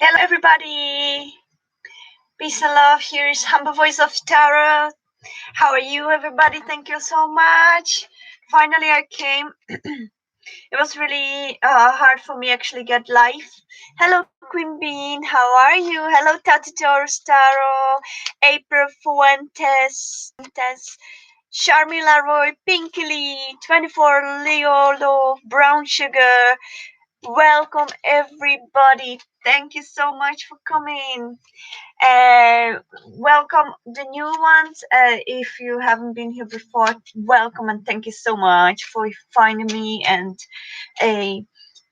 Hello, everybody. Peace and love. Here is Humble Voice of Tarot. How are you, everybody? Thank you so much. Finally, I came. It was really hard for me actually get live. Hello, Queen Bean. How are you? Hello, Tati Taurus Tarot. April Fuentes. Sharmila Roy. Pinky Lee. 24 Leo Love. Brown Sugar. Welcome, everybody. Thank you so much for coming. Welcome the new ones. If you haven't been here before, welcome and thank you so much for finding me. And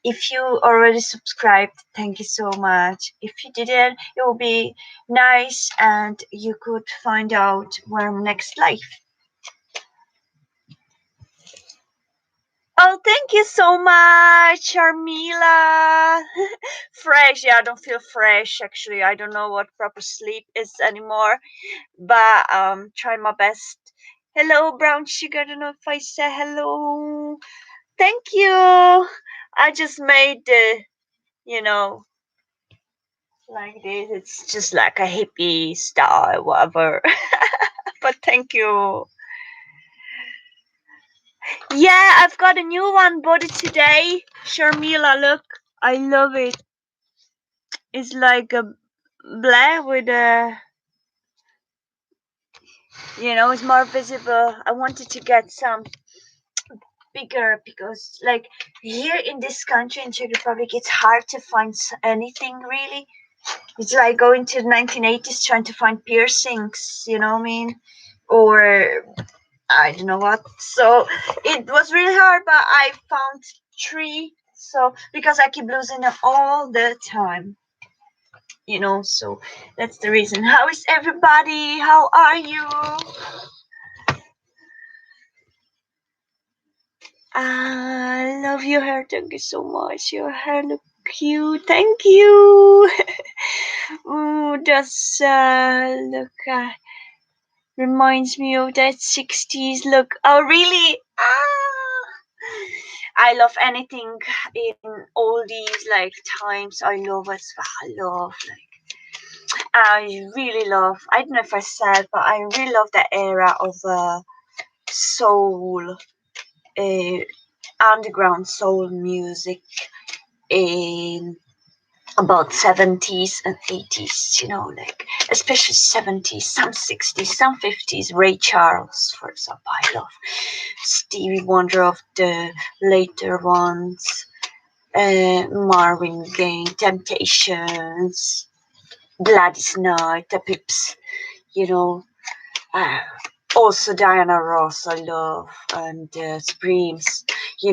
if you already subscribed, thank you so much. If you didn't, it will be nice and you could find out where I'm next live. Oh, thank you so much, Sharmila. Fresh, yeah, I don't feel fresh actually. I don't know what proper sleep is anymore, but try my best. Hello, Brown Sugar. I don't know if I say hello. Thank you. I just made the, you know, like this. It's just like a hippie style, whatever. But thank you. Yeah, I've got a new one bought it today. Sharmila, look. I love it. It's like a black with a, it's more visible. I wanted to get some bigger because, like, here in this country, in Czech Republic, it's hard to find anything really. It's like going to the 1980s trying to find piercings, you know what I mean? Or I don't know what. So it was really hard, but I found three. So because I keep losing them all the time. So that's the reason. How is everybody? How are you? I love your hair. Thank you so much. Your hair look cute. Thank you. Ooh, that's look. Reminds me of that 60s look. Oh, really? I love anything in all these like times. I love as well. I really love. I don't know if I said, but I really love that era of soul, underground soul music in about 70s and 80s. Like especially 70s, some 60s, some 50s. Ray Charles, for example, I love. Stevie Wonder of the later ones. Marvin Gaye, Temptations, Gladys Knight, the Pips, you know. Also Diana Ross, I love, and Supremes. I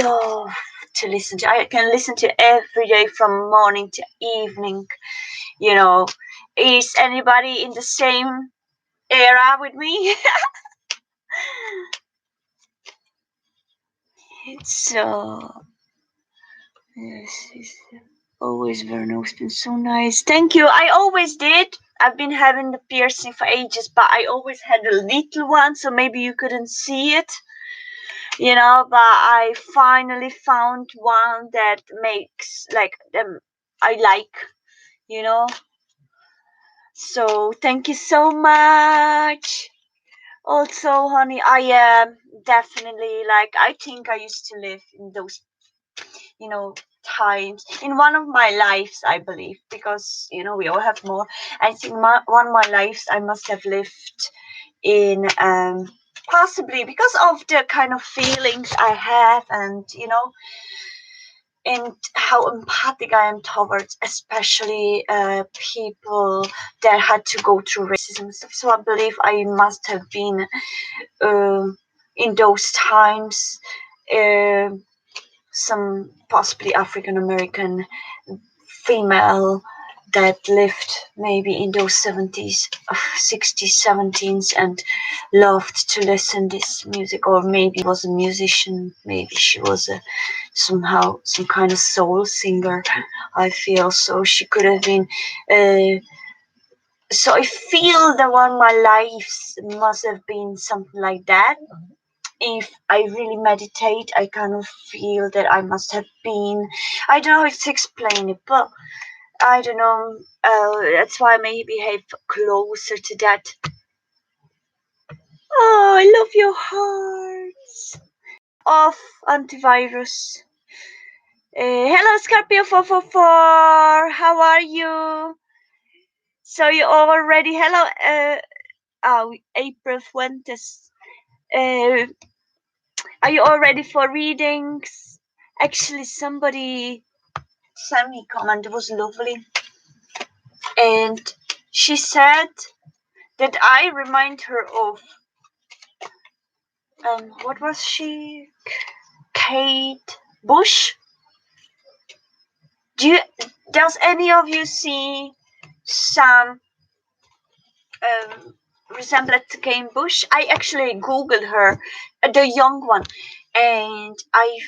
love to listen to. I can listen to every day from morning to evening. Is anybody in the same era with me? So this is always Verno's been so nice. Thank you. I always did. I've been having the piercing for ages, but I always had a little one, so maybe you couldn't see it. But I finally found one that makes like them I like, you know. So thank you so much. Also, honey, I am definitely like I think I used to live in those, times in one of my lives, I believe, because we all have more. I think one of my lives I must have lived in possibly because of the kind of feelings I have, and how empathic I am towards, especially people that had to go through racism and stuff. So I believe I must have been in those times. Some possibly African American female that lived maybe in those 70s, 60s, 70s and loved to listen this music, or maybe was a musician, maybe she was somehow some kind of soul singer. I feel so she could have been. So I feel that one of my lives must have been something like that. if I really meditate, I kind of feel that I must have been. I don't know how to explain it, but I don't know. That's why I may behave closer to that. Oh, I love your hearts. Off antivirus. Hello, Scorpio 444. How are you? So you already hello. April Fuentes. Uh, are you all ready for readings? Actually, somebody sent me a comment. It was lovely, and she said that I remind her of what was she? Kate Bush. Does any of you see some resemblance to Kate Bush? I actually googled her, the young one, and I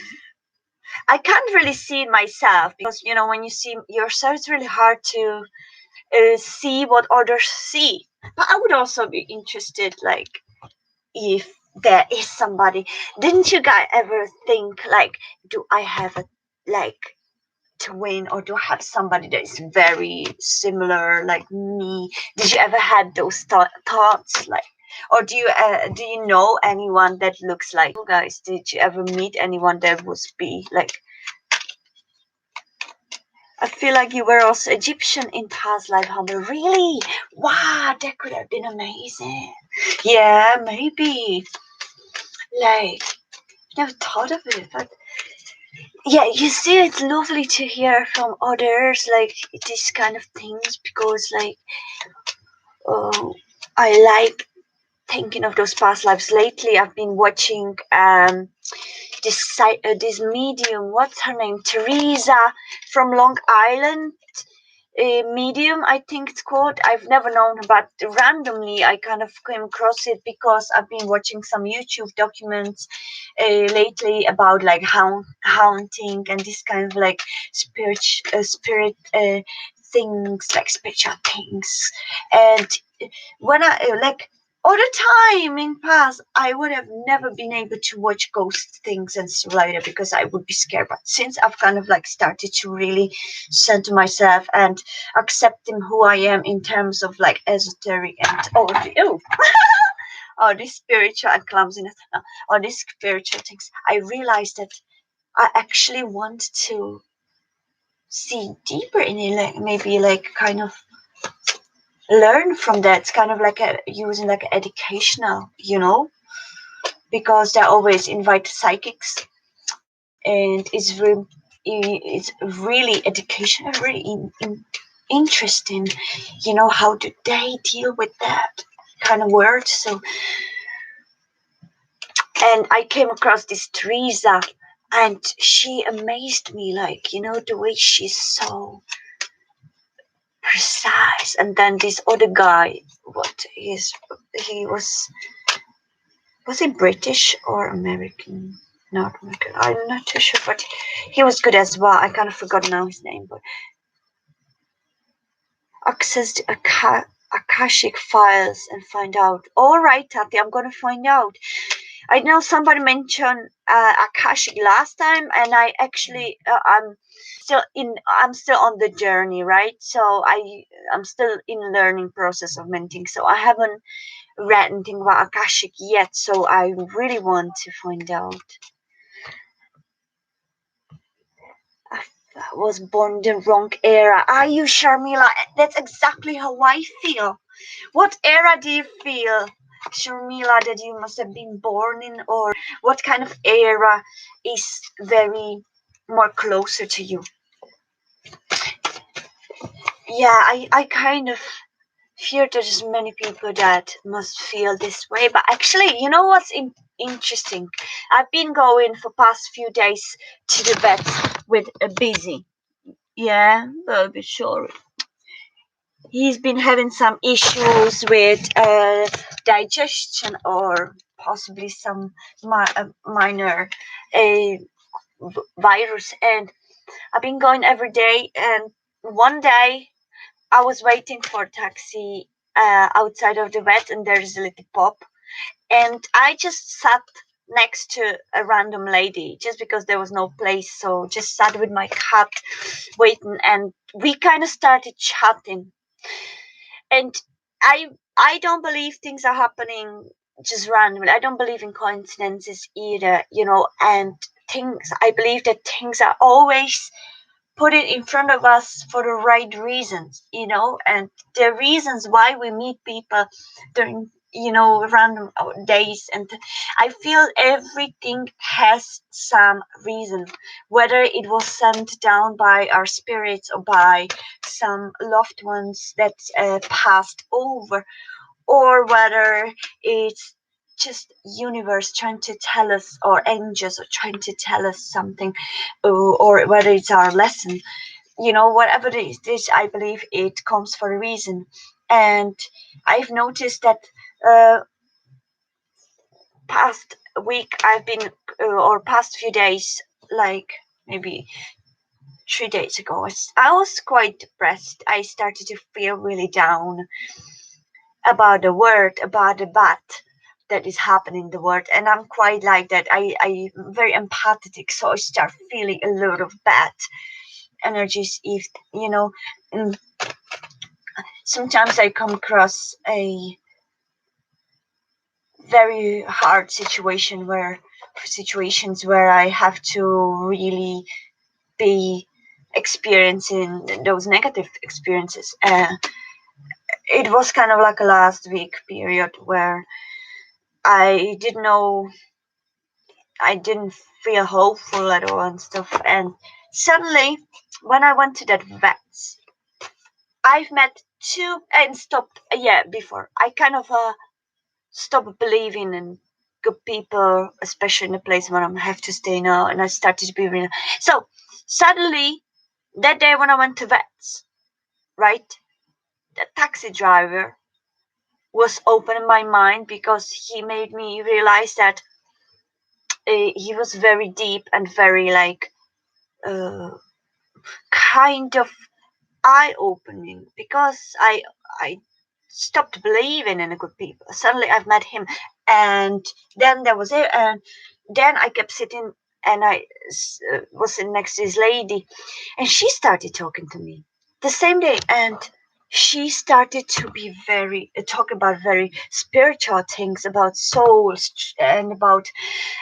can't really see it myself because when you see yourself, it's really hard to see what others see. But I would also be interested, like, if there is somebody. Didn't you guys ever think, like, do I have a like twin, or do I have somebody that is very similar like me? Did you ever had those thoughts, like, or do you know anyone that looks like you guys? Did you ever meet anyone that would be like? I feel like you were also Egyptian in past life, Humble. Really? Wow, that could have been amazing. Yeah, maybe. Like, never thought of it, but yeah, you see, it's lovely to hear from others, like, these kind of things, because, like, oh, I like thinking of those past lives. Lately, I've been watching this medium. What's her name? Teresa from Long Island. Medium, I think it's called. I've never known her, but randomly I kind of came across it because I've been watching some YouTube documents lately about like haunting and this kind of like spirit things, like spiritual things. And when I like all the time in past, I would have never been able to watch ghost things and stuff like that because I would be scared. But since I've kind of like started to really center myself and accepting who I am in terms of like esoteric and all these spiritual and clumsiness, all these spiritual things, I realized that I actually want to see deeper in it, like maybe like kind of learn from that. It's kind of like using like educational, because they always invite psychics, and it's really educational, really interesting. How do they deal with that kind of word? So, and I came across this Teresa, and she amazed me, like, the way she's so precise. And then this other guy, he was he British or American? Not American. I'm not too sure, but he was good as well. I kind of forgot now his name, but access to Akashic files and find out. All right, Tati, I'm gonna find out. I know somebody mentioned Akashic last time, and I actually I'm still on the journey, right? So I'm still in learning process of mending. So I haven't read anything about Akashic yet. So I really want to find out. I was born in the wrong era. Are you, Sharmila? That's exactly how I feel. What era do you feel, Sharmila, that you must have been born in, or what kind of era is very more closer to you? Yeah, I kind of fear there's many people that must feel this way, but actually, you know what's interesting? I've been going for past few days to the vet with a busy. Yeah, baby, sure. He's been having some issues with digestion, or possibly some minor virus, and I've been going every day. And one day I was waiting for a taxi outside of the vet, and there's a little pop, and I just sat next to a random lady just because there was no place. So just sat with my cat waiting, and we kind of started chatting. And I I don't believe things are happening just randomly. I don't believe in coincidences either, and things I believe that things are always put it in front of us for the right reasons, and the reasons why we meet people during random days. And I feel everything has some reason, whether it was sent down by our spirits or by some loved ones that passed over, or whether it's just universe trying to tell us, or angels are trying to tell us something, or whether it's our lesson. Whatever it is, I believe it comes for a reason. And I've noticed that uh, past week I've been, or past few days, like maybe 3 days ago, I was quite depressed. I started to feel really down about the world, about the bad that is happening in the world. And I'm quite like that. I'm very empathetic, so I start feeling a lot of bad energies. If and sometimes I come across a very hard situations where I have to really be experiencing those negative experiences. It was kind of like a last week period where I didn't know, I didn't feel hopeful at all and stuff. And suddenly, when I went to that vets, I've met two and stopped. Yeah, before I kind of stopped believing in good people, especially in the place where I have to stay now. And I started to be really. So suddenly, that day when I went to vets, right, the taxi driver was opening my mind because he made me realize that he was very deep and very like uh, kind of eye opening, because I stopped believing in the good people. Suddenly I've met him, and then there was it, and then I kept sitting, and I was sitting next to this lady, and she started talking to me the same day. And she started to be very talk about very spiritual things, about souls, and about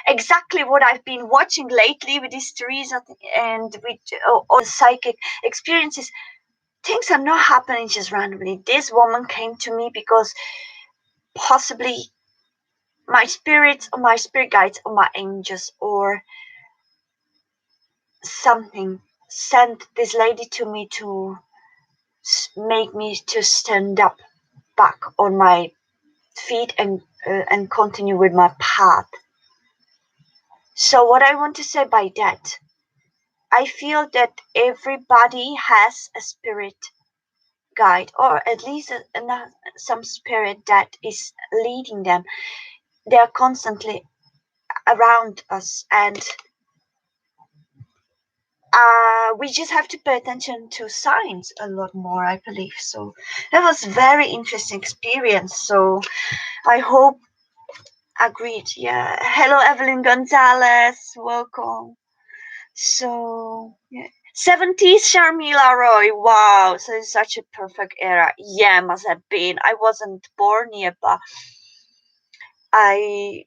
exactly what I've been watching lately with these Teresa and with all the psychic experiences. Things are not happening just randomly. This woman came to me because possibly my spirits, or my spirit guides, or my angels, or something sent this lady to me to make me to stand up back on my feet, and continue with my path. So what I want to say by that, I feel that everybody has a spirit guide, or at least some spirit that is leading them. They are constantly around us, and we just have to pay attention to signs a lot more, I believe. So that was very interesting experience. So I hope agreed. Yeah. Hello, Evelyn Gonzalez. Welcome. So yeah. 70s Sharmila Roy. Wow. So it's such a perfect era. Yeah, must have been. I wasn't born yet, but I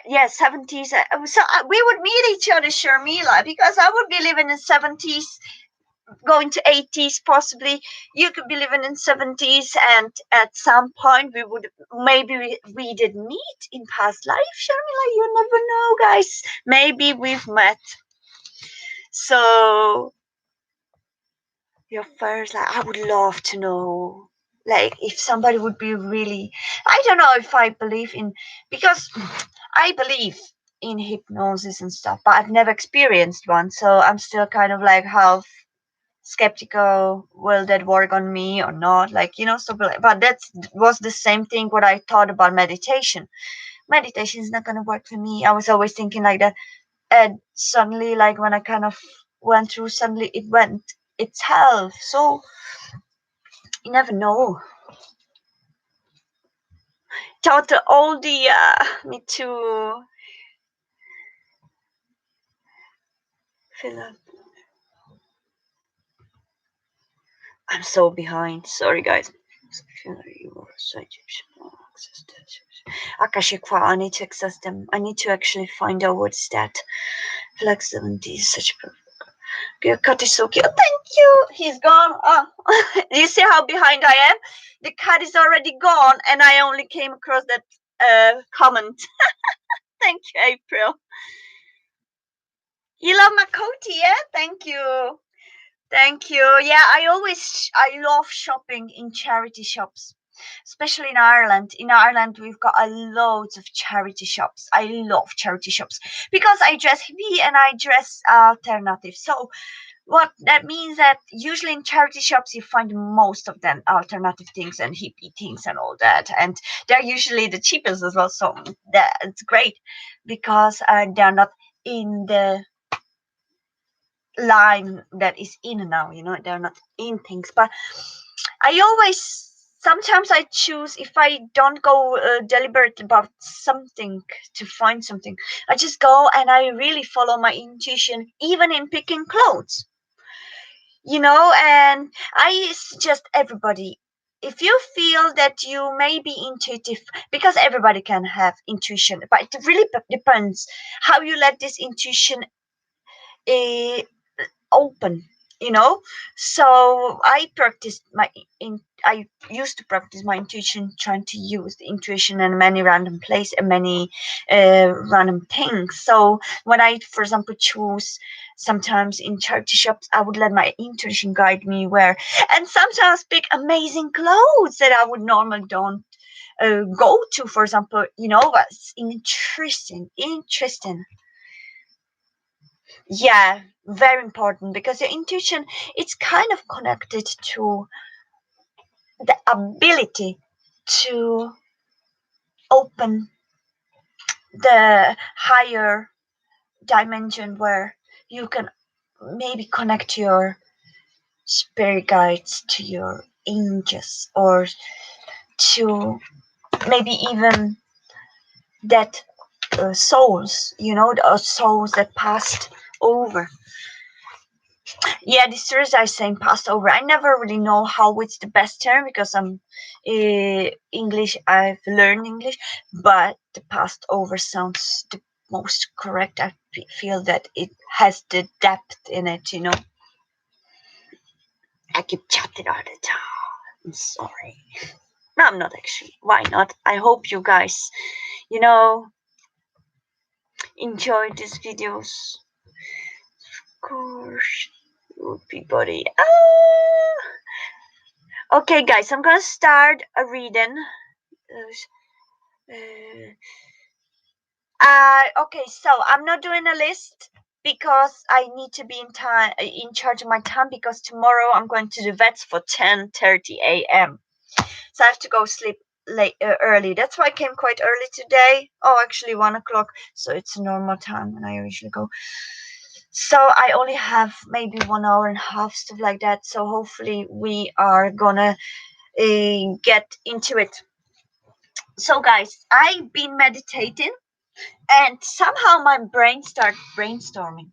yeah, 70s. So we would meet each other, Sharmila, because I would be living in 70s, going to 80s possibly. You could be living in 70s, and at some point we did meet in past life, Sharmila. You never know, guys. Maybe we've met. So your first, like, I would love to know, like, if somebody would be really, I don't know if I believe in, because I believe in hypnosis and stuff, but I've never experienced one. So I'm still kind of like half skeptical, will that work on me or not, like, stuff like. But that was the same thing what I thought about meditation is not going to work for me. I was always thinking like that, and suddenly, like, when I kind of went through, suddenly it went itself. So you never know. Taught all the me too. Fill up. I'm so behind. Sorry, guys. Akashic file. I need to access them. I need to actually find out what's that. Flex 70 is such a cat is so cute. Oh, thank you. He's gone. Oh, you see how behind I am? The cat is already gone, and I only came across that comment. Thank you, April. You love my coatie, yeah? Thank you. Thank you. Yeah, I love shopping in charity shops, especially in Ireland. In Ireland, we've got a loads of charity shops. I love charity shops because I dress hippie and I dress alternative. So what that means that usually in charity shops you find most of them alternative things and hippie things and all that, and they're usually the cheapest as well. So that's great because they're not in the line that is in now, they're not in things. But I always sometimes I choose, if I don't go deliberate about something to find something, I just go and I really follow my intuition, even in picking clothes, and I suggest everybody, if you feel that you may be intuitive, because everybody can have intuition, but it really depends how you let this intuition uh, open, so I used to practice my intuition, trying to use the intuition in many random places and many random things. So when I, for example, choose sometimes in charity shops, I would let my intuition guide me where, and sometimes pick amazing clothes that I would normally don't go to, for example, what's interesting. Yeah, very important, because your intuition, it's kind of connected to the ability to open the higher dimension where you can maybe connect your spirit guides to your angels, or to maybe even that souls, souls that passed over. Yeah, the stories are saying passed over. I never really know how it's the best term, because I'm English. I've learned English, but the passed over sounds the most correct. I feel that it has the depth in it. I keep chatting all the time. I'm sorry. No, I'm not actually. Why not? I hope you guys, enjoy these videos. Of course, everybody. Okay, guys, I'm gonna start a reading. Okay, so I'm not doing a list because I need to be in charge of my time, because tomorrow I'm going to the vets for 10:30 a.m. So I have to go sleep late early. That's why I came quite early today. Oh, actually 1 o'clock. So it's a normal time when I usually go. So I only have maybe 1 hour and a half, stuff like that. So hopefully we are gonna get into it. So guys, I've been meditating, and somehow my brain started brainstorming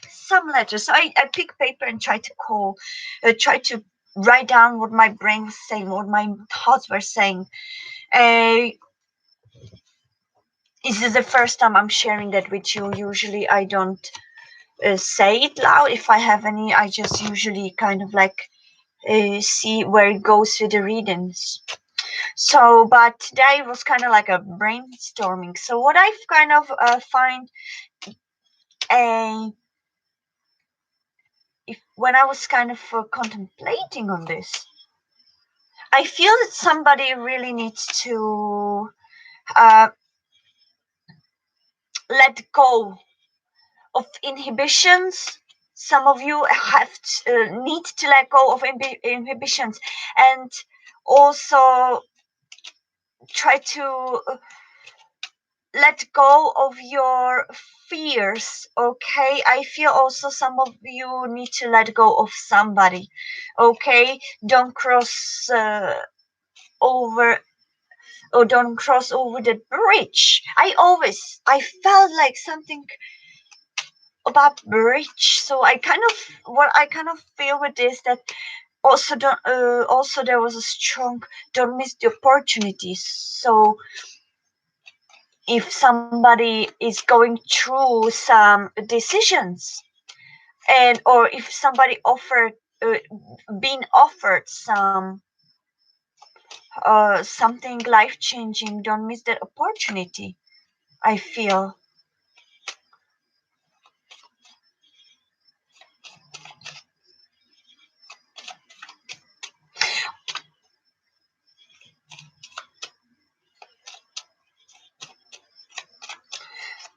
some letters. So I pick paper and try to write down what my brain was saying, what my thoughts were saying. This is the first time I'm sharing that with you. Usually I don't say it loud. If I have any, I just usually kind of like see where it goes with the readings. So, but today was kind of like a brainstorming. So what I've kind of find when I was kind of contemplating on this, I feel that somebody really needs to let go of inhibitions. Some of you need to let go of inhibitions, and also try to let go of your fears. Okay, I feel also some of you need to let go of somebody. Okay, don't cross over, or don't cross over the bridge. I felt like something about bridge. So what I kind of feel with this, that also don't also there was a strong don't miss the opportunities. So if somebody is going through some decisions, and or if somebody offered been offered something life changing, don't miss that opportunity, I feel.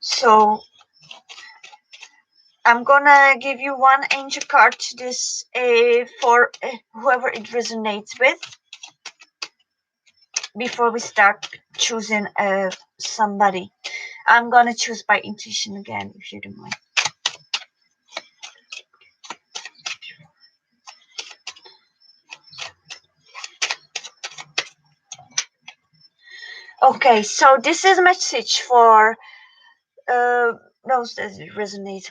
So I'm gonna give you one angel card to this for whoever it resonates with before we start choosing somebody. I'm gonna choose by intuition again, if you don't mind. Okay, so this is a message for those that it resonates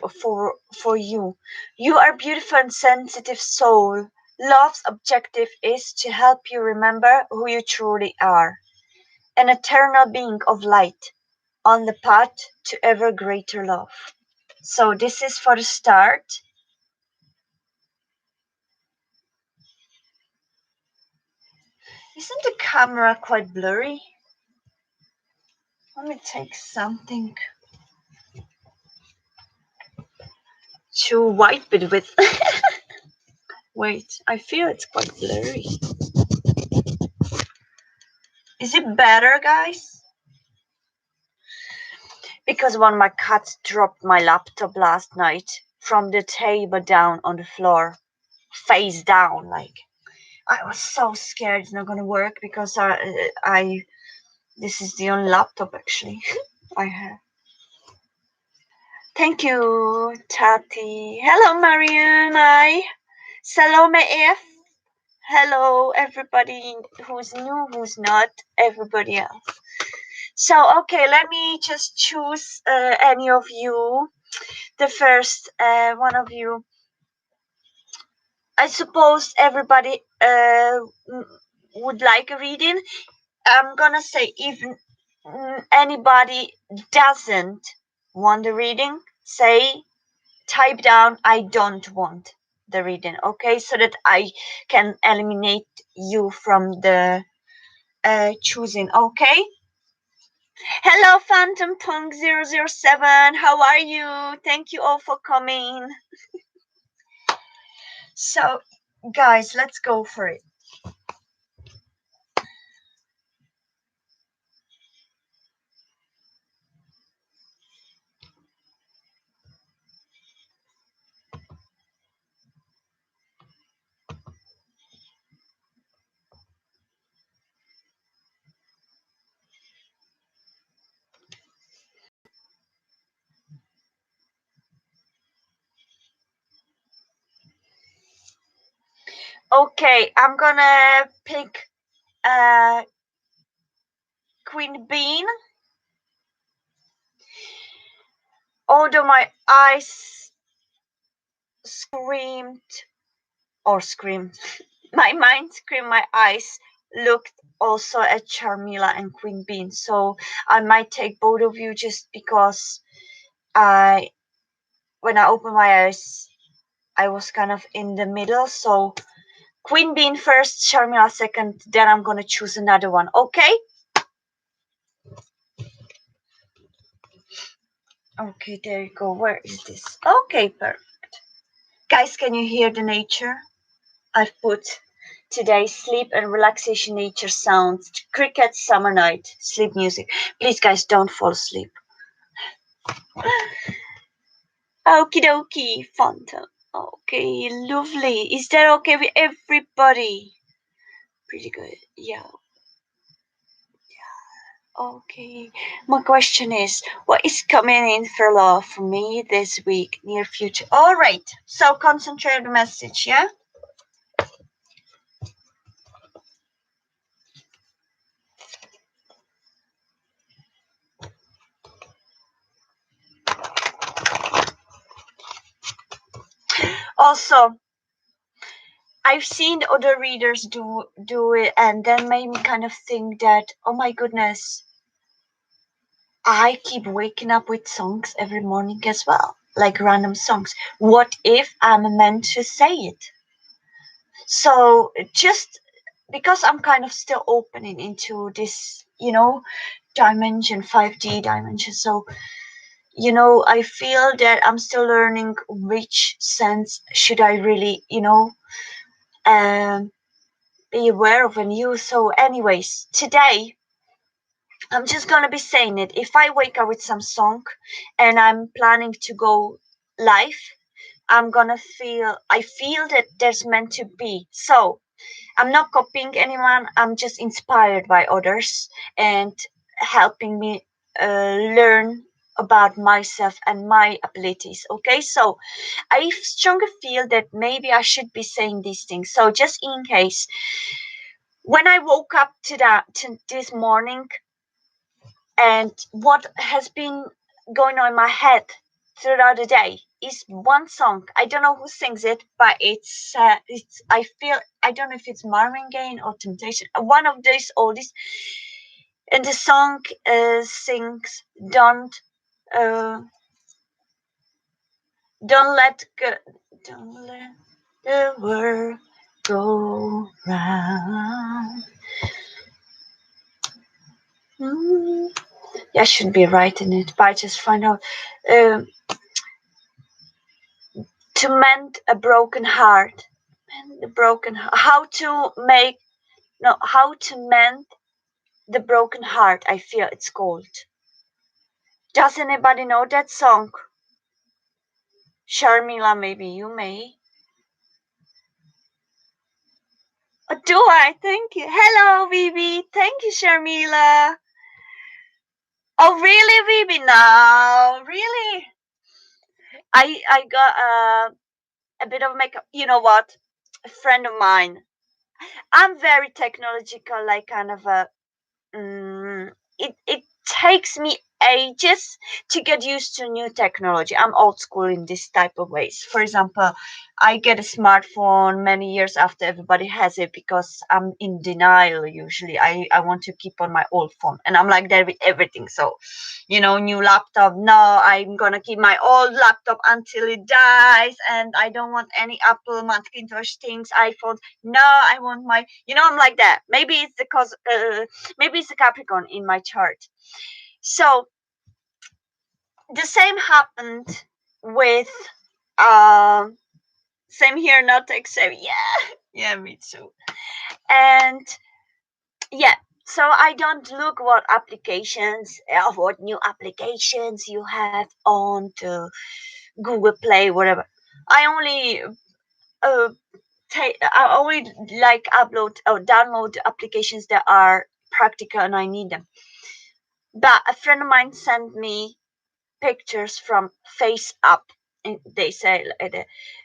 for you. You are beautiful and sensitive soul. Love's objective is to help you remember who you truly are, an eternal being of light on the path to ever greater love. So this is for the start. Isn't the camera quite blurry? Let me take something to wipe it with. Wait, I feel it's quite blurry. Is it better, guys? Because one of my cats dropped my laptop last night from the table down on the floor, face down. Like, I was so scared it's not gonna work because I this is the only laptop actually I have. Thank you, Tati. Hello, Marianne. Hi. Salome F. Hello, everybody who's new, who's not, everybody else. So, okay, let me just choose any of you. The first one of you. I suppose everybody would like a reading. I'm gonna say if anybody doesn't want the reading, say type down I don't want the reading, okay, so that I can eliminate you from the choosing, okay. Hello, Phantom Punk 007, how are you? Thank you all for coming. So guys, let's go for it. Okay, I'm gonna pick Queen Bean. Although my eyes screamed my mind screamed, my eyes looked also at Charmila and Queen Bean. So I might take both of you just because when I opened my eyes, I was kind of in the middle. So Queen Bean first, Charmila second, then I'm gonna choose another one, okay? Okay, there you go. Where is this? Okay, perfect. Guys, can you hear the nature? I've put today's sleep and relaxation nature sounds, cricket, summer night, sleep music. Please, guys, don't fall asleep. Okie dokie, Fanta. Okay, lovely. Is that okay with everybody? Pretty good, yeah. Okay. My question is, what is coming in for love for me this week, near future? All right. So concentrate on the message, yeah? Also, I've seen other readers do it, and then made me kind of think that, oh my goodness, I keep waking up with songs every morning as well, like random songs. What if I'm meant to say it? So just because I'm kind of still opening into this, dimension, 5D dimension. So, I feel that I'm still learning which sense should I really, um, be aware of and use. So, anyways, today I'm just gonna be saying it. If I wake up with some song and I'm planning to go live, I feel that there's meant to be. So I'm not copying anyone, I'm just inspired by others and helping me learn about myself and my abilities. Okay, so I strongly feel that maybe I should be saying these things. So just in case, when I woke up to this morning, and what has been going on in my head throughout the day is one song. I don't know who sings it, but it's I feel, I don't know if it's Marvin Gaye or Temptation, one of these oldies. And the song sings, uh, don't let go, don't let the world go round. Mm. Yeah, I shouldn't be writing it, but I just find out. Um, to mend a broken heart, mend the broken how to make, no, how to mend the broken heart, I feel it's called. Does anybody know that song? Sharmila, maybe you may. Do I? Thank you. Hello, Vivi. Thank you, Sharmila. Oh, really, Vivi? No, really. I got a bit of makeup. You know what? A friend of mine. I'm very technological, like kind of a it takes me ages to get used to new technology. I'm old school in this type of ways. For example, I get a smartphone many years after everybody has it because I'm in denial usually. I want to keep on my old phone, and I'm like that with everything. So, new laptop, no, I'm gonna keep my old laptop until it dies, and I don't want any Apple Macintosh things, iPhones. No, I want my, I'm like that. Maybe it's because maybe it's a Capricorn in my chart. So the same happened with um same here, not except, yeah, yeah, me too. And yeah, so I don't look what applications, of what new applications you have on the Google Play, whatever. I only uh I only like upload or download applications that are practical and I need them. But a friend of mine sent me pictures from Face Up, and they say,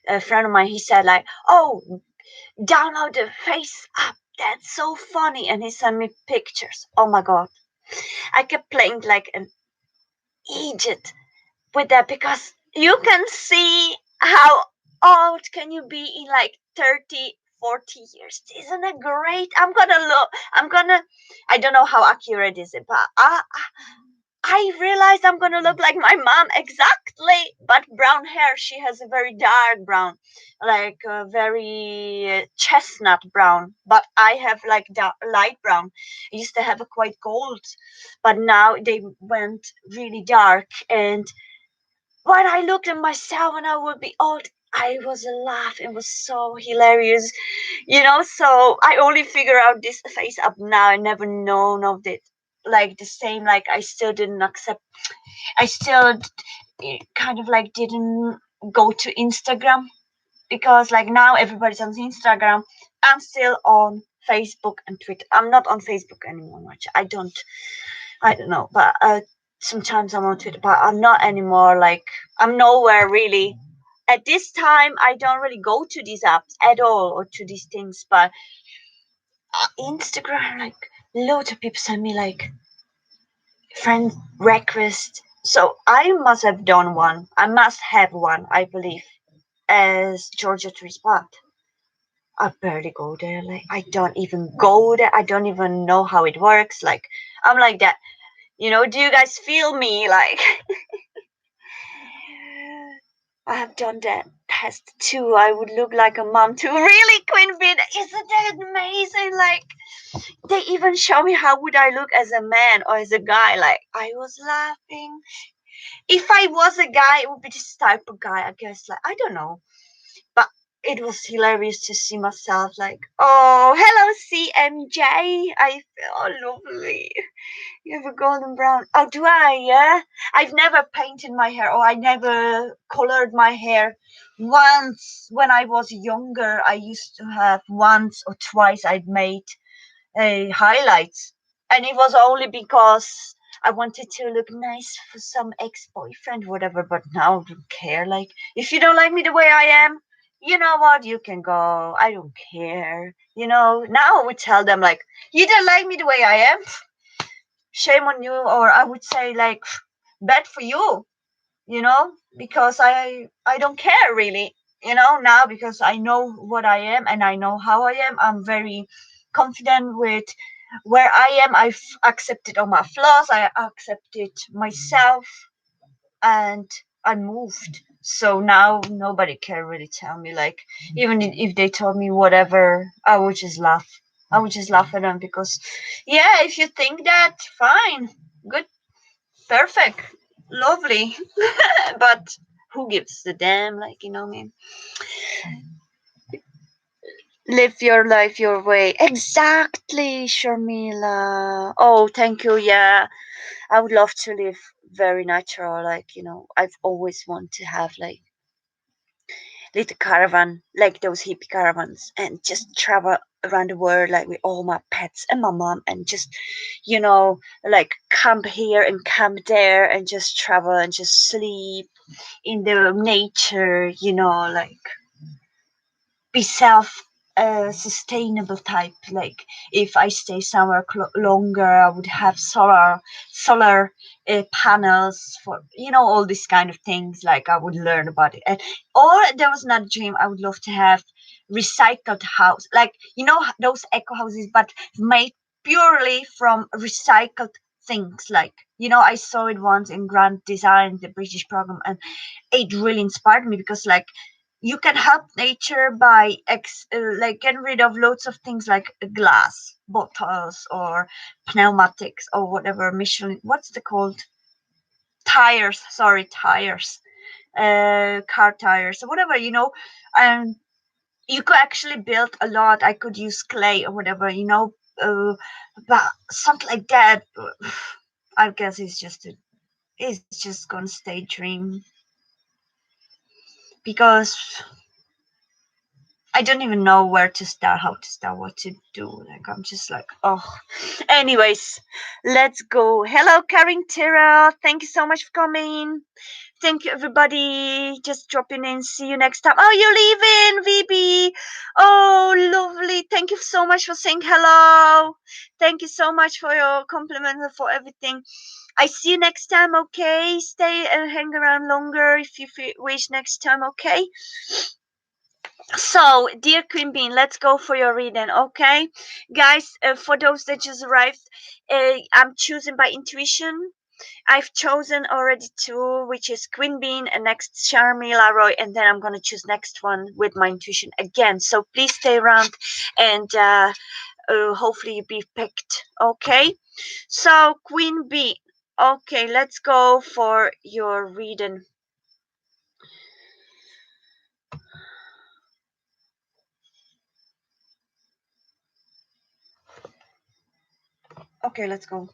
a friend of mine, he said like, oh, download the Face Up, that's so funny, and he sent me pictures. Oh my god, I kept playing like an idiot with that, because you can see how old can you be in like 30, 40 years. Isn't it great? I don't know how accurate is it, but I realized I'm gonna look like my mom exactly, but brown hair. She has a very dark brown, like a very chestnut brown. But I have like light brown. I used to have a quite gold, but now they went really dark. And when I looked at myself when I would be old, I was laughing. It was so hilarious, So I only figure out this face up now. I never known of it. Like the same, like I still didn't accept. I still kind of like didn't go to Instagram, because like now everybody's on Instagram. I'm still on Facebook and Twitter. I'm not on Facebook anymore much. I don't know, but sometimes I'm on Twitter, but I'm not anymore. Like I'm nowhere really. At this time, I don't really go to these apps at all or to these things. But Instagram, like loads of people send me like friend request. So I must have done one. I must have one, I believe. as Georgia Tree Spot. I barely go there. Like I don't even go there. I don't even know how it works. Like I'm like that. Do you guys feel me? Like I have done that test too. I would look like a mom too. Really, Queen Bee? Isn't that amazing? Like they even show me how would I look as a man or as a guy. Like I was laughing. If I was a guy, it would be this type of guy, I guess. Like I don't know. But it was hilarious to see myself like, oh, hello, CMJ. I feel lovely. You have a golden brown. Oh, do I? Yeah. I've never painted my hair, or I never colored my hair. Once, when I was younger, I used to have once or twice I'd made highlights, and it was only because I wanted to look nice for some ex-boyfriend, whatever. But now I don't care. Like, if you don't like me the way I am, you know what? You can go. I don't care. Now I would tell them like, you don't like me the way I am. Shame on you, or I would say like, bad for you. Because I don't care really. Now because I know what I am and I know how I am. I'm very confident with where I am. I've accepted all my flaws. I accepted myself, and I moved. So now nobody can really tell me like, even if they told me whatever, I would just laugh. I would just laugh at them because, yeah, if you think that, fine, good, perfect, lovely. But who gives a damn? Like, what I mean? Live your life your way. Exactly, Sharmila. Oh, thank you. Yeah, I would love to live very natural. Like, I've always wanted to have like little caravan, like those hippie caravans, and just travel around the world, like with all my pets and my mom, and just, like camp here and camp there, and just travel and just sleep in the nature, like be self sustainable type. Like if I stay somewhere longer, I would have solar panels for all these kind of things. Like I would learn about it. Or there was another dream, I would love to have recycled house, like those eco houses, but made purely from recycled things. Like I saw it once in Grand Design, the British program, and it really inspired me because like you can help nature by like getting rid of loads of things like glass bottles or pneumatics or whatever. Michelin, what's the called, tires, sorry, tires, car tires or whatever, and you could actually build a lot. I could use clay or whatever, but something like that. I guess it's just gonna stay dream because I don't even know where to start, how to start, what to do. Like I'm just like, oh. Anyways, let's go. Hello, Karin Tira. Thank you so much for coming. Thank you, everybody. Just dropping in. See you next time. Oh, you're leaving, VB. Oh, lovely. Thank you so much for saying hello. Thank you so much for your compliments and for everything. I see you next time, okay? Stay and hang around longer if you wish next time, okay? So, dear Queen Bean, let's go for your reading, okay? Guys, for those that just arrived, I'm choosing by intuition. I've chosen already two, which is Queen Bean and next Sharmila Roy, and then I'm gonna choose next one with my intuition again. So please stay around, and hopefully you be picked, okay? So Queen Bean, okay, let's go for your reading. Okay, let's go.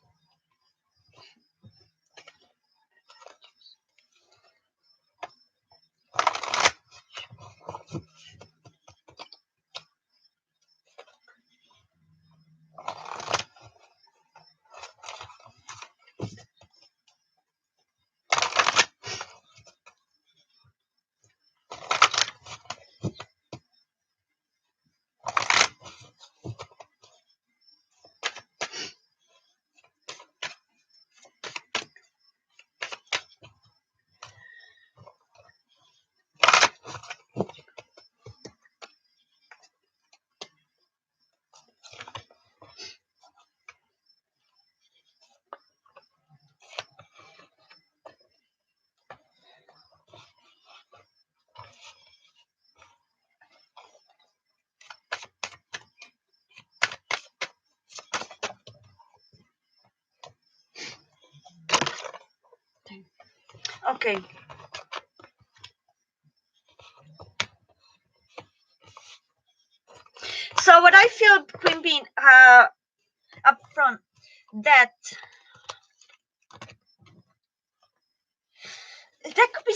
Okay. So what I feel, Queen Bean, up front, that there could be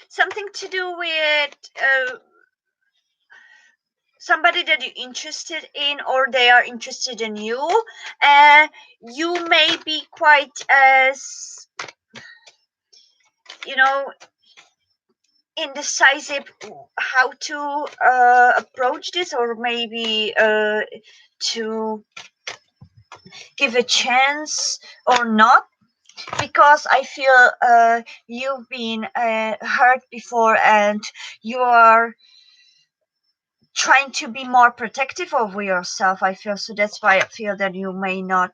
something to do with somebody that you're interested in, or they are interested in you. You may be quite you know indecisive how to approach this, or maybe to give a chance or not, because I feel you've been hurt before, and you are trying to be more protective over yourself, I feel. So that's why I feel that you may not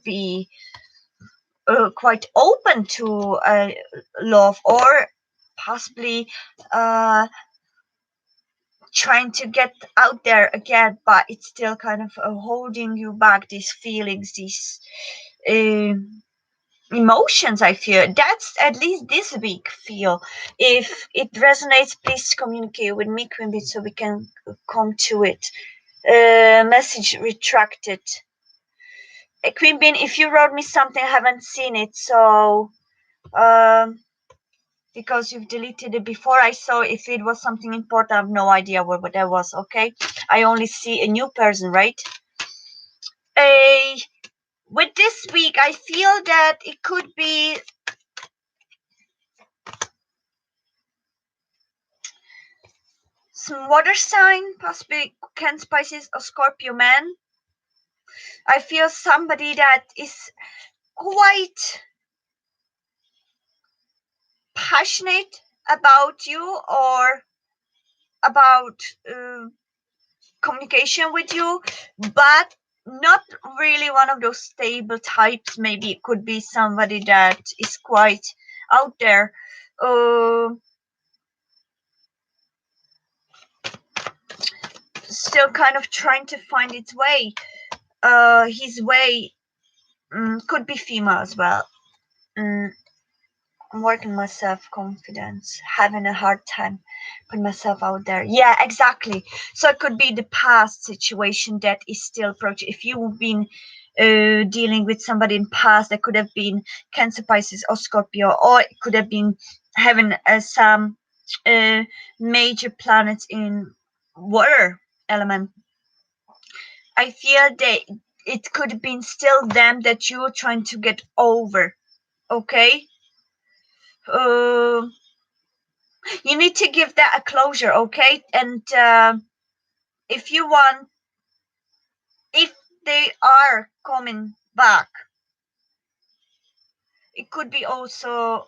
be quite open to love, or possibly uh, trying to get out there again, but it's still kind of holding you back, these feelings, these uh, emotions. I feel that's at least this week feel. If it resonates, please communicate with me, Quimby, so we can come to it. Message retracted. Queen Bean, if you wrote me something, I haven't seen it, so um because you've deleted it before I saw. If it was something important, I have no idea what that was. Okay, I only see a new person, right? A With this week, I feel that it could be some water sign, possibly Cancer, Pisces, or Scorpio man. I feel somebody that is quite passionate about you, or about communication with you, but not really one of those stable types. Maybe it could be somebody that is quite out there, uh, still kind of trying to find its way. His way could be female as well. Mm, I'm working my self confidence, having a hard time putting myself out there. Yeah, exactly. So it could be the past situation that is still approaching. If you've been dealing with somebody in past, that could have been Cancer, Pisces, or Scorpio, or it could have been having some uh, major planets in water element. I feel that it could have been still them that you're trying to get over. Okay. Uh, you need to give that a closure, okay? And if you want, if they are coming back, it could be also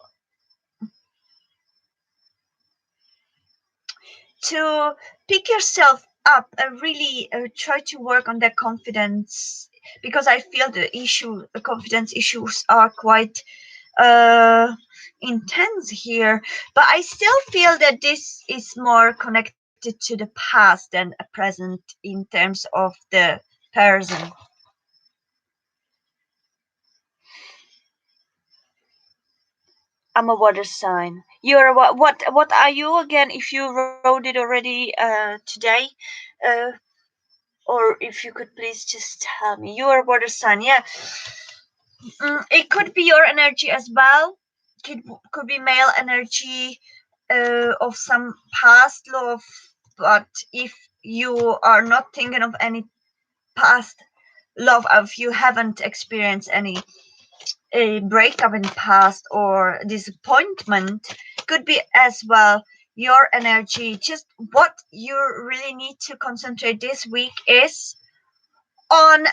to pick yourself up and really try to work on that confidence, because I feel the confidence issues are quite uh intense here. But I still feel that this is more connected to the past than a present in terms of the person. I'm a water sign. You're a what are you again, if you wrote it already today? uh or if you could please just tell me. You are a water sign, yeah. It could be your energy as well. Could be male energy, of some past love. But if you are not thinking of any past love, if you haven't experienced any a breakup in the past or disappointment, could be as well your energy. Just what you really need to concentrate this week is on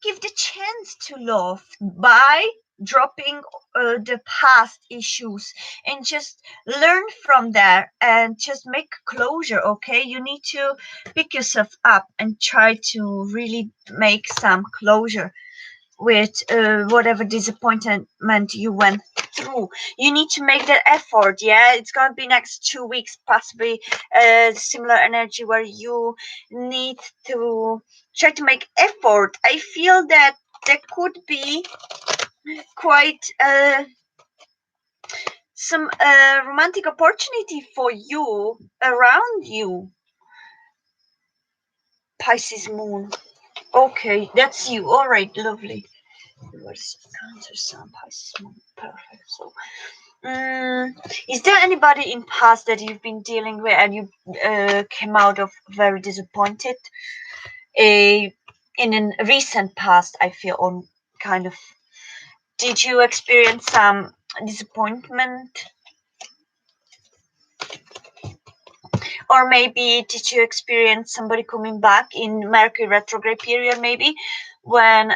give the chance to love by dropping the past issues, and just learn from there and just make closure. Okay, you need to pick yourself up and try to really make some closure with whatever disappointment you went through. You need to make that effort. Yeah, it's gonna be next 2 weeks, possibly similar energy where you need to try to make effort. I feel that there could be quite some romantic opportunity for you around you. Pisces moon. Okay, that's you. All right, lovely. Where's Cancer Sun, Pisces moon? Perfect. So, is there anybody in past that you've been dealing with and you came out of very disappointed? In a recent past, I feel on kind of. Did you experience some disappointment? Or maybe did you experience somebody coming back in Mercury retrograde period, maybe when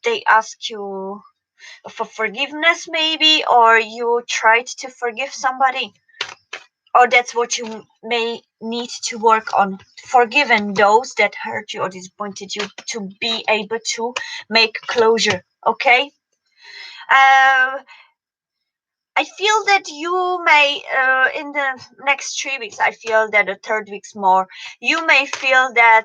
they ask you for forgiveness, maybe, or you tried to forgive somebody, or that's what you may need to work on, forgiving those that hurt you or disappointed you to be able to make closure. Okay. I feel that you may, in the next 3 weeks, I feel that the third week's more, you may feel that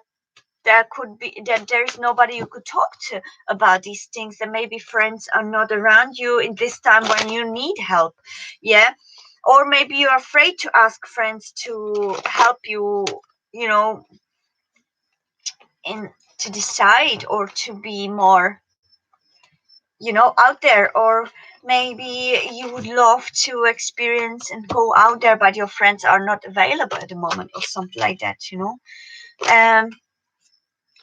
there could be, that there's nobody you could talk to about these things, that maybe friends are not around you in this time when you need help. Yeah. Or maybe you're afraid to ask friends to help you, you know, in to decide or to be more, out there. Or maybe you would love to experience and go out there but your friends are not available at the moment or something like that. um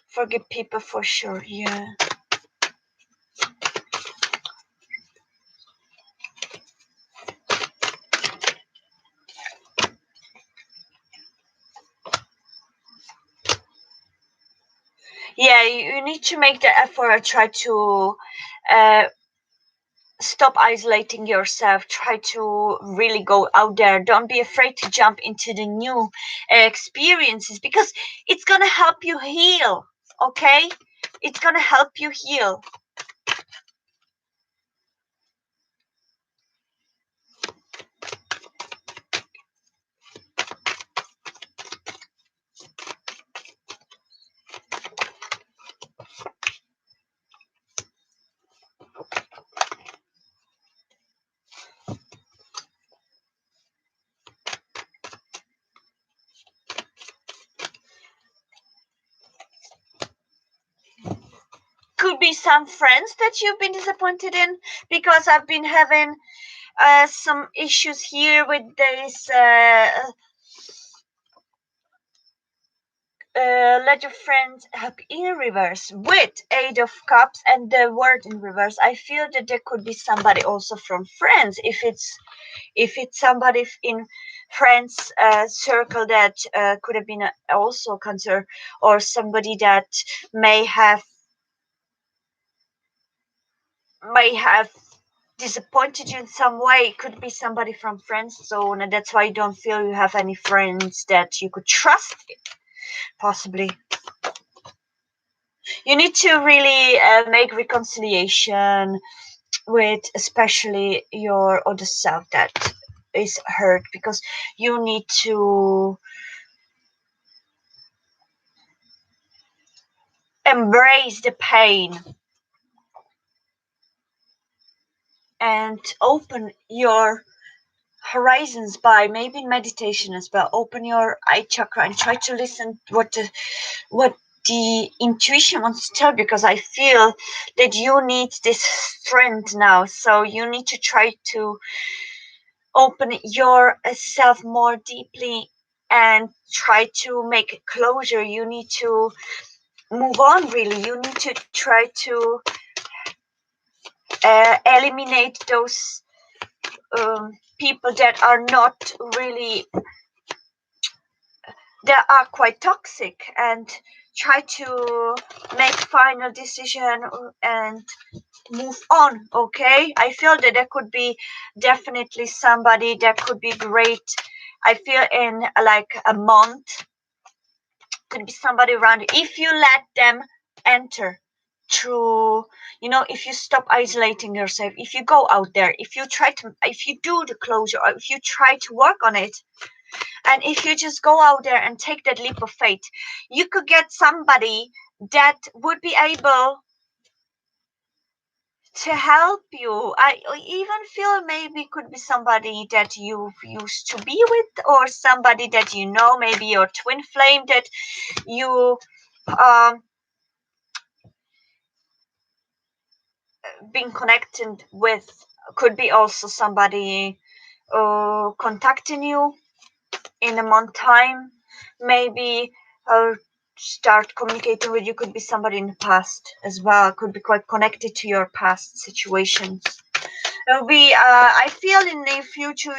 Forgive people for sure. Yeah. Yeah, you need to make the effort, try to uh stop isolating yourself, try to really go out there, don't be afraid to jump into the new experiences, because it's gonna help you heal. Okay, it's gonna help you heal. Could be some friends that you've been disappointed in, because I've been having some issues here with this let your friends help in reverse with 8 of Cups and the word in reverse. I feel that there could be somebody also from friends, if it's somebody in friends circle that could have been also Cancer, or somebody that may have disappointed you in some way. It could be somebody from friends zone, and that's why you don't feel you have any friends that you could trust, possibly. You need to really make reconciliation with especially your other self that is hurt, because you need to embrace the pain and open your horizons by maybe meditation as well. Open your eye chakra and try to listen what the intuition wants to tell, because I feel that you need this strength now. So you need to try to open yourself more deeply and try to make closure. You need to move on, really. You need to try to eliminate those people that are not really, that are quite toxic, and try to make final decision and move on. Okay, I feel that there could be definitely somebody that could be great. I feel in like a month could be somebody around you, if you let them enter through, if you stop isolating yourself, if you go out there, if you do the closure, or if you try to work on it, and if you just go out there and take that leap of faith, you could get somebody that would be able to help you. I even feel maybe could be somebody that you used to be with, or somebody that you know, maybe your twin flame that you um been connected with. Could be also somebody contacting you in a month time, maybe start communicating with you. Could be somebody in the past as well, could be quite connected to your past situations. It'll be I feel in the future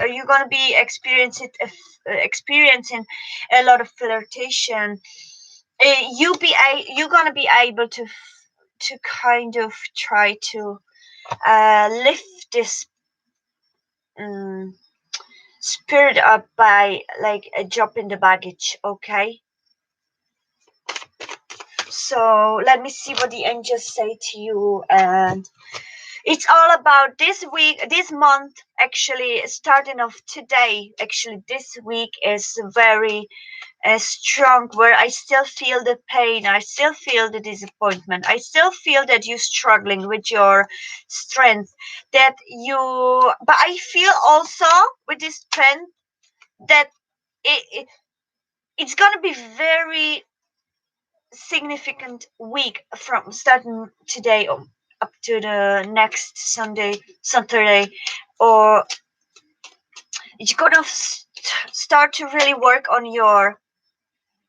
you're gonna be experiencing a lot of flirtation. You're gonna be able to kind of try to lift this um, spirit up by like a drop in the baggage. Okay, so let me see what the angels say to you. And it's all about this week, this month, actually starting off today. Actually this week is very strong, where I still feel the pain, I still feel the disappointment, I still feel that you're struggling with your strength, that you but I feel also with this strength that it's gonna be very significant week from starting today up to the next Saturday, or you're gonna start to really work on your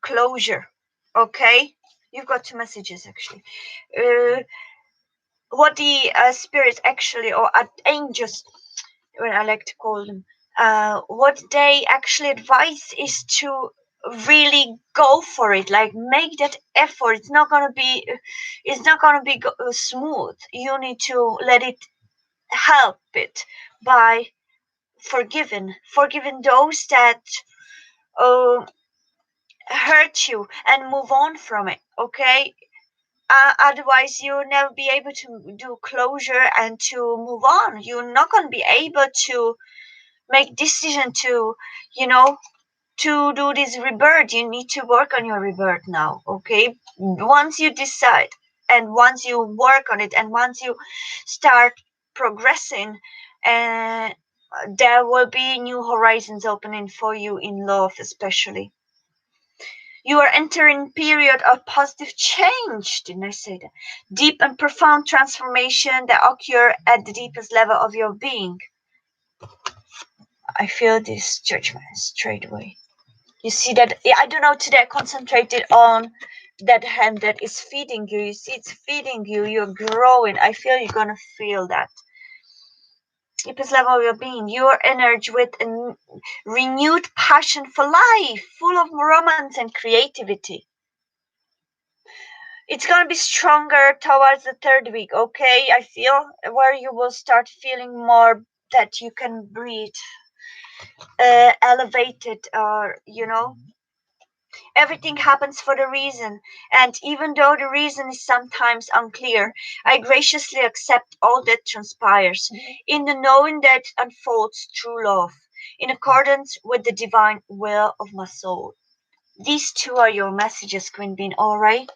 closure. Okay, you've got two messages actually. Uh, what the spirits actually, or angels, when I like to call them, what they actually advise is to really go for it, like make that effort. It's not gonna be smooth. You need to let it help it by forgiving those that uh, hurt you, and move on from it. Okay, otherwise you'll never be able to do closure and to move on. You're not going to be able to make decision to, you know, to do this rebirth. You need to work on your rebirth now. Okay, once you decide, and once you work on it, and once you start progressing, uh, there will be new horizons opening for you in love, especially. You are entering period of positive change. Didn't I say that? Deep and profound transformation that occur at the deepest level of your being. I feel this judgment straight away. You see that? I don't know. Today I concentrated on that hand that is feeding you. You see, it's feeding you. You're growing. I feel you're gonna feel that deepest level of your being. Your energy with a renewed passion for life, full of romance and creativity. It's gonna be stronger towards the third week. Okay, I feel where you will start feeling more that you can breathe, elevated, or everything happens for the reason. And even though the reason is sometimes unclear, I graciously accept all that transpires, in the knowing that unfolds true love, in accordance with the divine will of my soul. These two are your messages, Queen Bean. All right.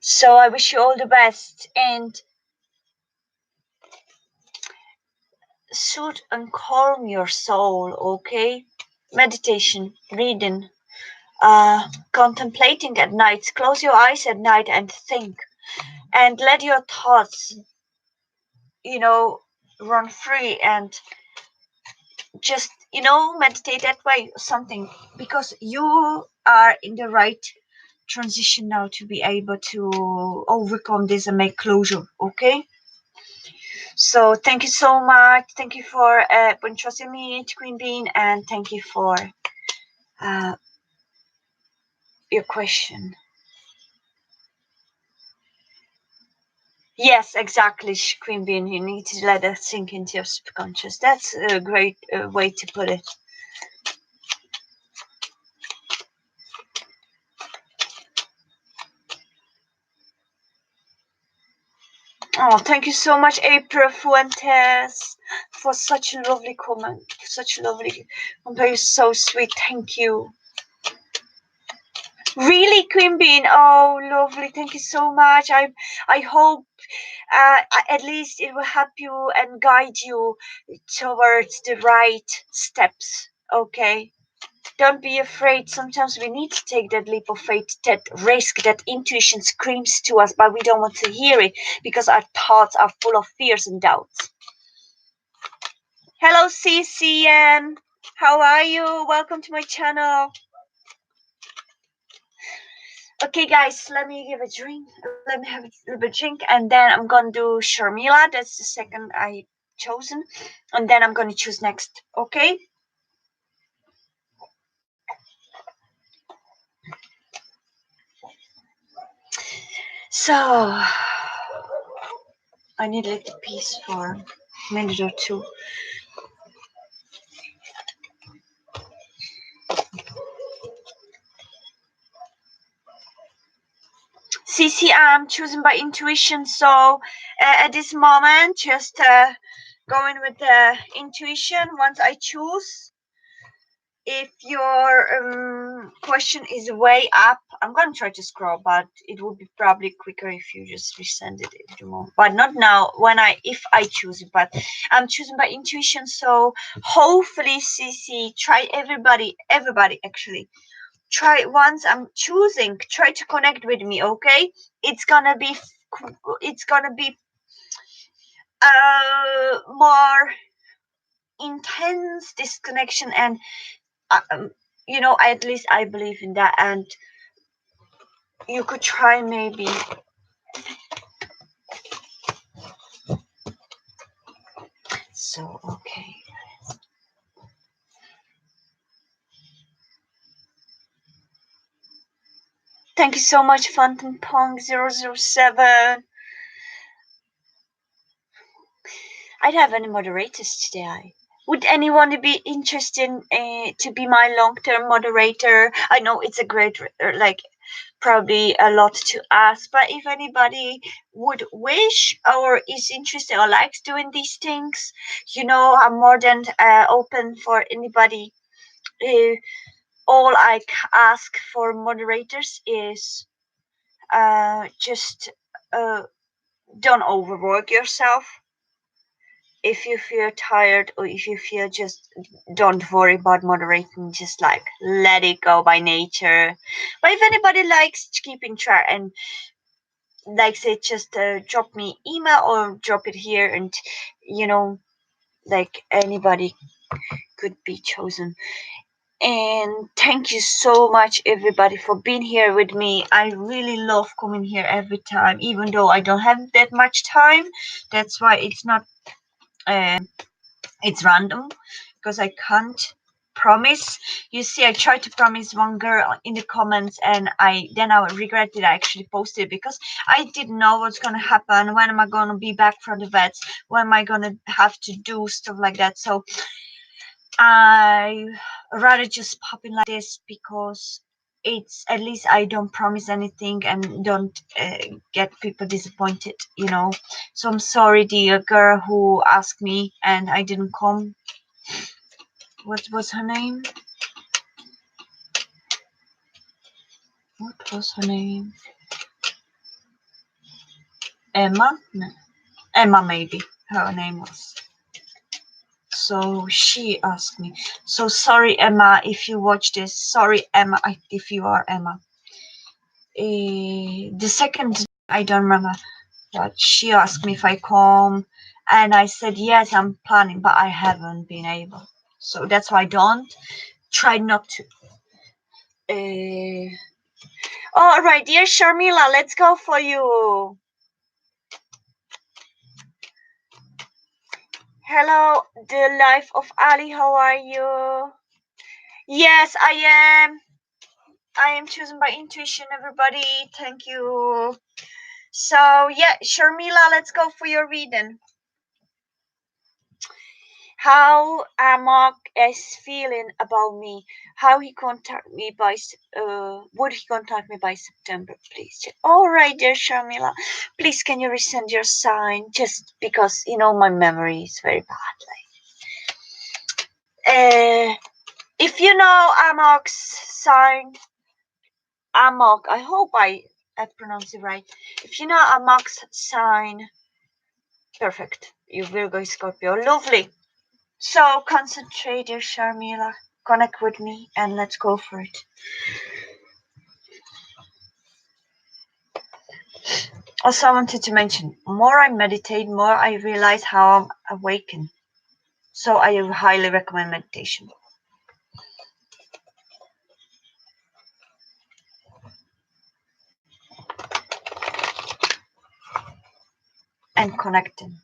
So I wish you all the best, and soothe and calm your soul. Okay, meditation, reading, contemplating at night. Close your eyes at night and think, and let your thoughts you know run free, and just meditate that way, something, because you are in the right transition now to be able to overcome this and make closure. Okay, so thank you so much. Thank you for trusting me, Queen Bean, and thank you for uh, your question. Yes, exactly, Queen Bean. You need to let it sink into your subconscious. That's a great way to put it. Oh, thank you so much, April Fuentes, for such a lovely comment. Such a lovely comment. You're so sweet. Thank you. Really, Queen Bean? Oh, lovely. Thank you so much. I hope at least it will help you and guide you towards the right steps. Okay. Don't be afraid. Sometimes we need to take that leap of faith, that risk, that intuition screams to us, but we don't want to hear it because our thoughts are full of fears and doubts. Hello, CCN. How are you? Welcome to my channel. Okay, guys, let me give a drink. Let me have a little bit drink, and then I'm gonna do Sharmila. That's the second I chosen, and then I'm gonna choose next. Okay. So I need a little peace for a minute or two. CC, I'm choosing by intuition. So at this moment, just going with the intuition. Once I choose, if your question is way up, I'm gonna try to scroll, but it would be probably quicker if you just resend it if you want. But not now. If I choose it, but I'm choosing by intuition. So hopefully, CC, try everybody actually. Try once I'm choosing. Try to connect with me, okay? It's gonna be more intense disconnection and at least I believe in that, and you could try maybe. So okay, thank you so much, Phantom Pong 007. I don't have any moderators today. Would anyone be interested to be my long-term moderator? I know it's a great probably a lot to ask, but if anybody would wish or is interested or likes doing these things, I'm more than open for anybody. All I ask for moderators is just don't overwork yourself. If you feel tired or if you feel just don't worry about moderating, just like let it go by nature. But if anybody likes keeping track and likes it, just drop me email or drop it here, and anybody could be chosen. And thank you so much everybody for being here with me. I really love coming here every time, even though I don't have that much time. That's why it's not it's random, because I can't promise. You see, I tried to promise one girl in the comments, and I regretted I actually posted, because I didn't know what's gonna happen. When am I gonna be back from the vets? When am I gonna have to do stuff like that? So I rather just pop in like this, because it's at least I don't promise anything and don't get people disappointed. So I'm sorry, the girl who asked me and I didn't come. What was her name? What was her name? Emma? No. Emma, maybe her name was. So she asked me. So sorry, Emma, if you watch this. Sorry, Emma, if you are Emma. The second, I don't remember, but she asked me if I come, and I said yes, I'm planning, but I haven't been able. So that's why I don't try not to. All right, dear Sharmila, let's go for you. Hello, the life of Ali. How are you? Yes, I am. I am chosen by intuition, everybody. Thank you. So yeah, Sharmila, let's go for your reading. How Amok is feeling about me? How he contact me by? Would he contact me by September, please? All right, dear Sharmila. Please, can you resend your sign? Just because my memory is very bad. If you know Amok's sign, Amok. I hope I pronounced it right. If you know Amok's sign, perfect. You Virgo Scorpio. Lovely. So concentrate, dear Sharmila. Connect with me and let's go for it. Also, I wanted to mention, more I meditate, more I realize how I'm awakened. So I highly recommend meditation. And connecting.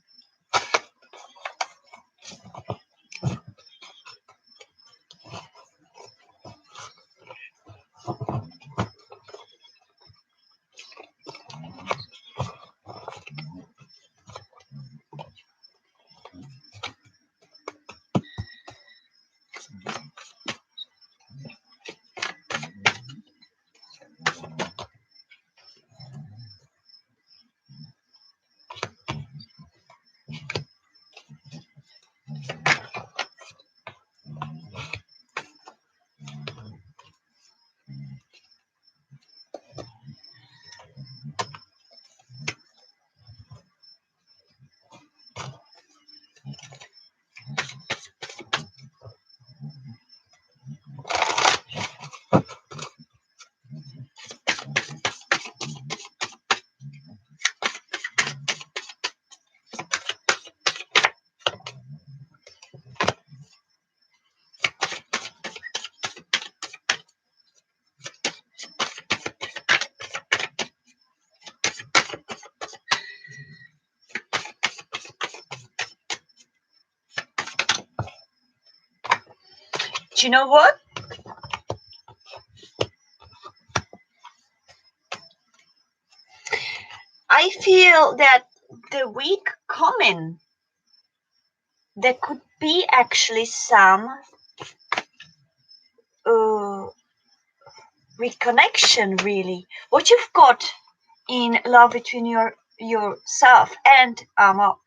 Do you know what? I feel that the week coming, there could be actually some reconnection, really. What you've got in love between yourself and Amok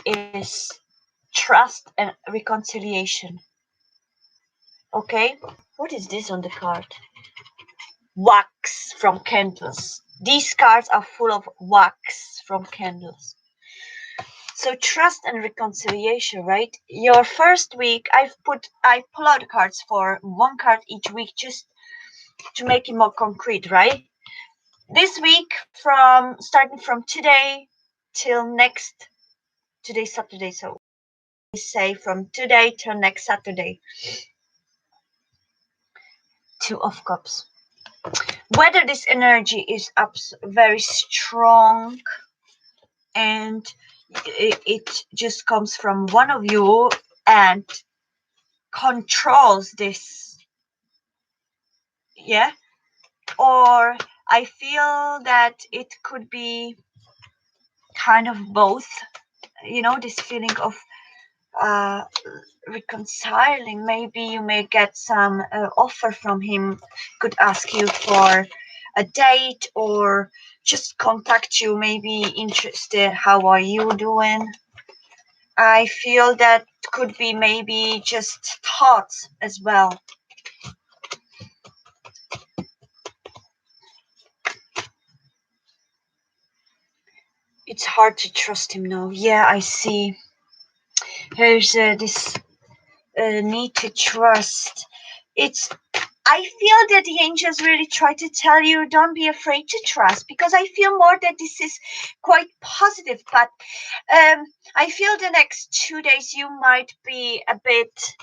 is trust and reconciliation. Okay? What is this on the card? Wax from candles. These cards are full of wax from candles. So trust and reconciliation, right? Your first week, I pull out cards for one card each week just to make it more concrete, right? This week, starting from today till today's Saturday, so we say from today till next Saturday. Two of Cups. Whether this energy is up very strong and it just comes from one of you and controls this, yeah, or I feel that it could be kind of both, this feeling of reconciling. Maybe you may get some offer from him, could ask you for a date or just contact you, maybe interested, how are you doing? I feel that could be maybe just thoughts as well. It's hard to trust him now. Yeah, I see. There's this need to trust. I feel that the angels really try to tell you don't be afraid to trust, because I feel more that this is quite positive. But I feel the next 2 days you might be a bit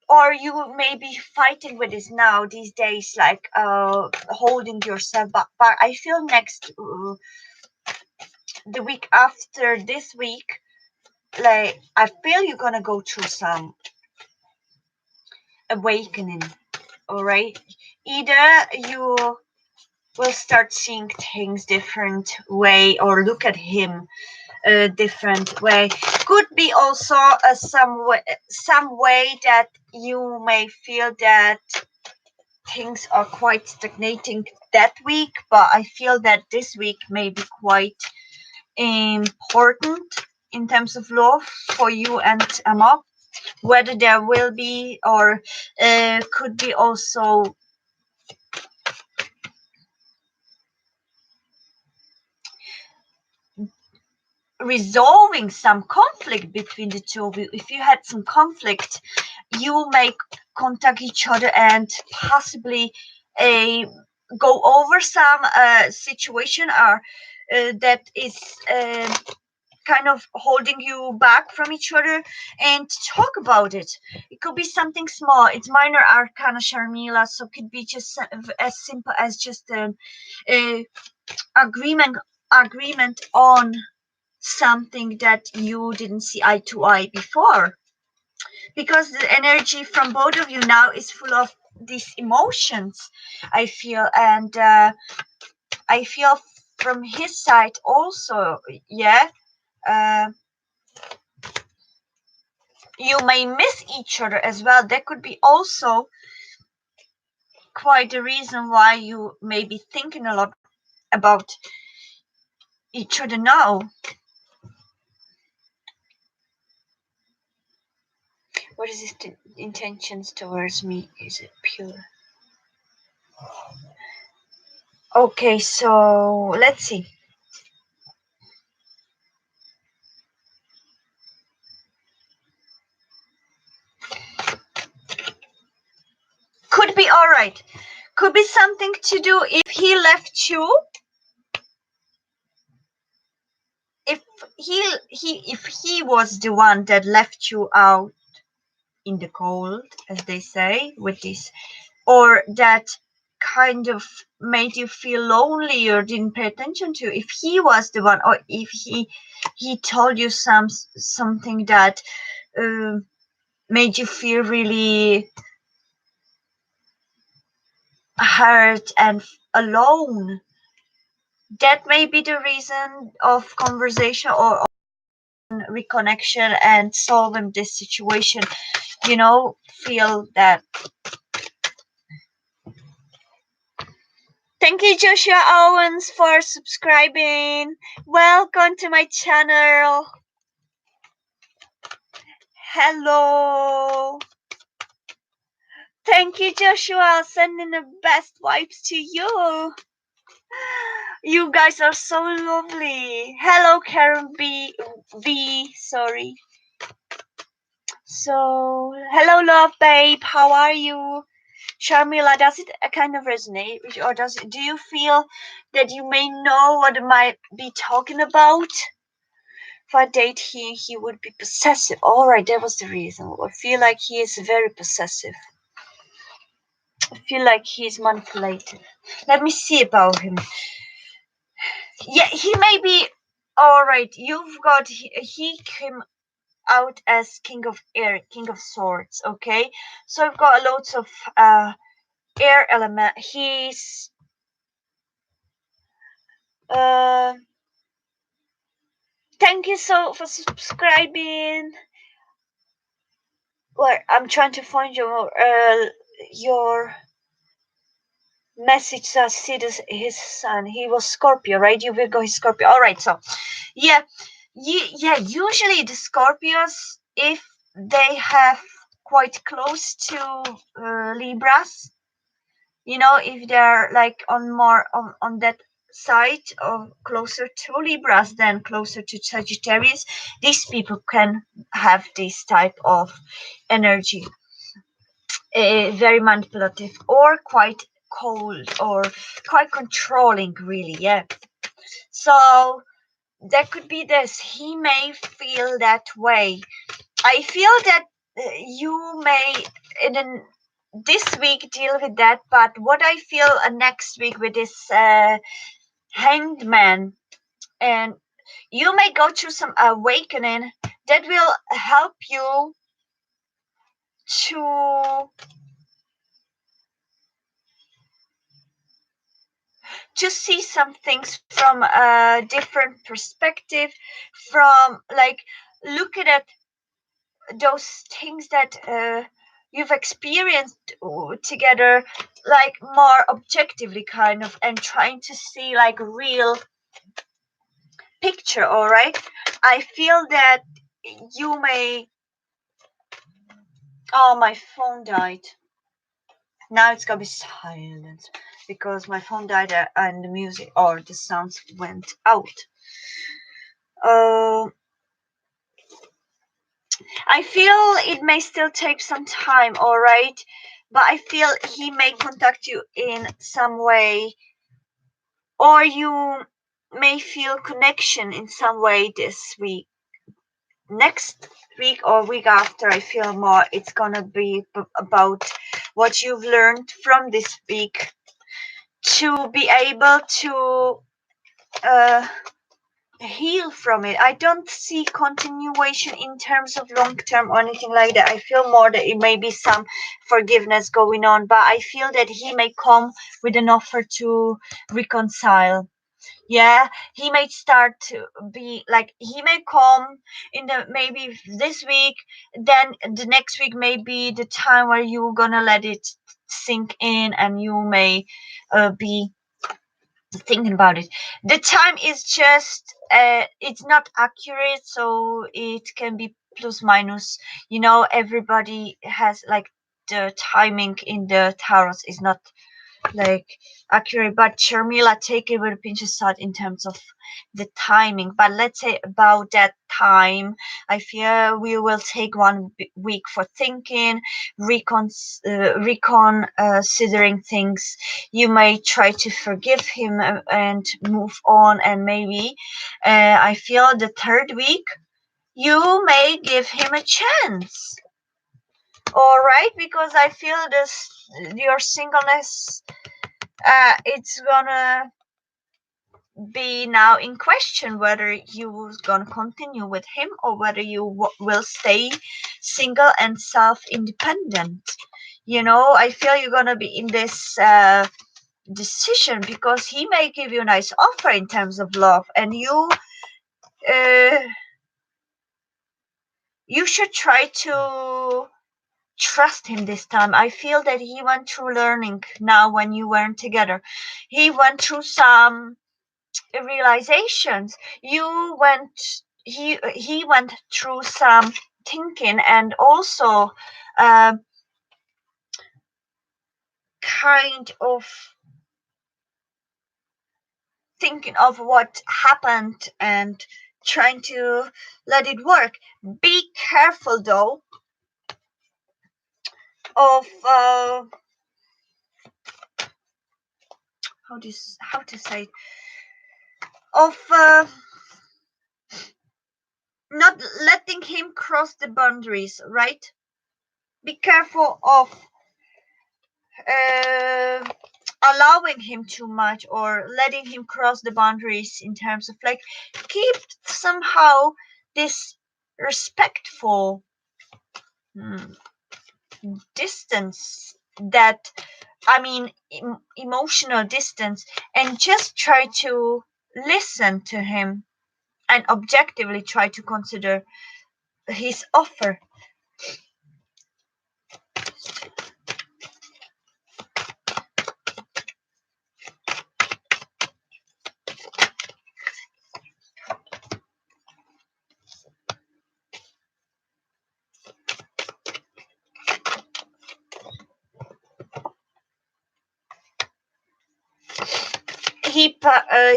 or you may be fighting with this now these days, like holding yourself back. But I feel next the week after this week, like I feel you're gonna go through some awakening. All right, either you will start seeing things different way or look at him a different way. Could be also some way that you may feel that things are quite stagnating that week, but I feel that this week may be quite important in terms of love for you and Amok. whether there will be or could be also resolving some conflict between the two of you. If you had some conflict, you may contact each other and possibly go over some situation or that is kind of holding you back from each other, and talk about it. It could be something small. It's minor arcana, Sharmila, so it could be just as simple as just an agreement on something that you didn't see eye to eye before, because the energy from both of you now is full of these emotions, I feel. And I feel from his side also, yeah, uh, you may miss each other as well. That could be also quite the reason why you may be thinking a lot about each other now. What is his intentions towards me? Is it pure? Okay, so let's see. Could be all right. Could be something to do if he left you. If he was the one that left you out in the cold, as they say, with this, or that kind of made you feel lonely or didn't pay attention to, if he was the one, or if he told you something that made you feel really hurt and alone, that may be the reason of conversation or reconnection and solving this situation. Feel that. Thank you, Joshua Owens, for subscribing. Welcome to my channel. Hello. Thank you, Joshua. Sending the best vibes to you. You guys are so lovely. Hello, Karen V. Sorry. So, hello, love, babe. How are you? Sharmila, does it kind of resonate with you, or do you feel that you may know what it might be talking about? For a date, he would be possessive. All right, that was the reason. I feel like he is very possessive. I feel like he's manipulative. Let me see about him. Yeah, he may be. All right, you've got. He came out as King of Air, King of Swords. Okay, so I've got loads of air element. He's thank you so for subscribing. Well, I'm trying to find your message. I see this his son. He was Scorpio, right? You will go his Scorpio. All right, so yeah. Usually the Scorpios, if they have quite close to Libras, if they're like on that side of closer to Libras than closer to Sagittarius, these people can have this type of energy, very manipulative or quite cold or quite controlling, really. Yeah, so that could be this. He may feel that way. I feel that you may in this week deal with that, but what I feel next week with this hanged man, and you may go through some awakening that will help you to see some things from a different perspective, from like looking at those things that you've experienced together, like more objectively, kind of, and trying to see like real picture. All right, I feel that you may Oh, my phone died. Now it's gonna be silent because my phone died and the music or the sounds went out. Uh, I feel it may still take some time, alright? But I feel he may contact you in some way, or you may feel connection in some way this week. Next week or week after, I feel more it's gonna be about what you've learned from this week to be able to uh, heal from it. I don't see continuation in terms of long term or anything like that. I feel more that it may be some forgiveness going on, but I feel that he may come with an offer to reconcile. Yeah, he may start to be like, he may come in the maybe this week, then the next week may be the time where you're gonna let it sink in and you may be thinking about it. The time is just it's not accurate, so it can be plus minus. Everybody has like the timing in the tarot is not like accurate, but Sharmila, take it with a pinch of salt in terms of the timing. But let's say about that time, I fear we will take one week for thinking, considering things. You may try to forgive him and move on, and maybe I feel the third week you may give him a chance. All right, because I feel this your singleness it's gonna be now in question whether you gonna continue with him or whether you will stay single and self-independent. I feel you're gonna be in this decision because he may give you a nice offer in terms of love, and uh, you should try to trust him this time. I feel that he went through learning now when you weren't together. He went through some realizations. He went through some thinking, and also um, kind of thinking of what happened and trying to let it work. Be careful though of how to say it, of not letting him cross the boundaries, right? Be careful of uh, allowing him too much or letting him cross the boundaries in terms of like keep somehow this respectful distance, that I mean emotional distance, and just try to listen to him and objectively try to consider his offer.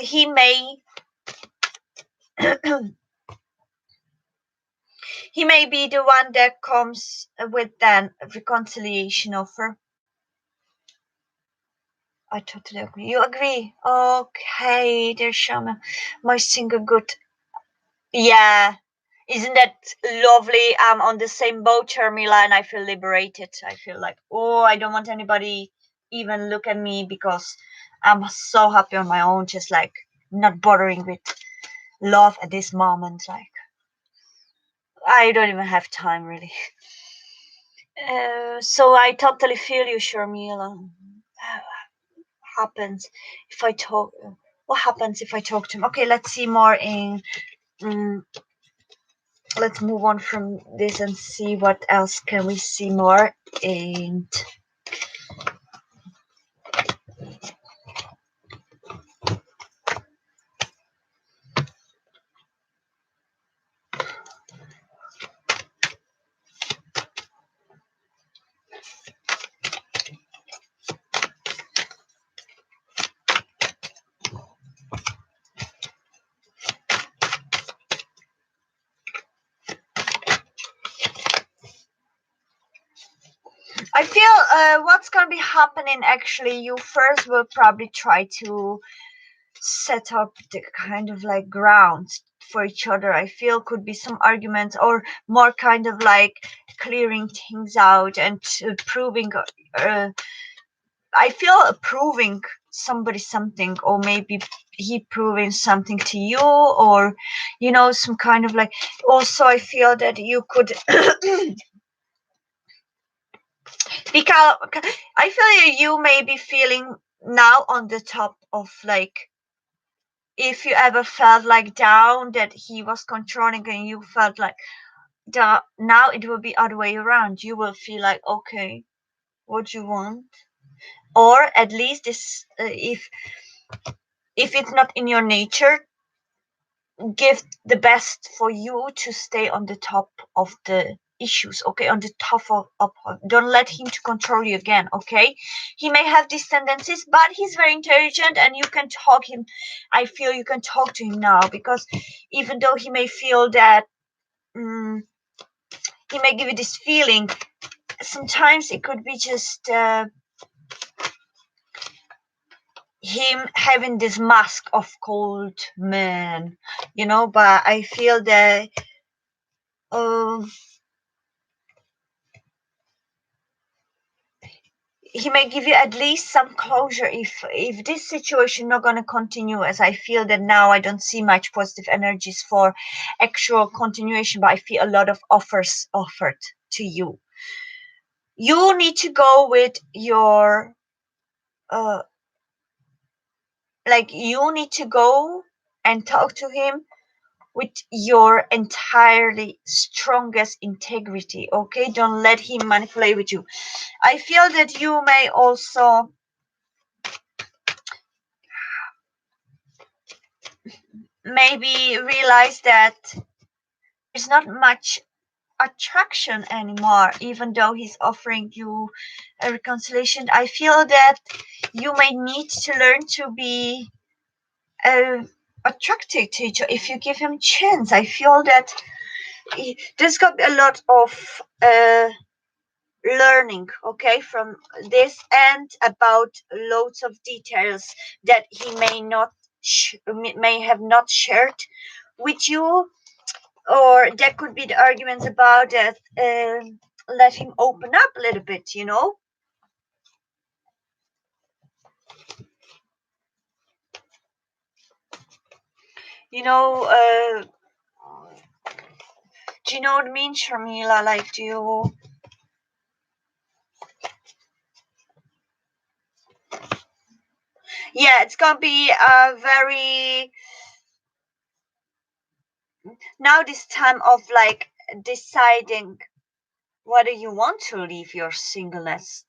He may he may be the one that comes with then a reconciliation offer. I totally agree. You agree? Okay, there's Shama, my single good. Yeah, isn't that lovely? I'm on the same boat, Sharmila, and I feel liberated. I feel like, oh, I don't want anybody even look at me because I'm so happy on my own, just like not bothering with love at this moment. Like, I don't even have time really. So I totally feel you, Sharmila. Happens if I talk? What happens if I talk to him? Okay, let's see more in. Um, let's move on from this and see what else can we see more. And I feel what's gonna be happening actually, you first will probably try to set up the kind of like ground for each other. I feel could be some arguments or more kind of like clearing things out and proving I feel proving somebody something, or maybe he proving something to you, or some kind of like. Also, I feel that you could because I feel you may be feeling now on the top of like, if you ever felt like down that he was controlling and you felt like now it will be other way around. You will feel like, okay, what do you want? Or at least this, if it's not in your nature, give the best for you to stay on the top of the issues, okay, on the top of don't let him to control you again, okay. He may have these tendencies, but he's very intelligent and you can talk him. I feel you can talk to him now, because even though he may feel that, he may give you this feeling, sometimes it could be just him having this mask of cold man, but I feel that he may give you at least some closure if this situation not going to continue, as I feel that now I don't see much positive energies for actual continuation, but I feel a lot of offers offered to you. You need to go with your like, you need to go and talk to him with your entirely strongest integrity, okay. Don't let him manipulate with you. I feel that you may also maybe realize that there's not much attraction anymore, even though he's offering you a reconciliation. I feel that you may need to learn to be attracted to each other if you give him chance. I feel that there's got a lot of learning, okay, from this and about loads of details that he may have not shared with you, or there could be the arguments about that. Let him open up a little bit, you know do you know what I mean, Sharmila? Like, do you? Yeah, it's gonna be a very, now this time of like deciding whether you want to leave your singleness.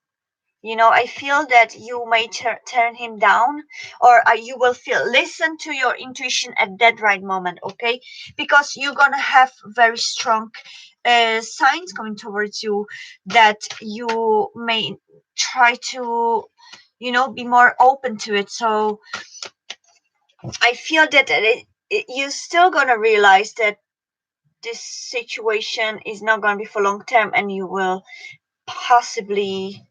I feel that you may turn him down, or you will feel, listen to your intuition at that right moment, okay, because you're gonna have very strong signs coming towards you that you may try to be more open to it. So I feel that you're still gonna realize that this situation is not gonna be for long term, and you will possibly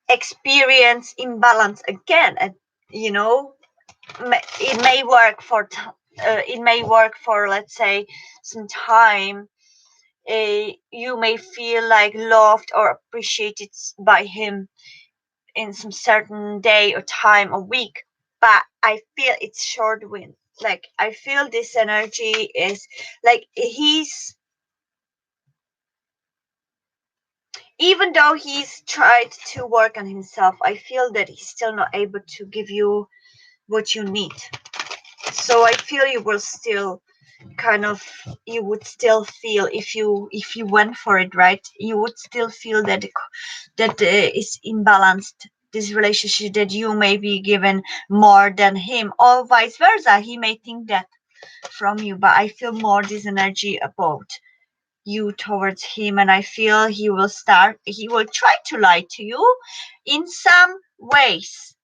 experience imbalance again. And it may work for let's say some time. You may feel like loved or appreciated by him in some certain day or time or week, but I feel it's short wind. Like, I feel this energy is like, he's, even though he's tried to work on himself, I feel that he's still not able to give you what you need. So I feel you will still you would still feel, if you went for it, right, you would still feel that is imbalanced, this relationship, that you may be given more than him, or vice versa. He may think that from you, but I feel more this energy about you towards him, and I feel he will try to lie to you in some ways.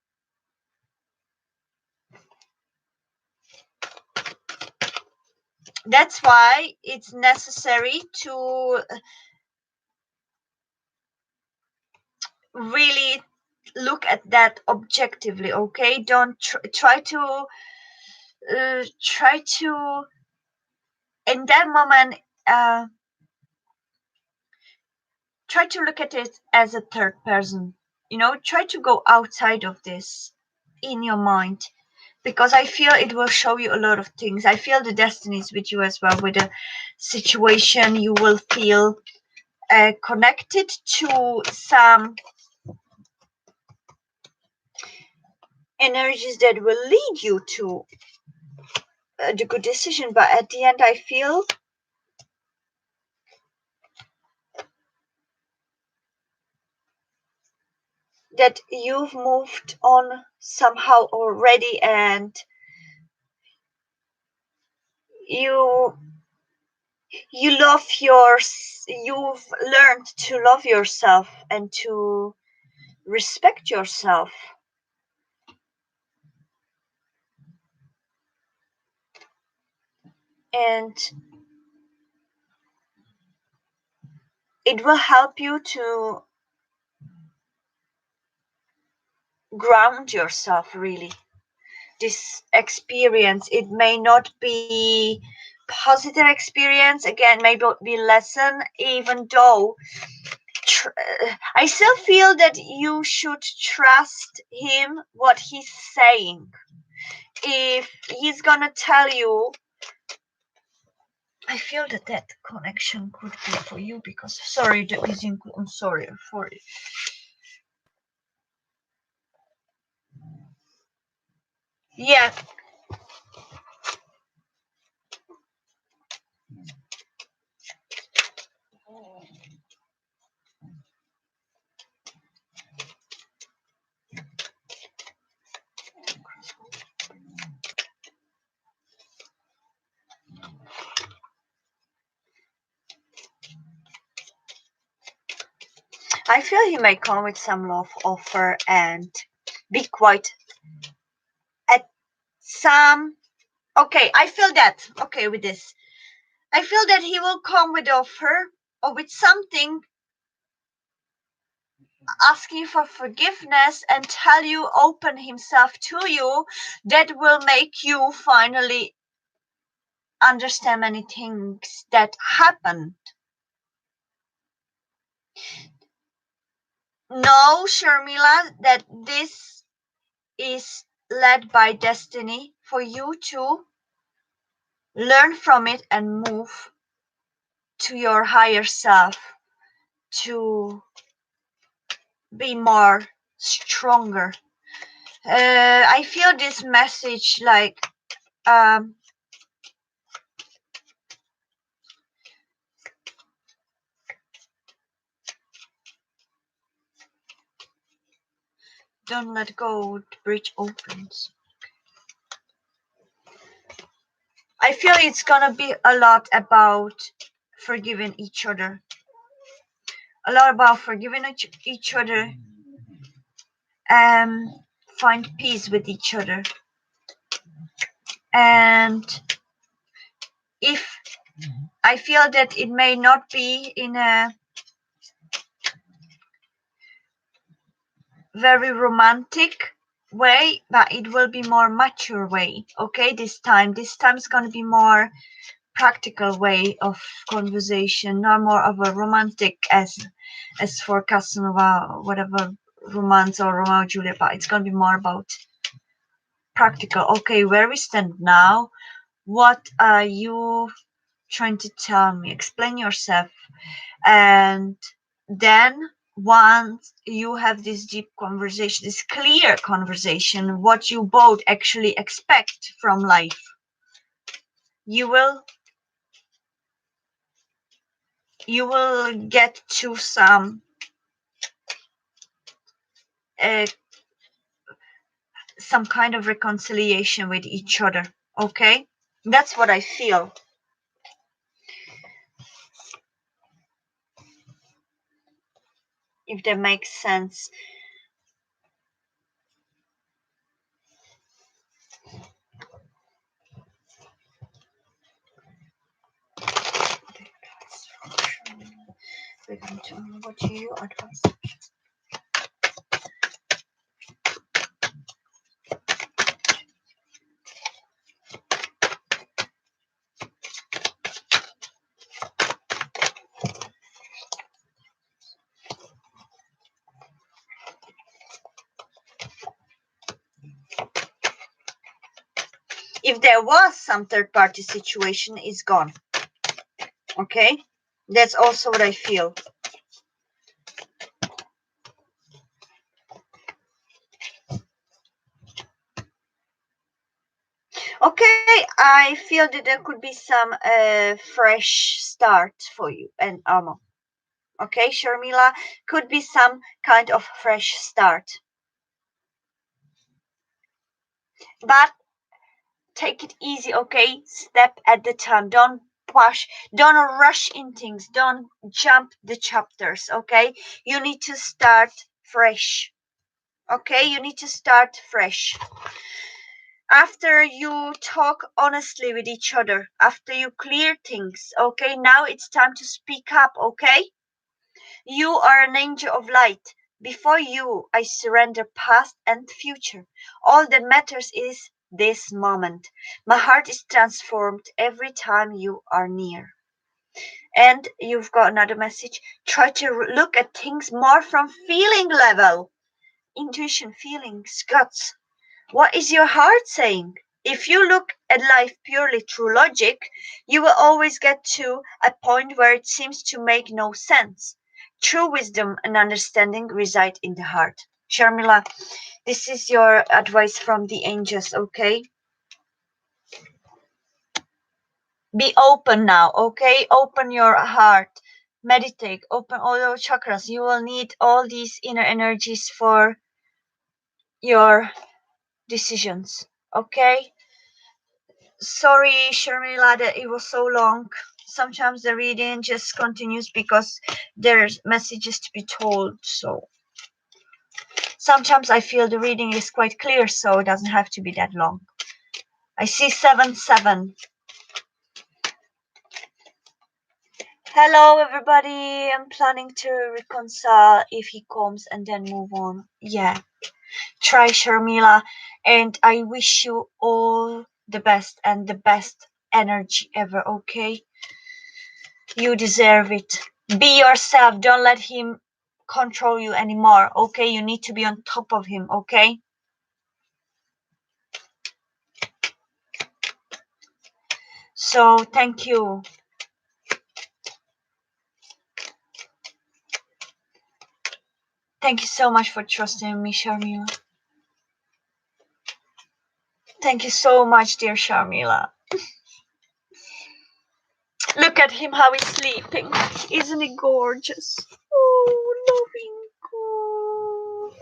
That's why it's necessary to really look at that objectively. Okay, don't try to in that moment uh, try to look at it as a third person. Try to go outside of this in your mind, because I feel it will show you a lot of things. I feel the destiny is with you as well. With the situation, you will feel connected to some energies that will lead you to the good decision. But at the end, I feel that you've moved on somehow already, and you you've learned to love yourself and to respect yourself. And it will help you to ground yourself, really. This experience, it may not be positive experience, again, may not be lesson, even though I still feel that you should trust him, what he's saying. If he's gonna tell you, I feel that connection could be for you, because sorry, I'm sorry for it. Yeah, I feel he may come with some love offer and be quite at some. Okay, I feel that. Okay, with this, I feel that he will come with offer or with something, asking for forgiveness and tell you, open himself to you, that will make you finally understand many things that happened. Know, Sharmila, that this is led by destiny for you to learn from it and move to your higher self, to be more stronger. I feel this message like um, don't let go, the bridge opens. I feel it's gonna be a lot about forgiving each other. A lot about forgiving each other and find peace with each other. And if I feel that it may not be in a very romantic way, but it will be more mature way. Okay, this time is going to be more practical way of conversation, not more of a romantic as for Casanova, whatever romance or Romeo and Juliet, but it's going to be more about practical. Okay, where we stand now, what are you trying to tell me? Explain yourself. And then once you have this deep conversation, this clear conversation, what you both actually expect from life, you will get to uh, some kind of reconciliation with each other. Okay, that's what I feel. If that makes sense. What do you advise? If there was some third party situation, it's gone. Okay? That's also what I feel. Okay, I feel that there could be some fresh start for you and Amo. Okay, Sharmila, could be some kind of fresh start. But take it easy, okay? Step at the time. Don't rush in things. Don't jump the chapters, okay? You need to start fresh. Okay, you need to start fresh. After you talk honestly with each other, after you clear things, okay, now it's time to speak up, okay? You are an angel of light. Before you, I surrender past and future. All that matters is this moment. My heart is transformed every time you are near. And you've got another message. Try to look at things more from feeling level. Intuition, feelings, guts. What is your heart saying? If you look at life purely through logic, you will always get to a point where it seems to make no sense. True wisdom and understanding reside in the heart. Sharmila, this is your advice from the angels, okay? Be open now, okay? Open your heart. Meditate. Open all your chakras. You will need all these inner energies for your decisions, okay? Sorry, Sharmila, that it was so long. Sometimes the reading just continues because there's messages to be told. So sometimes I feel the reading is quite clear, so it doesn't have to be that long. I see 7-7. Hello, everybody. I'm planning to reconcile if he comes and then move on. Yeah, try, Sharmila, and I wish you all the best and the best energy ever, okay? You deserve it. Be yourself. Don't let him control you anymore, okay? You need to be on top of him, okay? So, thank you. Thank you so much for trusting me, Sharmila. Thank you so much, dear Sharmila. Look at him, how he's sleeping. Isn't he gorgeous? Oh, loving God.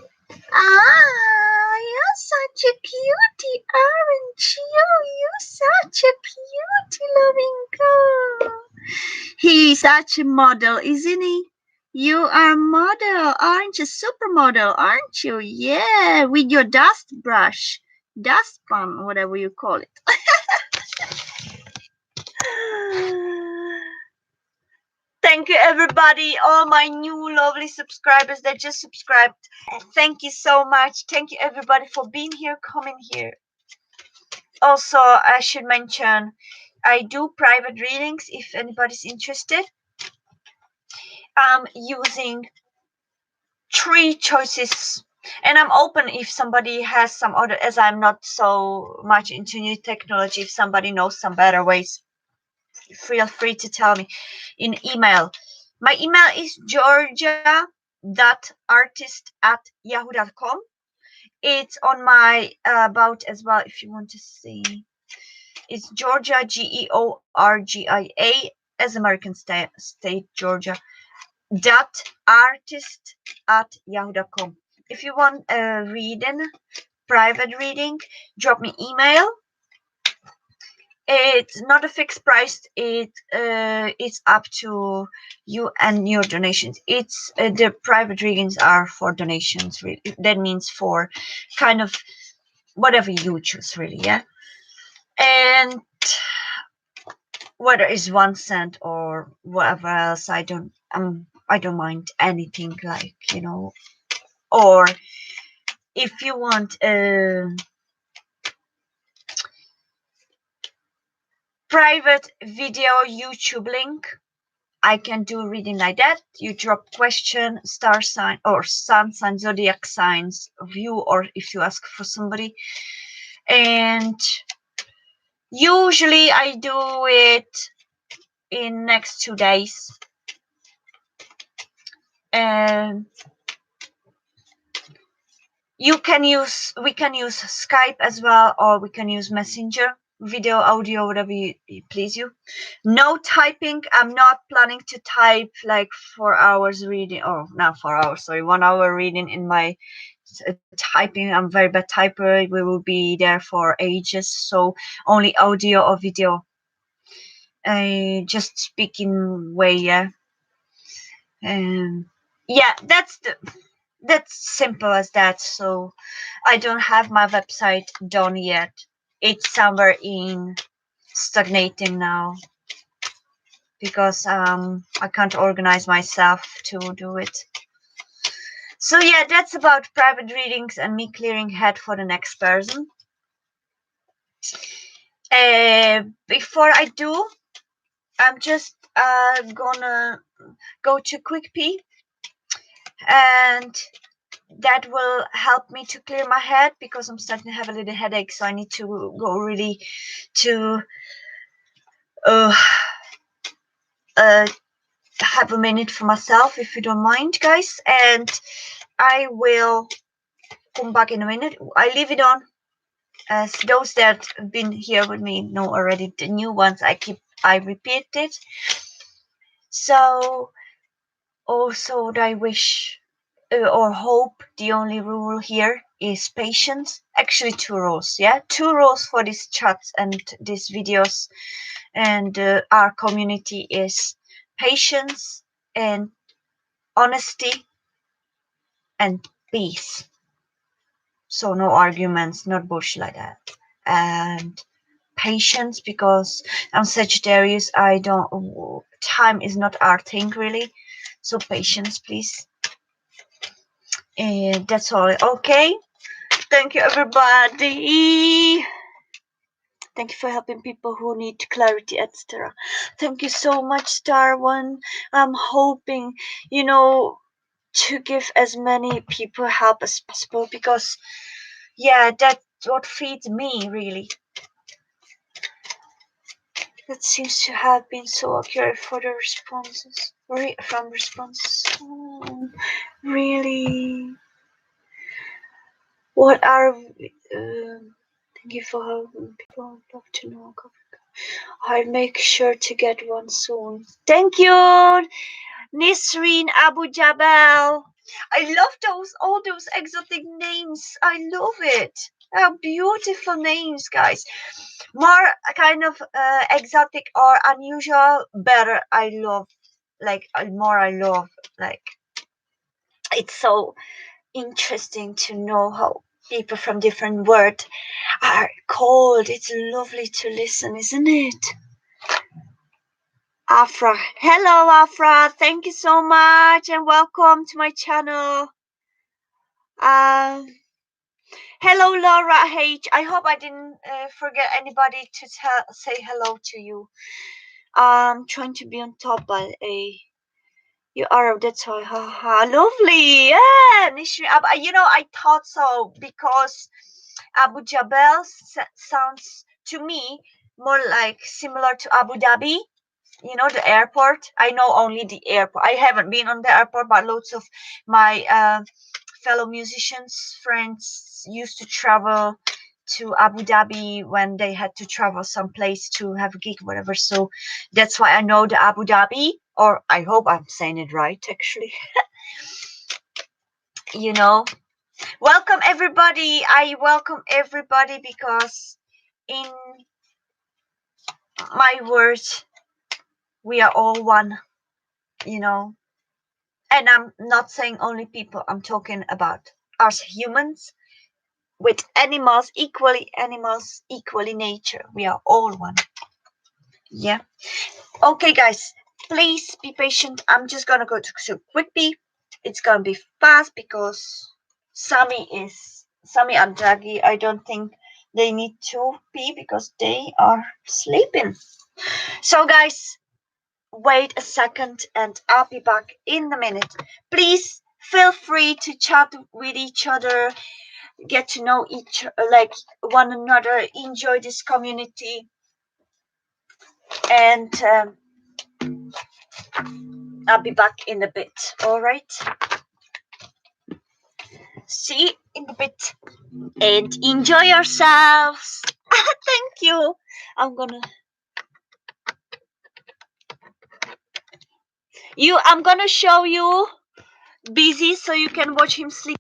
Ah, you're such a cutie, aren't you? You're such a cutie, loving God. He's such a model, isn't he? You are a model, aren't you? Supermodel, aren't you? Yeah, with your dust brush, dust pan, whatever you call it. Thank you, everybody, all my new lovely subscribers that just subscribed. Thank you so much. Thank you, everybody, for being here, coming here. Also, I should mention, I do private readings if anybody's interested. I'm using 3 choices, and I'm open if somebody has some other, as I'm not so much into new technology. If somebody knows some better ways, feel free to tell me in email. My email is georgia.artist@yahoo.com. It's on my about as well if you want to see. It's Georgia, Georgia, as American state Georgia, .artist@yahoo.com. If you want a reading, private reading, drop me email. It's not a fixed price. It's up to you and your donations. It's the private readings are for donations. Really, that means for kind of whatever you choose, really. Yeah, and whether it's 1 cent or whatever else, I don't. I don't mind anything, like, you know. Or if you want a private video YouTube link, I can do reading like that. You drop question, star sign or sun sign, zodiac signs of you, or if you ask for somebody. And usually I do it in next 2 days. And we can use Skype as well, or we can use Messenger, video, audio, whatever you please you. No typing. I'm not planning to type like 4 hours reading, or not 4 hours, sorry, 1 hour reading in my typing. I'm very bad typer. We will be there for ages, so only audio or video. Just speaking way, yeah. Yeah, that's simple as that. So I don't have my website done yet. It's somewhere in stagnating now because I can't organize myself to do it. So yeah, that's about private readings and me clearing head for the next person. Before I do, I'm just gonna go to quick pee, and that will help me to clear my head because I'm starting to have a little headache, so I need to go really to have a minute for myself, if you don't mind, guys, and I will come back in a minute. I leave it on, as those that have been here with me know already. The new ones I repeat it. So also I wish or hope the only rule here is patience. Actually 2 rules, yeah, 2 rules for these chats and these videos and our community is patience and honesty and peace. So no arguments, not bullshit like that. And patience, because I'm Sagittarius, time is not our thing really. So patience, please. And that's all. Okay, thank you everybody. Thank you for helping people who need clarity, etc. Thank you so much, Star One. I'm hoping, to give as many people help as possible, because yeah, that's what feeds me really. That seems to have been so accurate for the responses. Really? What are thank you for helping people. I'd love to know. I'll make sure to get one soon. Thank you, Nisreen Abu Jabal. I love all those exotic names. I love it. Beautiful names, guys. More kind of exotic or unusual, better. I love, like, more I love, like, it's so interesting to know how people from different world are called. It's lovely to listen, isn't it? Afra. Hello, Afra. Thank you so much and welcome to my channel. Hello, Laura H. I hope I didn't forget anybody to say hello to you. I'm trying to be on top, but you are. That's why. Haha. Lovely. Yeah, Nishri. I thought so because Abu Jabal sounds to me more like similar to Abu Dhabi. The airport. I know only the airport. I haven't been on the airport, but lots of my fellow musicians friends used to travel to Abu Dhabi when they had to travel someplace to have a gig, whatever. So that's why I know the Abu Dhabi, or I hope I'm saying it right, actually. Welcome everybody. I welcome everybody because in my words, we are all one, And I'm not saying only people, I'm talking about us humans with animals equally nature. We are all one. Yeah. Okay, guys. Please be patient. I'm just gonna go to quick pee. It's gonna be fast because Sammy and Jaggy. I don't think they need to pee because they are sleeping. So guys, wait a second and I'll be back in a minute. Please feel free to chat with each other, get to know each like one another, enjoy this community, and I'll be back in a bit. All right. See you in a bit and enjoy yourselves. Thank you. I'm gonna show you busy so you can watch him sleep.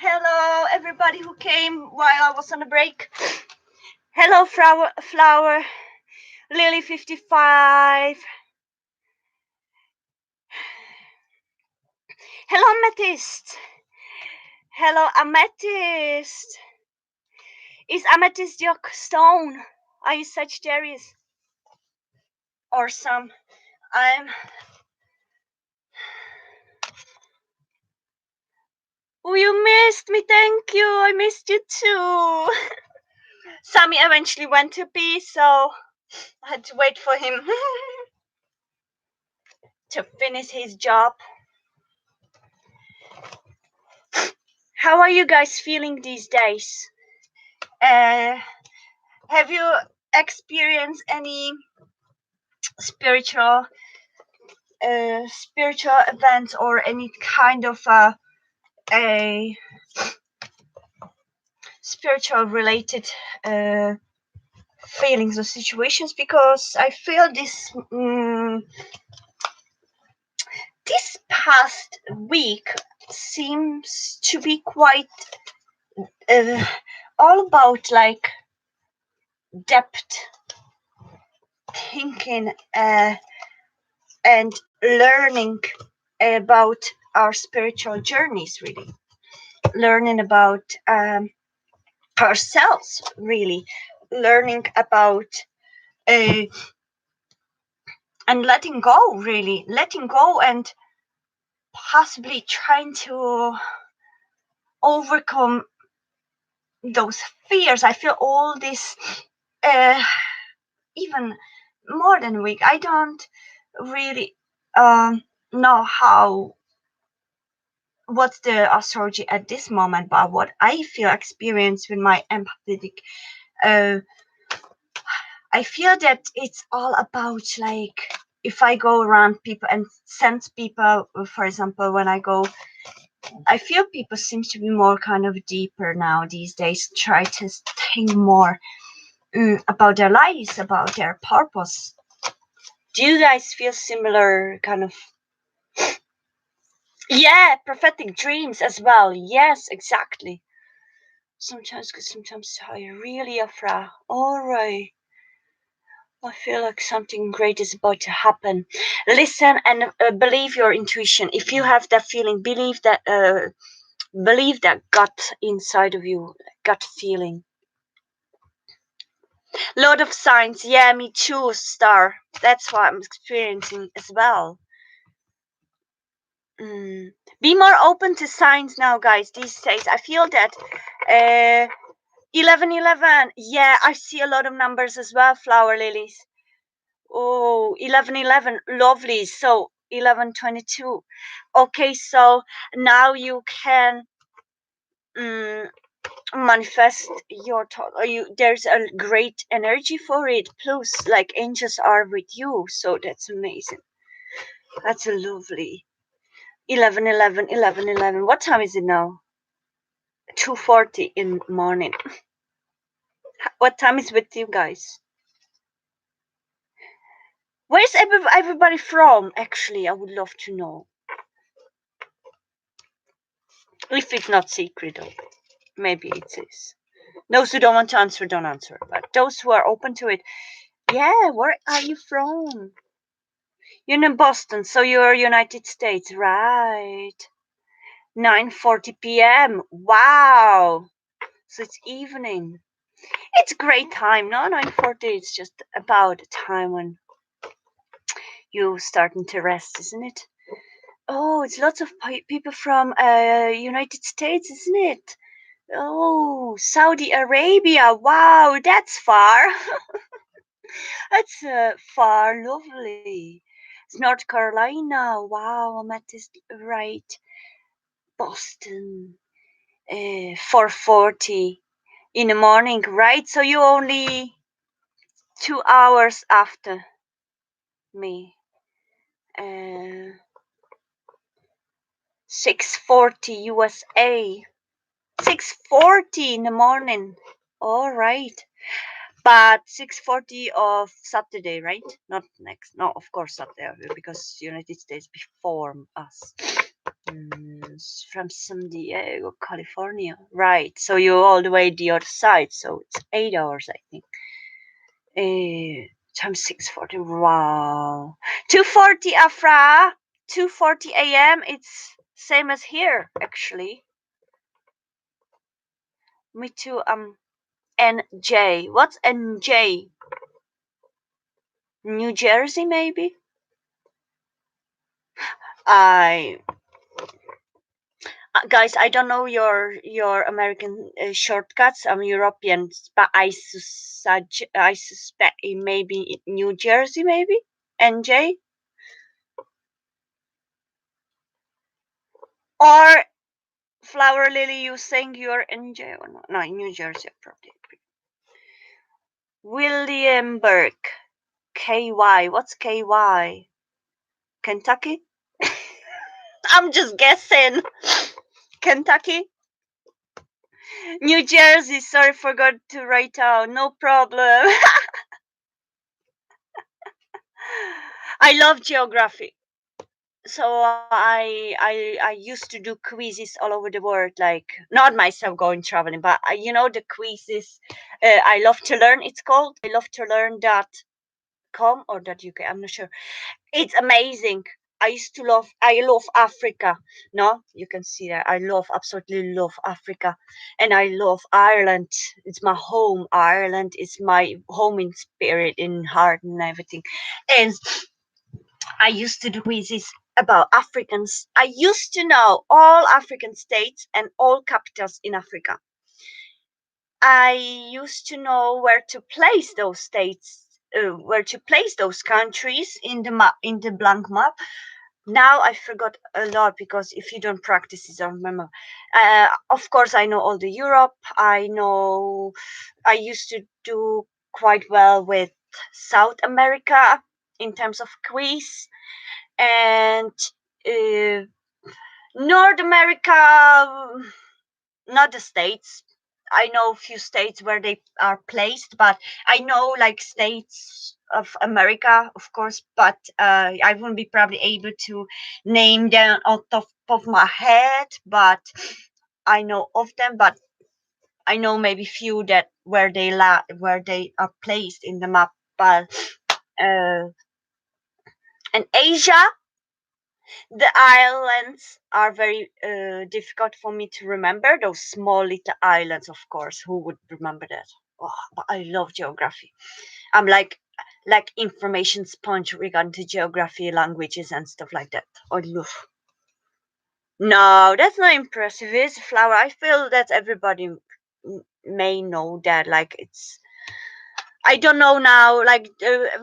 Hello, everybody who came while I was on a break. Hello, Flower, Lily 55. Hello, Amethyst. Hello, Amethyst. Is Amethyst your stone? Are you Sagittarius? Or some? I'm. Oh, you missed me. Thank you. I missed you too. Sammy eventually went to pee, so I had to wait for him to finish his job. How are you guys feeling these days? Have you experienced any spiritual events or any kind of a spiritual related feelings or situations? Because I feel this past week seems to be quite all about like depth thinking and learning about our spiritual journeys, really learning about ourselves, really learning about uh, and letting go, really letting go, and possibly trying to overcome those fears. I feel all this uh, even more than a week. I don't really know how what's the astrology at this moment, but what I feel experience with my empathetic uh, I feel that it's all about like if I go around people and sense people, for example, when I go, I feel people seem to be more kind of deeper now these days, try to think more about their lives, about their purpose. Do you guys feel similar kind of? Yeah, prophetic dreams as well. Yes, exactly. Sometimes good, sometimes tired. Really, Afra. All right. I feel like something great is about to happen. Listen and believe your intuition. If you have that feeling, believe that gut inside of you, gut feeling. Lot of signs. Yeah, me too, Star. That's what I'm experiencing as well. Be more open to signs now, guys. These days, I feel that. 1111. Yeah, I see a lot of numbers as well. Flower lilies. Oh, 1111, lovely. So 1122. Okay, so now you can manifest your thought. There's a great energy for it. Plus, like angels are with you, so that's amazing. That's a lovely. 1111. What time is it now? 2:40 in the morning. What time is with you guys? Where's everybody from? Actually, I would love to know. If it's not secret, though. Maybe it is. Those who don't want to answer, don't answer. But those who are open to it, yeah, where are you from? You're in Boston, so you're United States, right? 9:40 p.m. Wow. So it's evening. It's great time. No, 9:40. It's just about the time when you starting to rest, isn't it? Oh, it's lots of people from United States, isn't it? Oh, Saudi Arabia. Wow, that's far. That's far, lovely. It's North Carolina. Wow, I'm at this right. Boston. 4:40 in the morning, right? So you only 2 hours after me. 6:40 USA. 6:40 in the morning. All right. But 6:40 of Saturday, right? Not next. No, of course Saturday because United States before us. From San Diego, California. Right. So you're all the way the other side. So it's 8 hours, I think. Time 6:40. Wow. 2:40 Afra. 2:40 a.m. It's same as here, actually. Me too. NJ. What's NJ? New Jersey, maybe? I guys, I don't know your American shortcuts. I'm European, but I suspect it may be New Jersey, maybe NJ or Flower Lily. You saying you're NJ or not? No, New Jersey, probably. Williamburg, KY. What's KY? Kentucky? I'm just guessing. Kentucky? New Jersey. Sorry, forgot to write down. No problem. I love geography. So I used to do quizzes all over the world, like not myself going traveling, but the quizzes. I love to learn. It's called I love to learn .com or .uk. I'm not sure. It's amazing. I love Africa. No, you can see that. I absolutely love Africa. And I love Ireland. It's my home. Ireland is my home in spirit, in heart and everything. And I used to do quizzes about Africans. I used to know all African states and all capitals in Africa. I used to know where to place those states, where to place those countries in the map, in the blank map. Now I forgot a lot because if you don't practice, you don't remember. Of course, I know all the Europe. I used to do quite well with South America in terms of quiz and uh, North America, not the states. I know a few states where they are placed, but I know like states of America, of course, but I wouldn't be probably able to name them on top of my head, but I know of them, but I know maybe few that where they are placed in the map, but and Asia, the islands are very difficult for me to remember. Those small little islands, of course. Who would remember that? Oh, but I love geography. I'm like information sponge regarding to geography, languages, and stuff like that. I love. No, that's not impressive. It's a flower. I feel that everybody may know that. Like it's. I don't know now. Like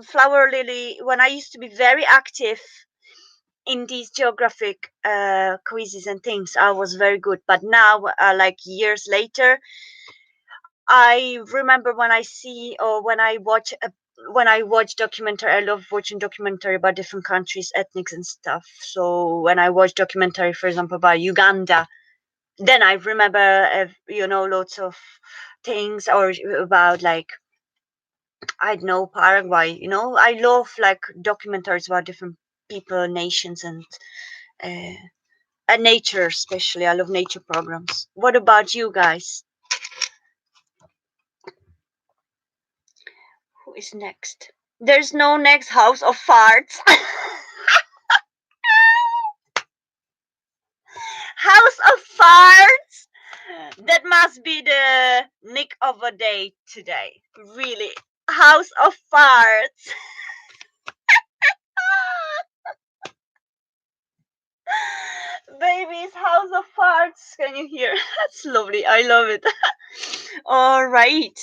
flower lily. When I used to be very active in these geographic quizzes and things, I was very good. But now, like years later, I remember when I see or when I watch documentary. I love watching documentary about different countries, ethnics and stuff. So when I watch documentary, for example, about Uganda, then I remember lots of things or about like I don't know Paraguay. I love like documentaries about different people, nations, uh, and nature especially. I love nature programs. What about you guys? Who is next? There's no next house of farts. House of farts. That must be the nick of a day today. Really. House of farts. Baby's house of farts. Can you hear? That's lovely. I love it. All right.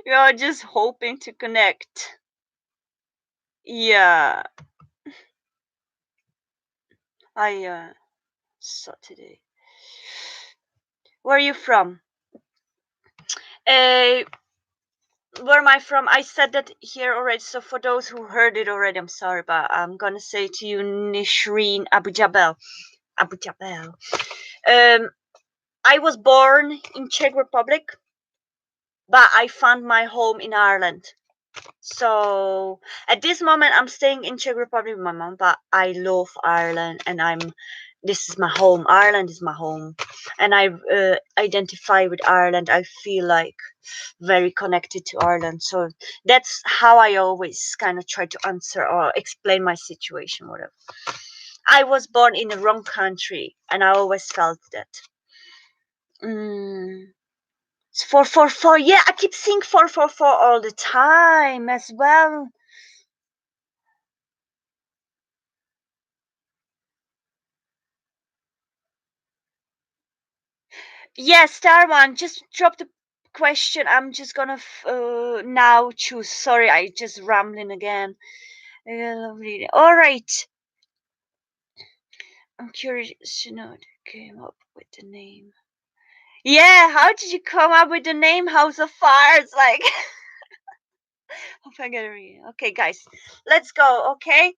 We are just hoping to connect. Yeah. I saw today. Where are you from? Uh, where am I from? I said that here already. So for those who heard it already, I'm sorry, but I'm gonna say to you, Nishreen Abu Jabal. Abu Jabal. I was born in Czech Republic, but I found my home in Ireland. So at this moment, I'm staying in Czech Republic with my mom, but I love Ireland, and this is my home. Ireland is my home, and I identify with Ireland. I feel like very connected to Ireland. So that's how I always kind of try to answer or explain my situation, whatever. I was born in the wrong country, and I always felt that. Mm. It's 444. Yeah, I keep seeing 444 all the time as well. Yeah, star one. Just drop the question. I'm just gonna now choose. Sorry, I just rambling again. Lovely. All right. I'm curious to know who came up with the name. Yeah, how did you come up with the name House of Fire? It's like, oh my god. Okay, guys, let's go. Okay.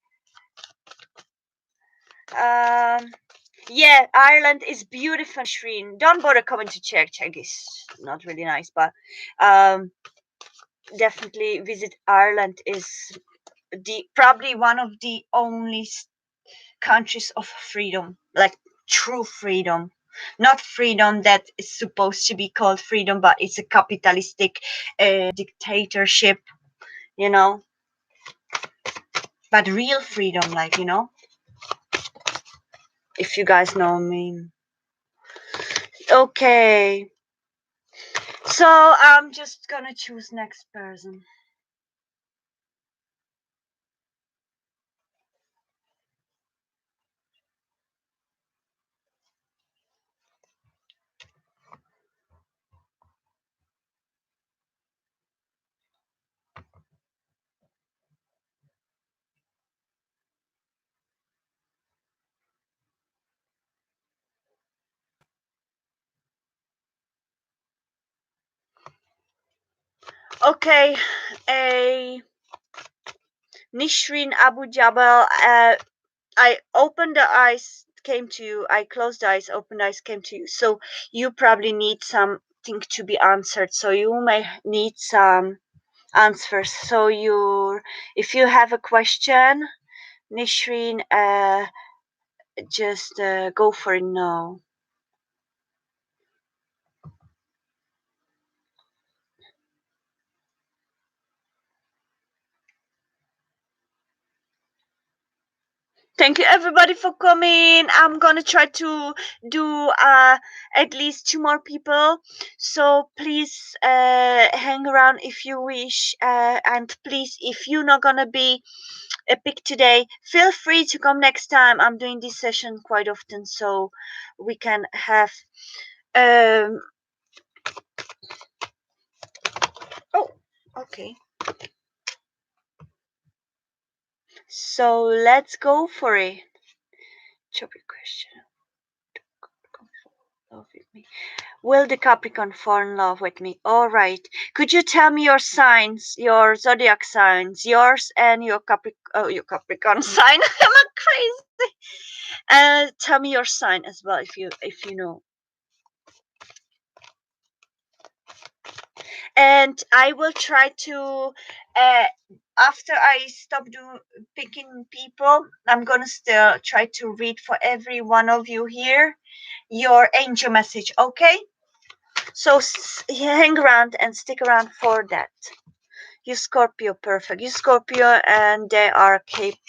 Um. Yeah, Ireland is beautiful, Shreen. Don't bother coming to Czech. Czech is not really nice, but um, definitely visit Ireland. Is the probably one of the only countries of freedom, like true freedom. Not freedom that is supposed to be called freedom, but it's a capitalistic dictatorship, you know. But real freedom, like, if you guys know me. Okay, so I'm just gonna choose next person. Okay, a Nishrin Abu Jabal. I opened the eyes, came to you. I closed the eyes, opened the eyes, came to you. So you probably need something to be answered. So you may need some answers. So if you have a question, Nishrin, just go for it now. Thank you everybody for coming. I'm gonna try to do at least two more people. So please hang around if you wish. And please, if you're not gonna be a pick today, feel free to come next time. I'm doing this session quite often, so we can have um oh, okay. So let's go for it. Topic question. Love with me. Will the Capricorn fall in love with me? All right. Could you tell me your signs, your zodiac signs, yours and your Capricorn sign? Am I crazy? Tell me your sign as well if you know. And I will try to after I stop picking people, I'm gonna still try to read for every one of you here your angel message. Okay, so hang around and stick around for that. You Scorpio, perfect. You Scorpio, and they are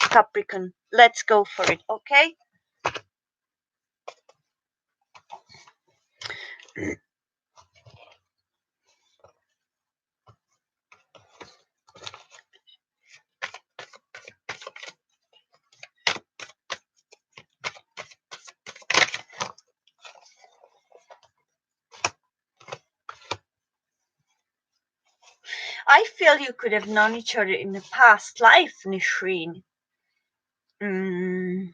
Capricorn. Let's go for it. Okay. I feel you could have known each other in the past life, Nishreen. Mm.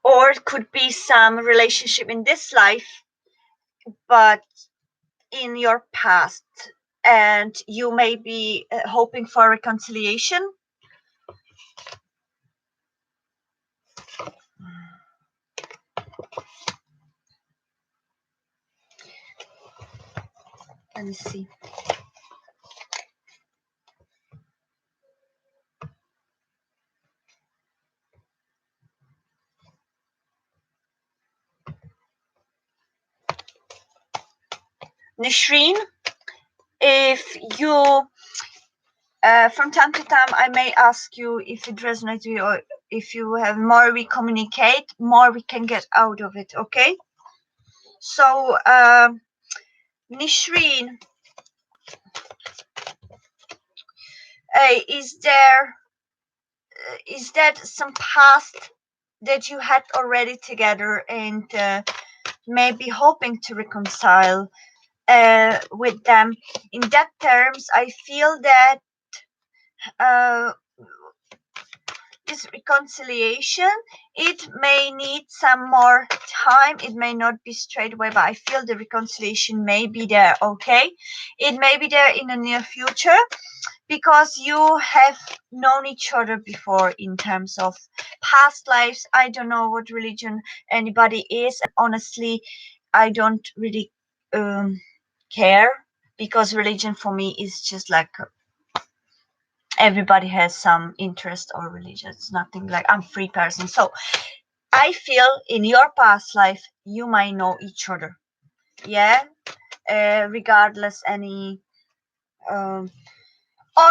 Or it could be some relationship in this life, but in your past, and you may be hoping for reconciliation. Let me see. Nishreen, if you from time to time I may ask you if it resonates with you, or if you have more we communicate, more we can get out of it. Okay, so Nishreen, is that some past that you had already together, and maybe hoping to reconcile with them? In that terms, I feel that uh, this reconciliation, it may need some more time, it may not be straight away, but I feel the reconciliation may be there. Okay, it may be there in the near future, because you have known each other before in terms of past lives. I don't know what religion anybody is, and honestly I don't really care, because religion for me is just like everybody has some interest or religion. It's nothing like I'm free person. So I feel in your past life you might know each other. Yeah, regardless any or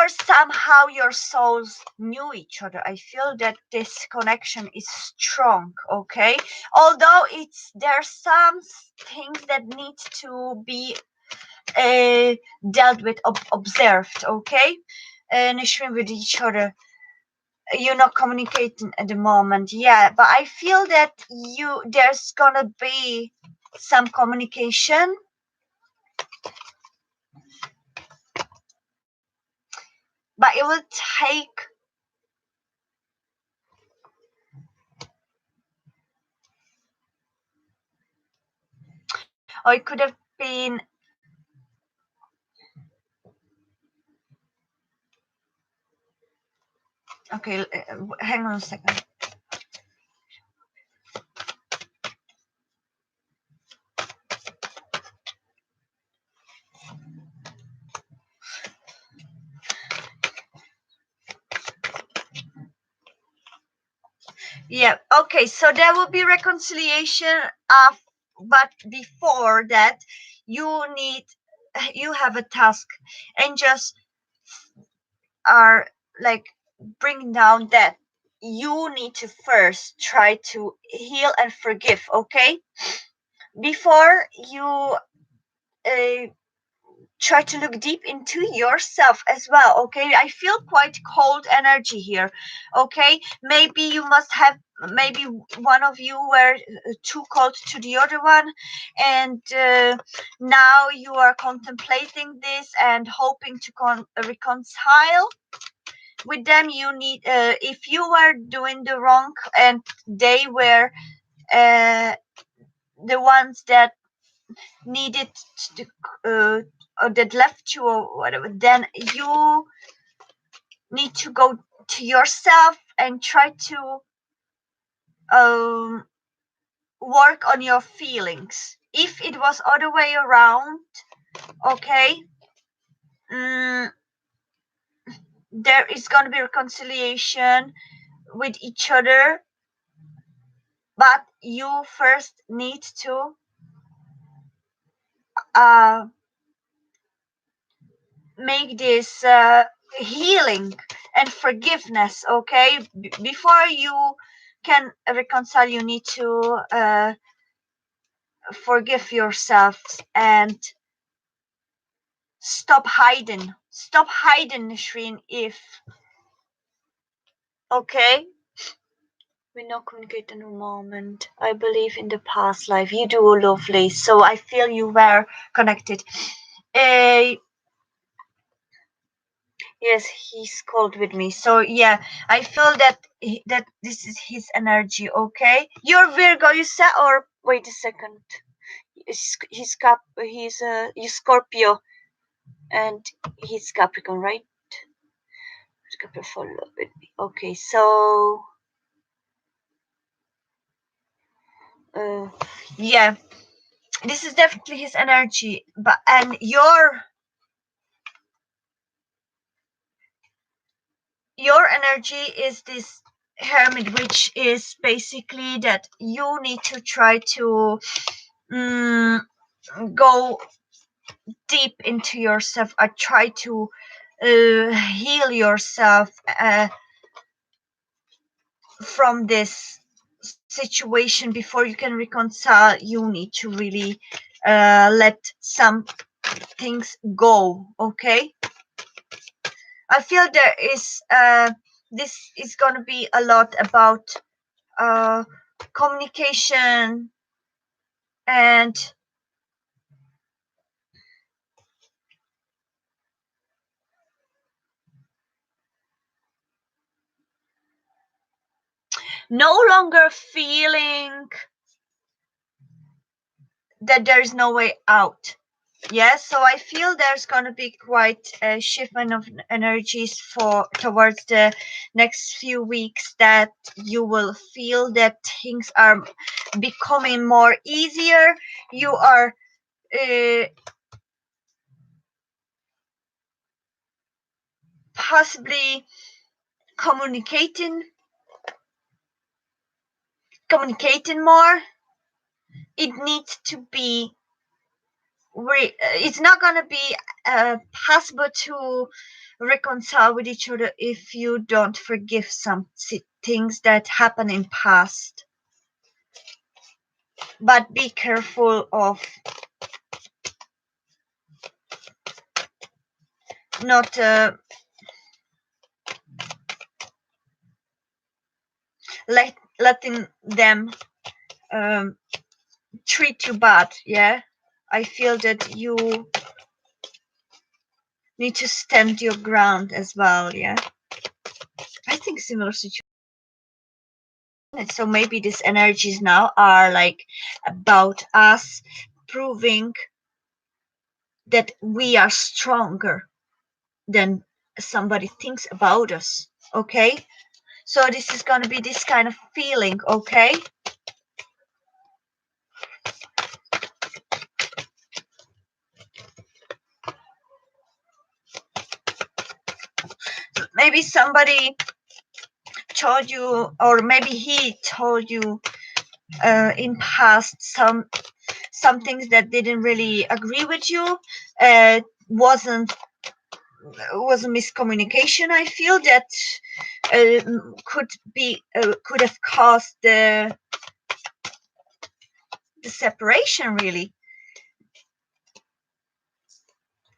somehow your souls knew each other. I feel that this connection is strong. Okay, although there's some things that need to be uh, dealt with, observed. Okay, Nishrin, with each other, you're not communicating at the moment. Yeah, but I feel that there's gonna be some communication, but it will take, or it could have been, okay, hang on a second. Yeah, okay, so there will be reconciliation, but before that you have a task, and just are like bring down that you need to first try to heal and forgive. Okay, before you try to look deep into yourself as well. Okay, I feel quite cold energy here. Okay, maybe you must have, maybe one of you were too cold to the other one, and now you are contemplating this and hoping to reconcile with them. You need, if you were doing the wrong and they were the ones that needed to or that left you or whatever, then you need to go to yourself and try to um, work on your feelings. If it was other way around, okay, there is going to be reconciliation with each other, but you first need to make this healing and forgiveness. Okay, before you can reconcile, you need to forgive yourself and stop hiding, Nishrin. If okay, we not communicate in a moment. I believe in the past life you do lovely, so I feel you were connected. uh, Yes, he's called with me. So yeah, I feel that that this is his energy. Okay, you're Virgo, you said, or wait a second. He's Scorpio, and he's Capricorn, right? Capricorn, follow with me. Okay, so uh, yeah, this is definitely his energy. But and your energy is this hermit, which is basically that you need to try to go deep into yourself, or try to heal yourself from this situation before you can reconcile. You need to really let some things go. Okay, I feel there is this is going to be a lot about uh, communication and no longer feeling that there is no way out. Yes, so I feel there's going to be quite a shipment of energies for towards the next few weeks, that you will feel that things are becoming more easier. You are possibly communicating more. It needs to be it's not going to be possible to reconcile with each other if you don't forgive some things that happen in past. But be careful of not letting them treat you bad. Yeah, I feel that you need to stand your ground as well. Yeah, I think similar situation. So maybe these energies now are like about us proving that we are stronger than somebody thinks about us. Okay, so this is going to be this kind of feeling. Okay, maybe somebody told you, or maybe he told you in past some things that didn't really agree with you. Wasn't was a miscommunication. I feel that could have caused the separation, really.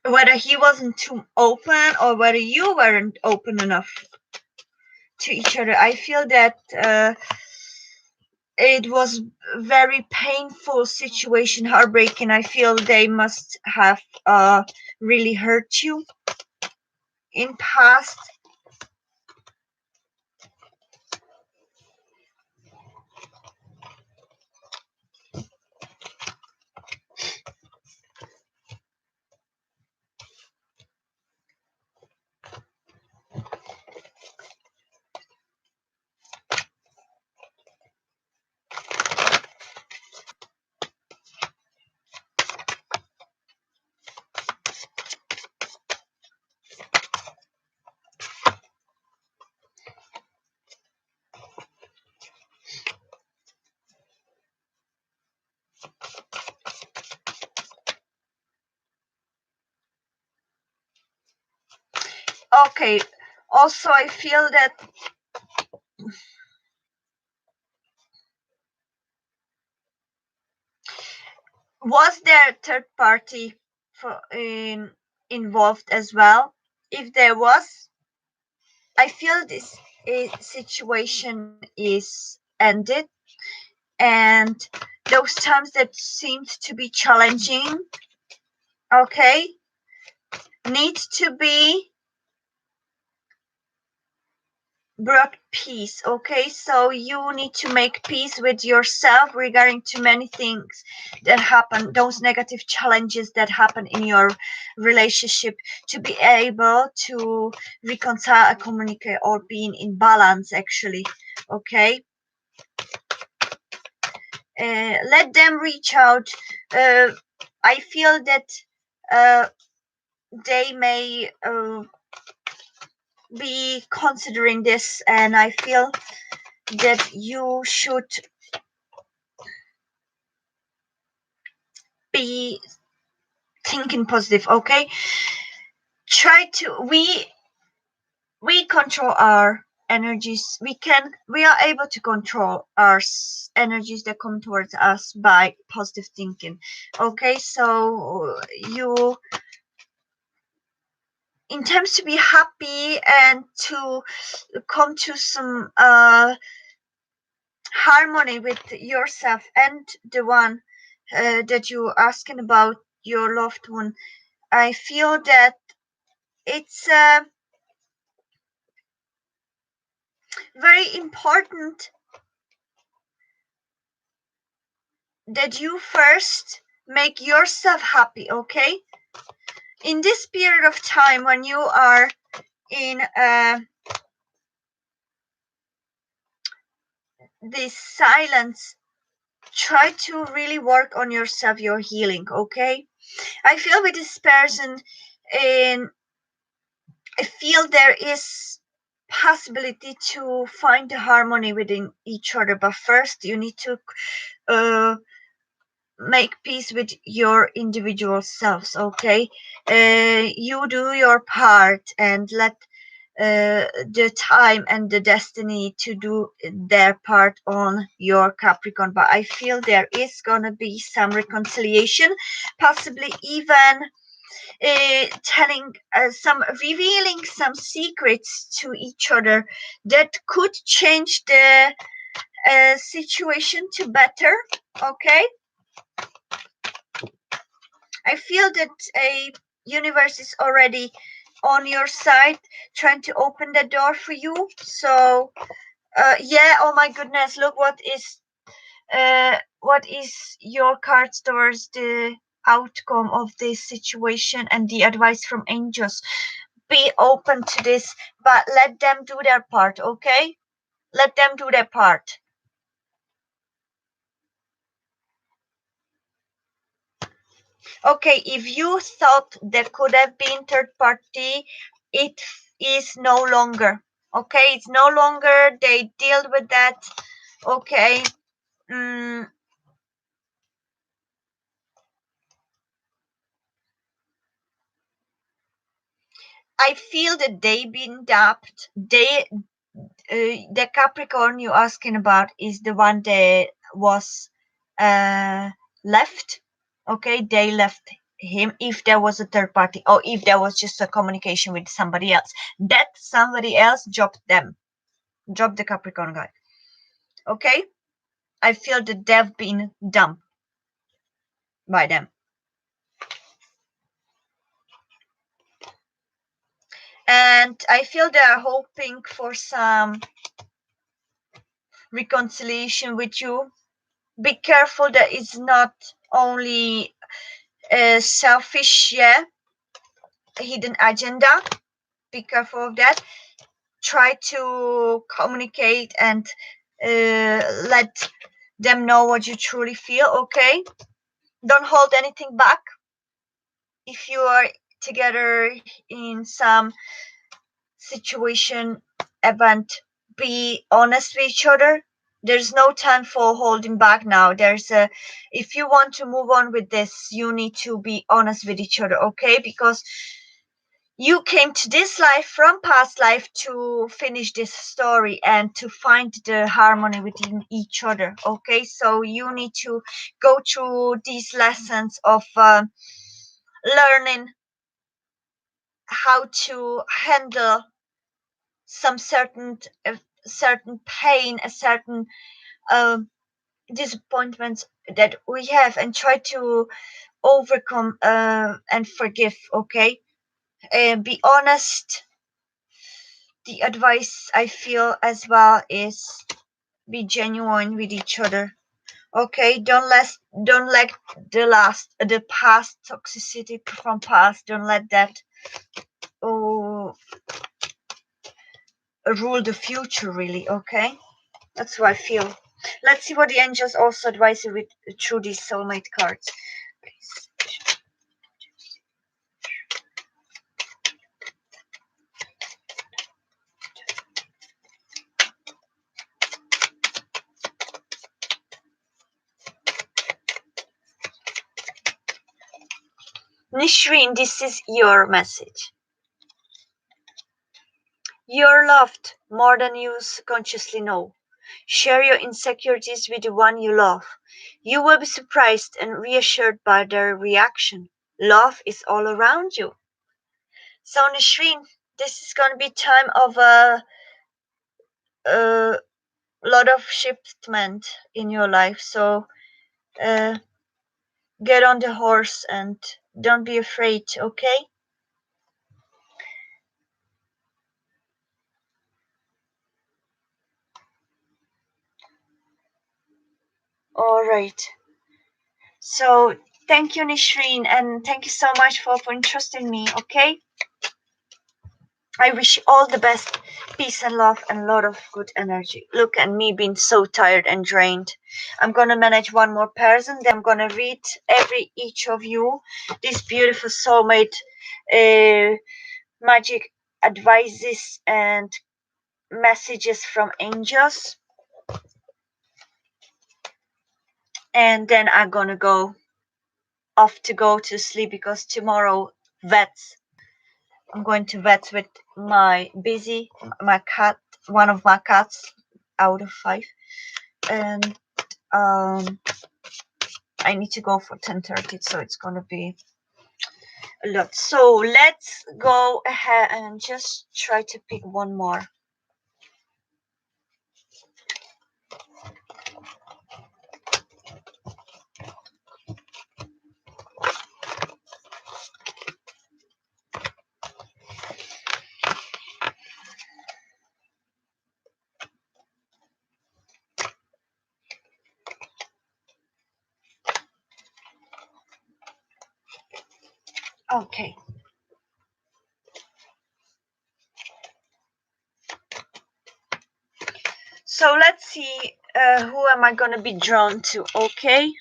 Whether he wasn't too open or whether you weren't open enough to each other. I feel that it was very painful situation, heartbreaking. I feel they must have really hurt you in past. Okay, also I feel that was there third party involved as well? If there was, I feel this situation is ended, and those times that seemed to be challenging, okay, need to be brought peace. Okay, so you need to make peace with yourself regarding to many things that happen, those negative challenges that happen in your relationship, to be able to reconcile and communicate, or being in balance actually. Okay, let them reach out. I feel that they may be considering this, and I feel that you should be thinking positive. Okay, try to we control our energies. We are able to control our energies that come towards us by positive thinking. Okay, so you intends to be happy and to come to some harmony with yourself and the one that you're asking about, your loved one. I feel that it's very important that you first make yourself happy. Okay, in this period of time when you are in this silence, try to really work on yourself, your healing. Okay, I feel with this person, and I feel there is possibility to find the harmony within each other, but first you need to uh, make peace with your individual selves. Okay, you do your part and let the time and the destiny to do their part on your Capricorn. But I feel there is gonna be some reconciliation, possibly even telling some revealing some secrets to each other that could change the situation to better. Okay, I feel that a universe is already on your side, trying to open the door for you. So yeah, oh my goodness, look what is your cards towards the outcome of this situation and the advice from angels. Be open to this, but let them do their part. Okay, let them do their part. Okay, if you thought there could have been third party, it is no longer. Okay, it's no longer. They deal with that. Okay. mm, I feel that they been dumped. The Capricorn you're asking about is the one that was left. Okay, they left him. If there was a third party, or if there was just a communication with somebody else, that somebody else dropped them, dropped the Capricorn guy. Okay, I feel that they've been dumped by them. And I feel they are hoping for some reconciliation with you. Be careful that it's not only selfish, yeah, hidden agenda. Be careful of that. Try to communicate and let them know what you truly feel. Okay, don't hold anything back. If you are together in some situation, event, be honest with each other. There's no time for holding back now. If you want to move on with this, you need to be honest with each other. Okay, because you came to this life from past life to finish this story and to find the harmony within each other. Okay, so you need to go through these lessons of learning how to handle some certain pain, a certain um disappointments that we have, and try to overcome and forgive. Okay, and be honest. The advice I feel as well is be genuine with each other. Okay, don't let the past toxicity from past, don't let that oh, rule the future really. Okay, that's how I feel. Let's see what the angels also advise you with through these soulmate cards. Nishreen, this is your message. You're loved more than you consciously know. Share your insecurities with the one you love. You will be surprised and reassured by their reaction. Love is all around you. So Nishreen, this is going to be time of a lot of shiftment in your life. So uh, get on the horse and don't be afraid, okay? All right. So thank you, Nishreen, and thank you so much for entrusting me, okay? I wish you all the best, peace and love, and a lot of good energy. Look at me being so tired and drained. I'm gonna manage one more person, then I'm gonna read each of you these beautiful soulmate magic advices and messages from angels. And then I'm gonna go off to go to sleep because tomorrow vets. I'm going to vets with my busy my cat, one of my cats out of 5, and I need to go for 10:30, so it's gonna be a lot. So let's go ahead and just try to pick one more. Okay. So let's see who am I gonna be drawn to, okay?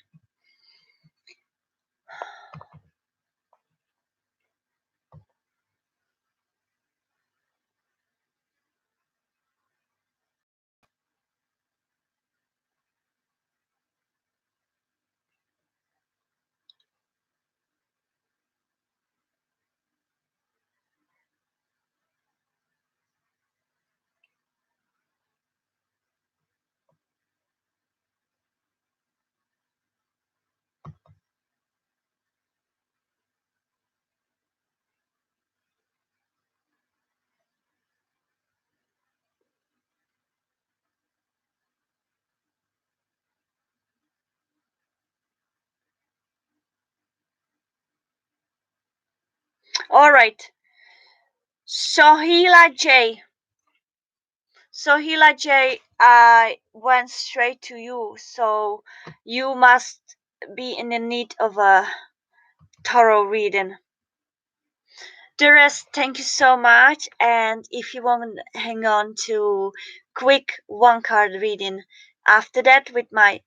All right. Sohila J. Sohila J, I went straight to you, so you must be in the need of a thorough reading. The rest, thank you so much. And if you want to hang on to quick one card reading after that with my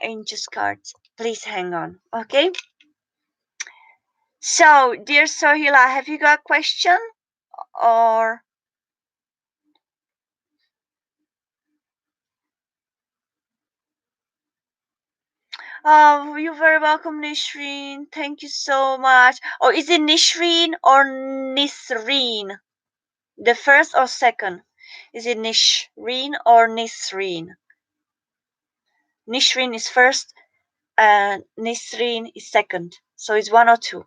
angels cards, please hang on. Okay. So, dear Sohila, have you got a question or? Oh, you're very welcome, Nishreen. Thank you so much. Or is it Nishreen or Nisreen? The first or second? Is it Nishreen or Nisreen? Nishreen is first and Nisreen is second. So it's one or two.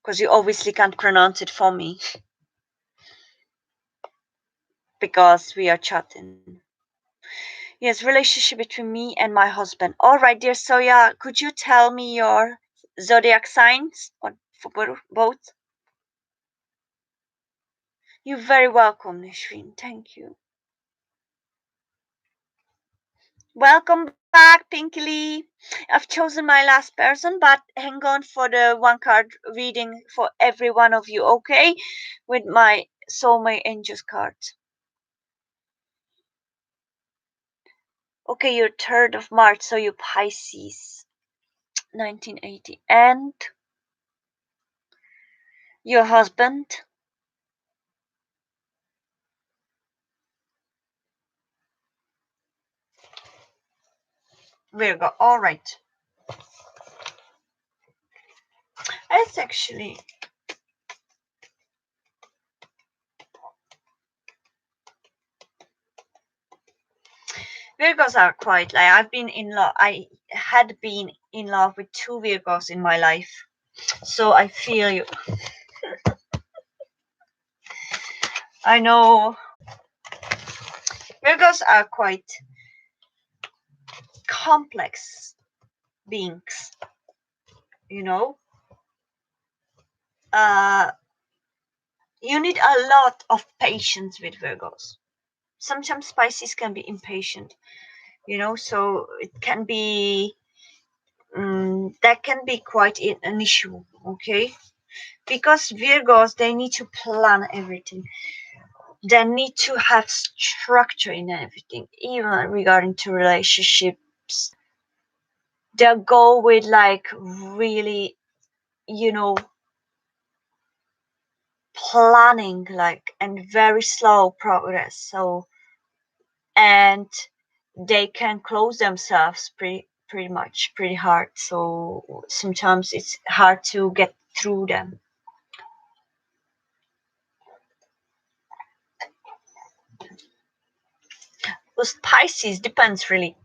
Because you obviously can't pronounce it for me. Because we are chatting. Yes, relationship between me and my husband. All right, dear Soya, could you tell me your zodiac signs for both? You're very welcome, Nishreen. Thank you. Welcome back, Pinkly. I've chosen my last person, but hang on for the one card reading for every one of you, okay? With my Soulmate Angels cards. Okay, you're 3rd of March, so you're Pisces, 1980. And your husband? Virgo. All right. Yes, actually. Virgos are quite like I've been in love. I had been in love with 2 Virgos in my life, so I feel you. I know Virgos are quite complex beings. You know, you need a lot of patience with Virgos. Sometimes Pisces can be impatient. So it can be that can be quite an issue. Okay, because Virgos, they need to plan everything. They need to have structure in everything, even regarding to relationships. They'll go with like really, planning, like, and very slow progress. And they can close themselves pretty much pretty hard. So sometimes it's hard to get through them. With Pisces, depends really.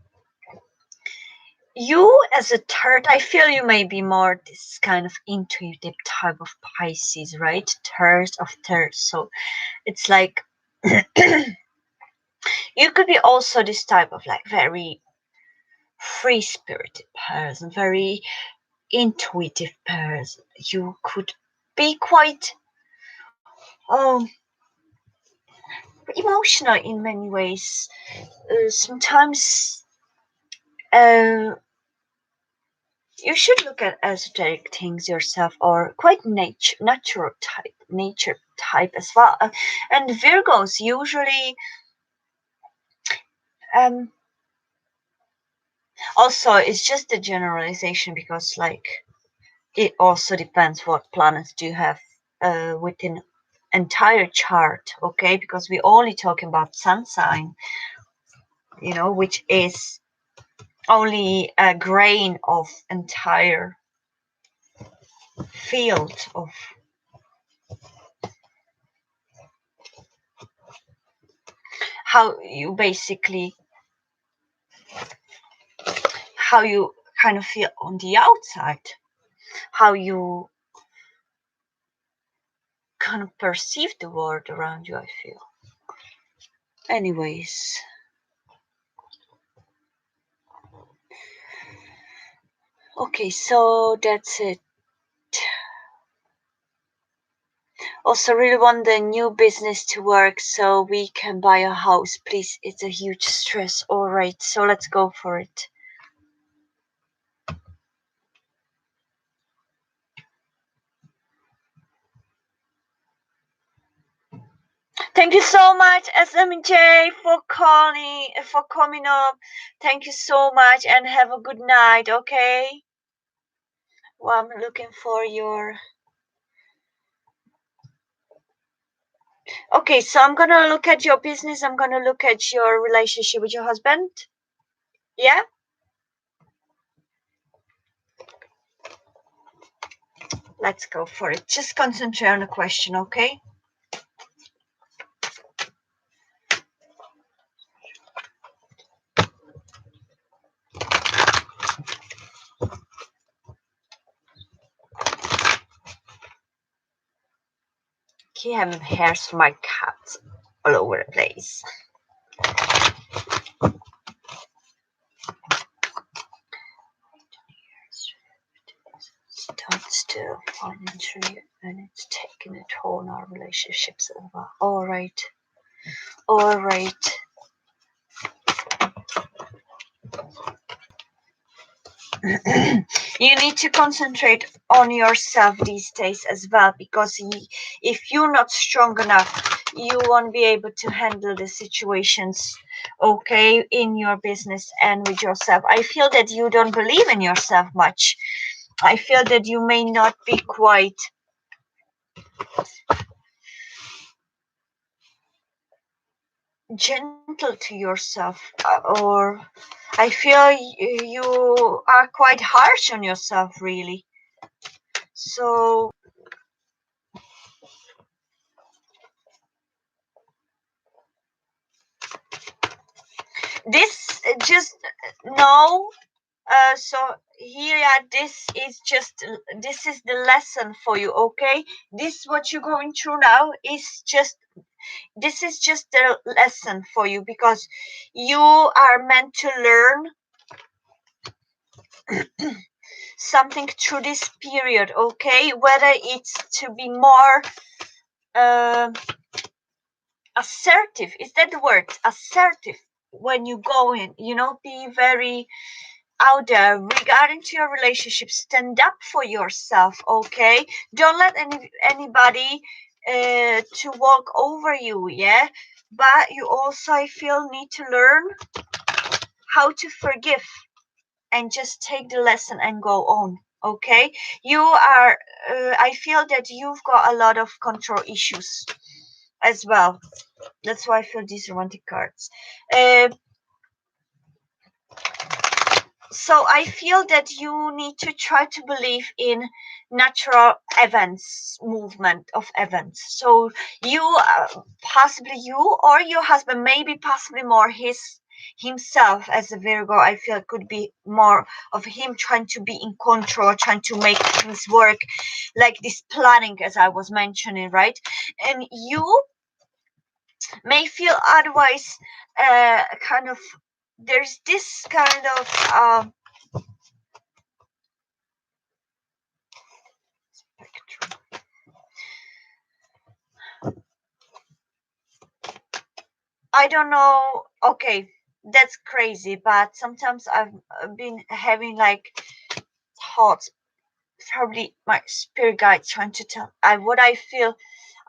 You as a third, I feel you may be more this kind of intuitive type of Pisces, right? Third. So it's like you could be also this type of like very free spirited person, very intuitive person. You could be quite emotional in many ways. Sometimes you should look at esoteric things yourself, or quite nature type as well. And Virgos usually also, it's just a generalization, because like it also depends what planets do you have within entire chart. Okay, because we're only talking about sun sign, which is only a grain of entire field of how you kind of feel on the outside, how you kind of perceive the world around you, I feel. Anyways, okay, so that's it. Also really want the new business to work so we can buy a house, please. It's a huge stress. All right, so let's go for it. Thank you so much, SMJ, for coming up. Thank you so much, and have a good night. Okay. Well, I'm looking for your. Okay, so I'm gonna look at your business. I'm gonna look at your relationship with your husband. Yeah. Let's go for it. Just concentrate on the question, okay? Keep having hairs for my cat all over the place. Don't still financially, and it's taking a toll on our relationships over. All right. You need to concentrate on yourself these days as well, because if you're not strong enough, you won't be able to handle the situations, okay, in your business and with yourself. I feel that you don't believe in yourself much. I feel that you may not be quite gentle to yourself, or I feel you are quite harsh on yourself, really. So this just no. So here, this is the lesson for you. Okay, this what you're going through now is just this is just the lesson for you, because you are meant to learn something through this period. Okay, whether it's to be more uh, assertive, is that the word, assertive, when you go in, be very out there regarding to your relationship. Stand up for yourself. Okay, don't let anybody to walk over you. Yeah, but you also, I feel, need to learn how to forgive and just take the lesson and go on. Okay, you are I feel that you've got a lot of control issues as well. That's why I feel these romantic cards. uh, so I feel that you need to try to believe in natural events, movement of events. So you, possibly you or your husband, maybe possibly more himself as a Virgo, I feel could be more of him trying to be in control, trying to make things work, like this planning, as I was mentioning, right? And you may feel otherwise, kind of, there's this kind of spectrum. I don't know. Okay, that's crazy, but sometimes I've been having like thoughts. Probably my spirit guide trying to tell what I feel.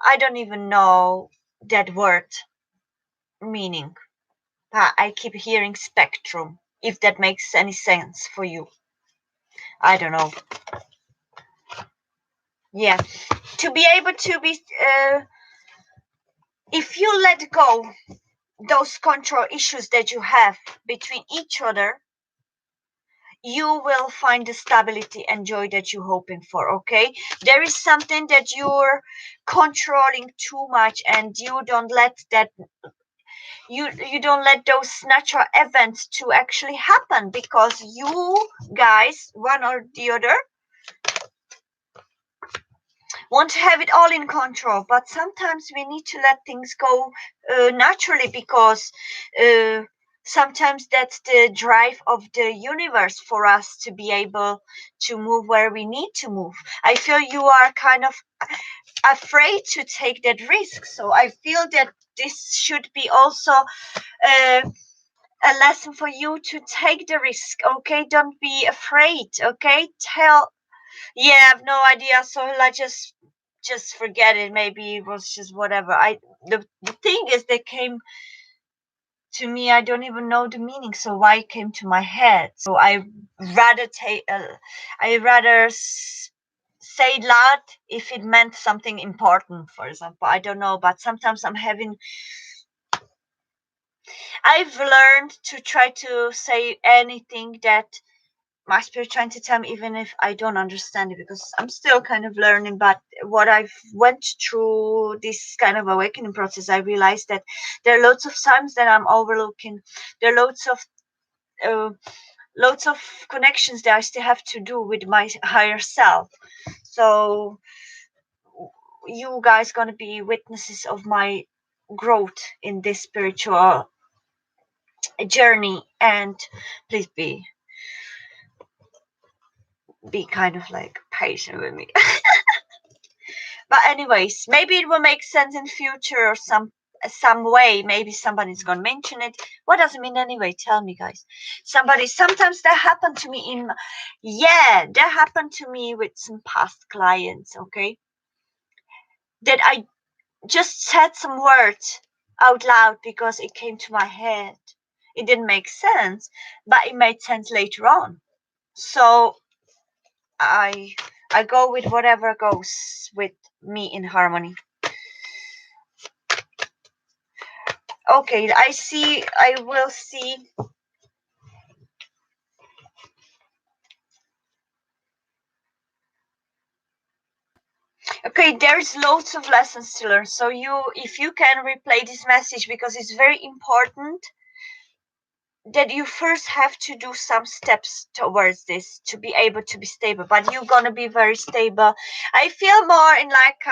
I don't even know that word meaning, but I keep hearing spectrum. If that makes any sense for you, I don't know. Yeah, to be able to be, if you let go those control issues that you have between each other, you will find the stability and joy that you're hoping for. Okay, there is something that you're controlling too much, and you don't let that, you don't let those natural events to actually happen, because you guys, one or the other, want to have it all in control. But sometimes we need to let things go naturally, because uh, sometimes that's the drive of the universe for us to be able to move where we need to move. I feel you are kind of afraid to take that risk, so I feel that this should be also uh, a lesson for you to take the risk. Okay, don't be afraid. Okay, tell, yeah, I have no idea. So like, just forget it. Maybe it was just whatever. The thing is, they came to me. I don't even know the meaning. So why it came to my head? So rather take. I rather say it loud if it meant something important. For example, I don't know. But sometimes I'm having. I've learned to try to say anything that my spirit trying to tell me, even if I don't understand it, because I'm still kind of learning. But what I've went through this kind of awakening process, I realized that there are lots of times that I'm overlooking. There are uh, lots of connections that I still have to do with my higher self. So you guys gonna be witnesses of my growth in this spiritual journey, and please be kind of like patient with me. But anyways, maybe it will make sense in future, or some way. Maybe somebody's gonna mention it. What does it mean anyway? Tell me, guys. Sometimes that happened to me yeah, that happened to me with some past clients. Okay, that I just said some words out loud because it came to my head. It didn't make sense, but it made sense later on. So I I go with whatever goes with me in harmony. Okay, I will see. Okay, there's loads of lessons to learn. So if you can replay this message, because it's very important that you first have to do some steps towards this to be able to be stable. But you're gonna be very stable. I feel more in like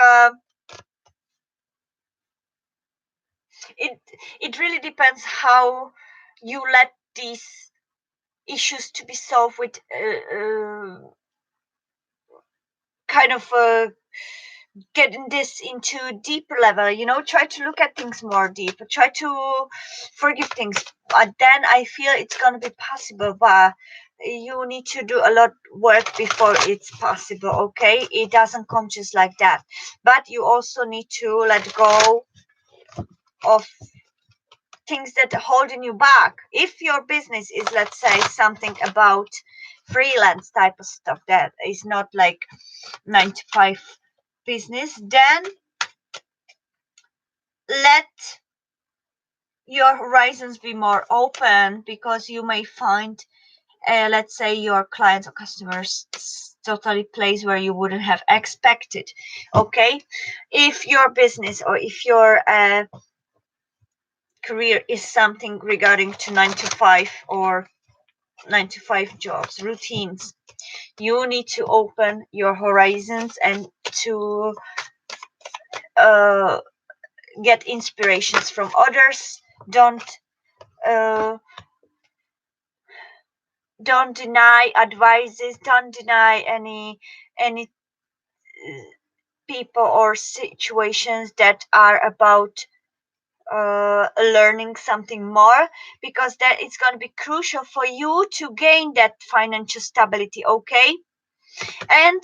it really depends how you let these issues to be solved with kind of getting this into a deeper level, try to look at things more deep, try to forgive things, but then I feel it's going to be possible, but you need to do a lot work before it's possible. Okay, it doesn't come just like that, but you also need to let go of things that are holding you back. If your business is, let's say, something about freelance type of stuff that is not like 9 to 5 business, then let your horizons be more open, because you may find let's say your clients or customers totally place where you wouldn't have expected. Okay, if your business or if your career is something regarding to 9 to 5 or 9 to 5 jobs routines, you need to open your horizons and to uh, get inspirations from others. Uh, don't deny advices, don't deny any people or situations that are about learning something more, because that is going to be crucial for you to gain that financial stability. Okay, and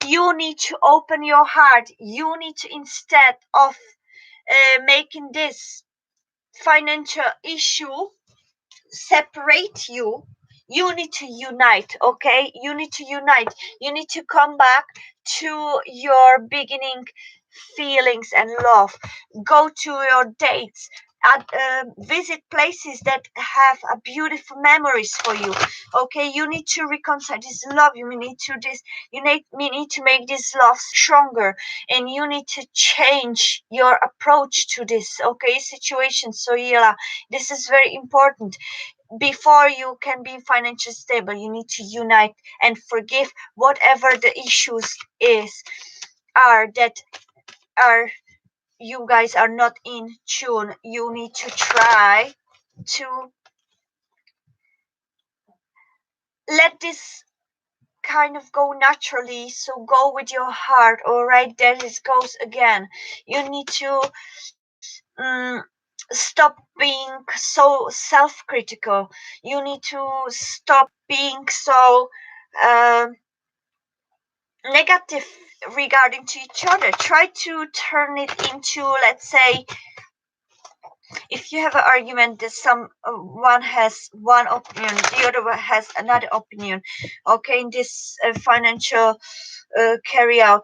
you need to open your heart. You need to, instead of making this financial issue separate you, you need to unite. Okay, you need to unite. You need to come back to your beginning feelings and love. Go to your dates, visit places that have a beautiful memories for you. Okay, you need to reconcile this love. You need to make this love stronger, and you need to change your approach to this, okay, situation. So yeah, this is very important. Before you can be financially stable, you need to unite and forgive whatever the issues is are that are you guys are not in tune. You need to try to let this kind of go naturally. So go with your heart. All right, there it goes again. You need to stop being so self-critical. You need to stop being so negative regarding to each other. Try to turn it into, let's say, if you have an argument that some one has one opinion, the other one has another opinion, okay, in this financial carry out,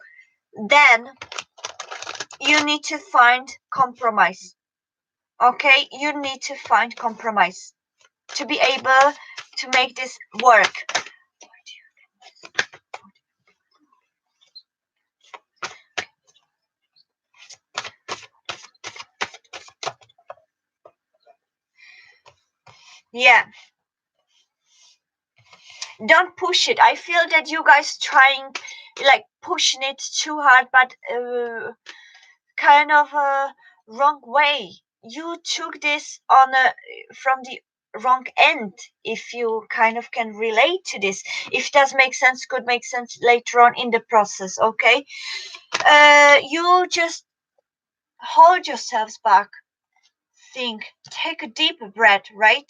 then you need to find compromise. Okay, you need to find compromise to be able to make this work. Yeah, don't push it. I feel that you guys trying like pushing it too hard, but kind of a wrong way. You took this on a from the wrong end. If you kind of can relate to this, if it does make sense, could make sense later on in the process. Okay, you just hold yourselves back, think, take a deep breath, right?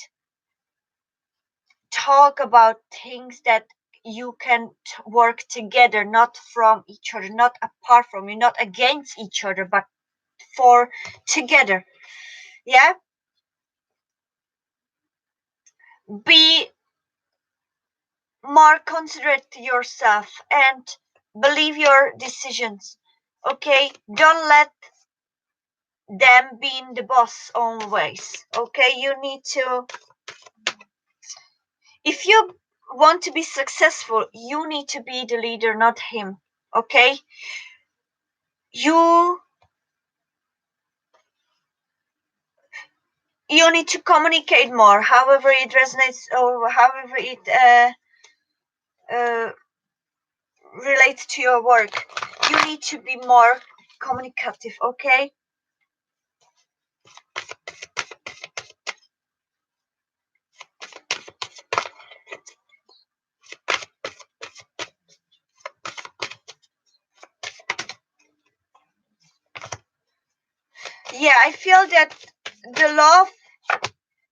Talk about things that you can work together, not from each other, not apart from you, not against each other, but for together. Yeah, be more considerate to yourself and believe your decisions. Okay, don't let them be in the boss always. Okay, you need to, if you want to be successful, you need to be the leader, not him. Okay, you need to communicate more, however it resonates or however it uh, relates to your work. You need to be more communicative, okay? Yeah, I feel that the love,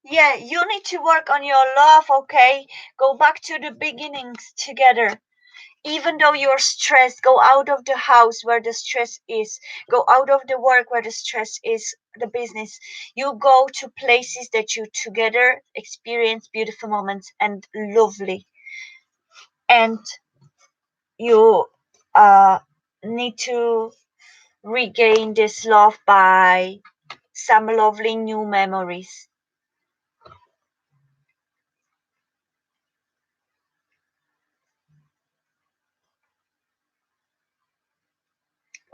yeah, you need to work on your love, okay? Go back to the beginnings together. Even though you're stressed, go out of the house where the stress is. Go out of the work where the stress is, the business. You go to places that you together experience beautiful moments and lovely. And you need to regain this love by some lovely new memories.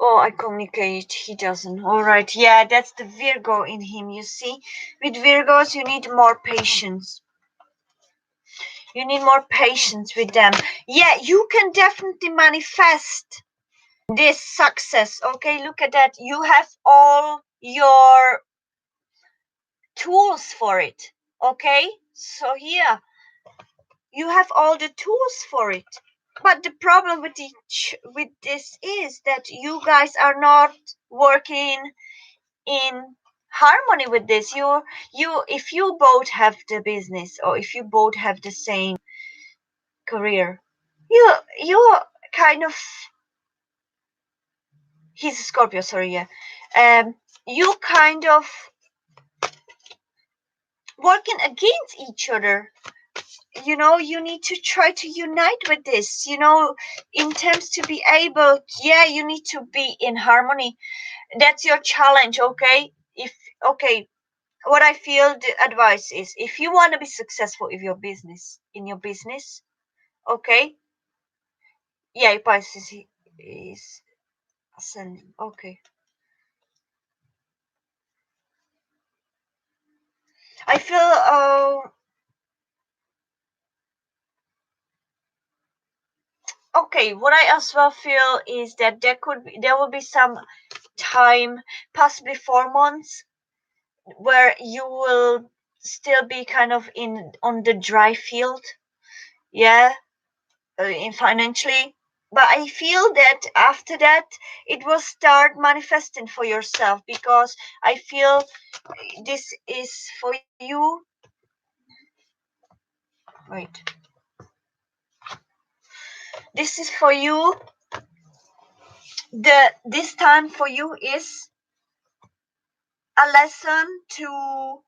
Oh, I communicate. He doesn't. All right. Yeah, that's the Virgo in him. You see, with Virgos, you need more patience. You need more patience with them. Yeah, you can definitely manifest this success. Okay, look at that. You have all your tools for it. Okay, so here you have all the tools for it. But the problem with with this is that you guys are not working in harmony with this. You if you both have the business or if you both have the same career, you kind of, he's a Scorpio, sorry, yeah. You kind of working against each other. You need to try to unite with this, in terms to be able, yeah, you need to be in harmony. That's your challenge, okay? If okay, what I feel the advice is, if you want to be successful in your business, okay, yeah, Pisces is ascending, okay. I feel okay, what I as well feel is that there will be some time, possibly 4 months, where you will still be kind of in on the dry field, yeah, in financially. But I feel that after that, it will start manifesting for yourself, because I feel this is for you. Wait, this is for you. This time for you is a lesson to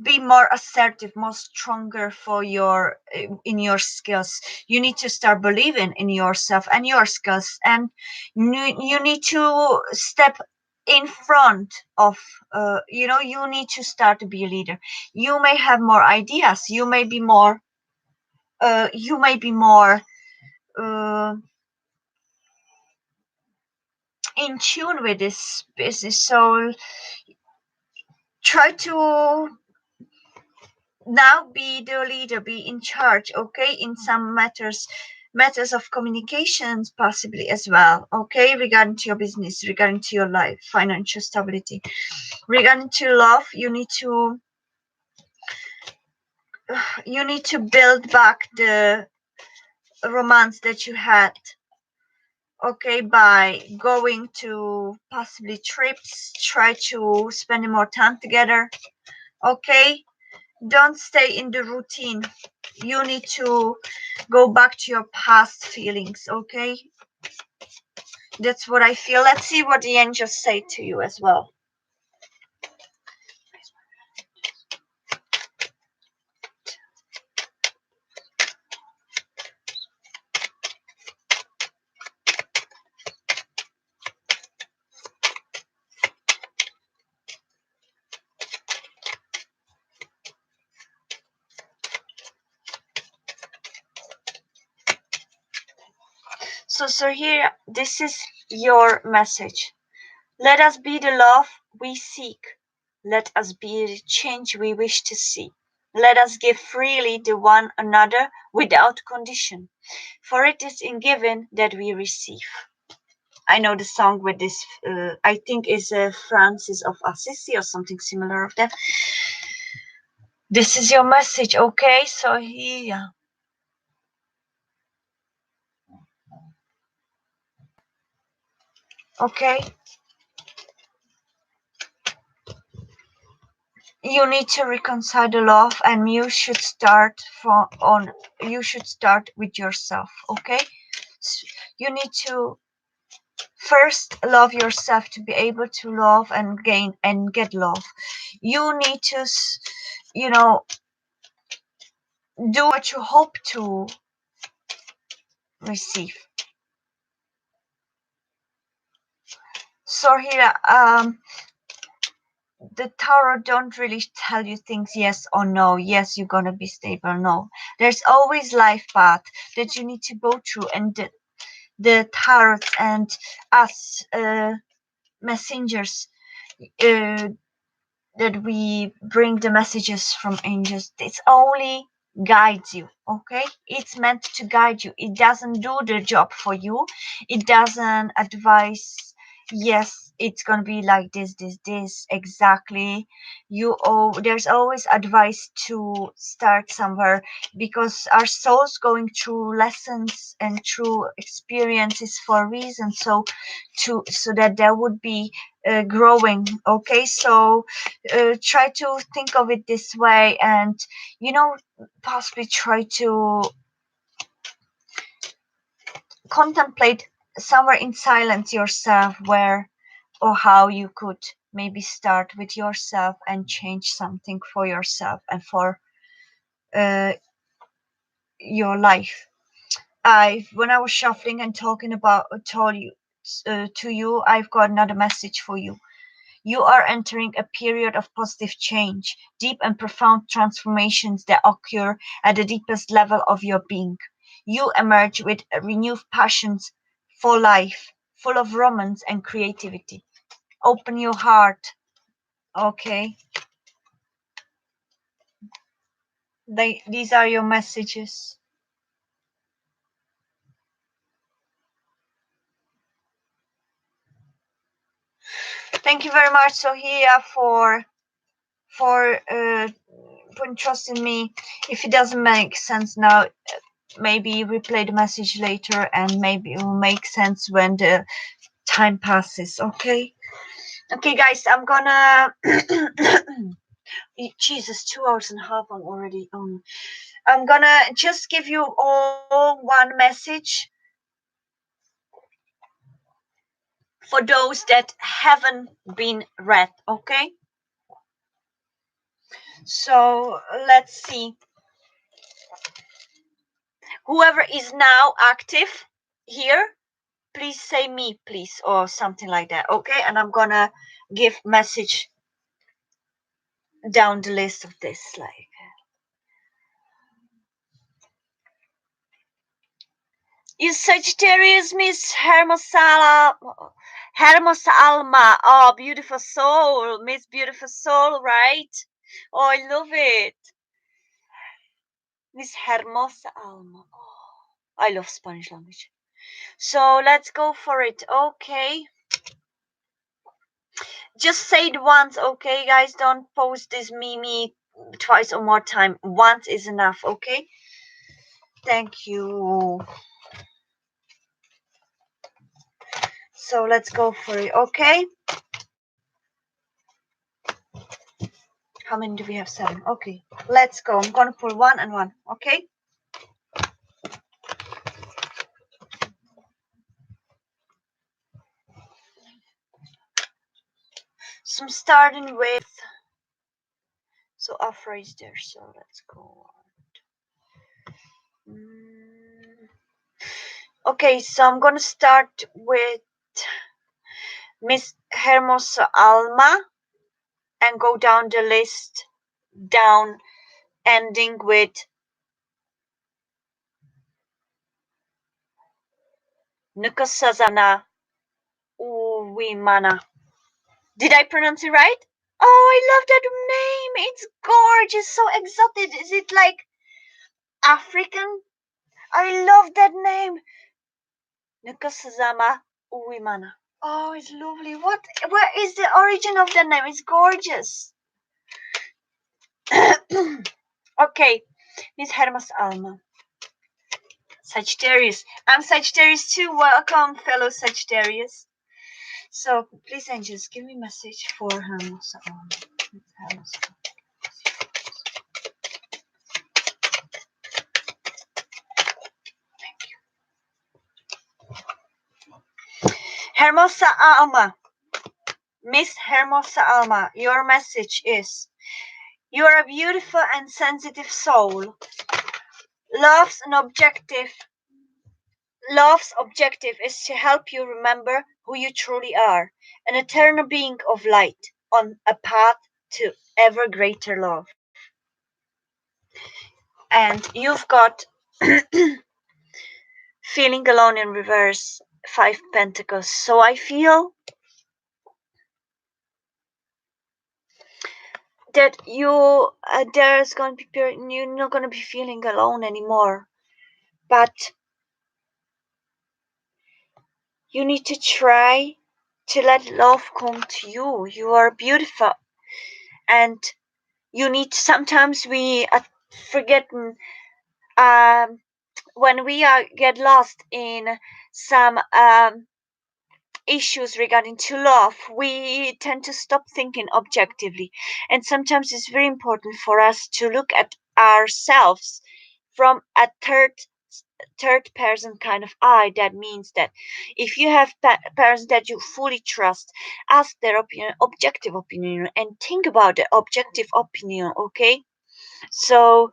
be more assertive, more stronger for your in your skills. You need to start believing in yourself and your skills, and you need to step in front of, you need to start to be a leader. You may have more ideas, you may be more uh, in tune with this business, so try to now be the leader, be in charge, okay, in some matters of communications possibly as well, okay, regarding to your business, regarding to your life, financial stability, regarding to love. You need to build back the romance that you had, okay, by going to possibly trips, try to spend more time together, okay. Don't stay in the routine. You need to go back to your past feelings, okay? That's what I feel. Let's see what the angels say to you as well. So here, this is your message. Let us be the love we seek. Let us be the change we wish to see. Let us give freely to one another without condition. For it is in giving that we receive. I know the song with this, I think is Francis of Assisi or something similar of that. This is your message, okay? So here. Okay. You need to reconcile the love, and you should start with yourself, okay? You need to first love yourself to be able to love and gain and get love. You need to do what you hope to receive. So here, the tarot don't really tell you things yes or no. Yes, you're gonna be stable. No, there's always life path that you need to go through, and the tarot and us messengers that we bring the messages from angels. It's only guides you, okay? It's meant to guide you. It doesn't do the job for you. It doesn't advise, yes, it's gonna be like this exactly. There's always advice to start somewhere, because our soul's going through lessons and through experiences for a reason. So that there would be growing, okay? So try to think of it this way, and possibly try to contemplate somewhere in silence yourself, where or how you could maybe start with yourself and change something for yourself and for your life. When I was shuffling and talking about told you to you, I've got another message for you. You are entering a period of positive change, deep and profound transformations that occur at the deepest level of your being. You emerge with renewed passions for life, full of romance and creativity. Open your heart, okay? These are your messages. Thank you very much, Sohia, for putting trust in me. If it doesn't make sense now, maybe replay the message later, and maybe it will make sense when the time passes. Okay, guys, I'm gonna Jesus, 2 hours and a half I'm already on. I'm gonna just give you all one message for those that haven't been read. Okay, so let's see. Whoever is now active here, please say me, please, or something like that. Okay, and I'm gonna give message down the list of this, like you Sagittarius, Miss Hermosala, Hermosa Alma. Oh, beautiful soul, Miss Beautiful Soul, right? Oh, I love it, Miss Hermosa Alma. Oh, I love Spanish language. So let's go for it. Okay, just say it once, okay, guys? Don't post this Mimi twice or more time. Once is enough, okay? Thank you. So let's go for it, okay? How many do we have? 7. Okay, let's go. I'm gonna pull 1 and 1, okay? So I'm starting with, so Afra is there, so let's go on. Okay, so I'm gonna start with Miss Hermosa Alma and go down the list, down, ending with Nukasazana Uwimana. Did I pronounce it right? Oh, I love that name. It's gorgeous, so exotic. Is it like African? I love that name. Nukasazama Uwimana. Oh, it's lovely. Where is the origin of the name? It's gorgeous. Okay, Miss Hermas Alma. Sagittarius. I'm Sagittarius too. Welcome, fellow Sagittarius. So please, angels, give me a message for Hermas Alma. Hermosa Alma. Miss Hermosa Alma, your message is: you are a beautiful and sensitive soul. Love's objective is to help you remember who you truly are, an eternal being of light on a path to ever greater love. And you've got feeling alone in reverse, 5 Pentacles. So I feel that there's going to be you're not going to be feeling alone anymore, but you need to try to let love come to you. You are beautiful, and you need. Sometimes we are forgetting when we get lost in some issues regarding to love, we tend to stop thinking objectively, and sometimes it's very important for us to look at ourselves from a third person kind of eye. That means that if you have parents that you fully trust, ask their opinion, objective opinion, and think about the objective opinion. Okay, so,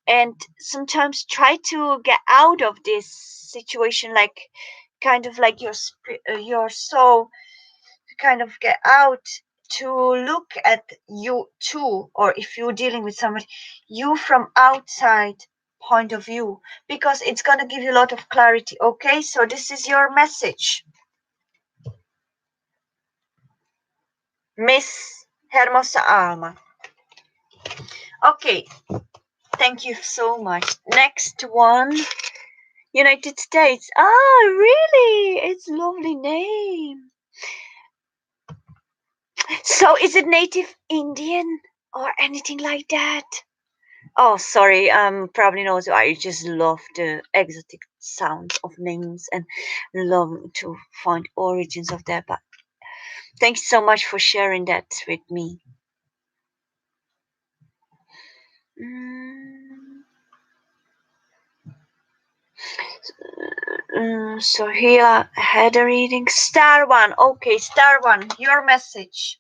and sometimes try to get out of this situation, like kind of like your soul kind of get out to look at you too, or if you're dealing with somebody, you from outside point of view, because it's going to give you a lot of clarity. Okay, so this is your message, Miss Hermosa Alma. Okay, thank you so much. Next one, United States. Ah, really? It's a lovely name. So is it native Indian or anything like that? Oh, sorry. Probably knows I just love the exotic sounds of names and love to find origins of that. But thanks so much for sharing that with me. So here I had a reading. Star one. Okay, star one. Your message.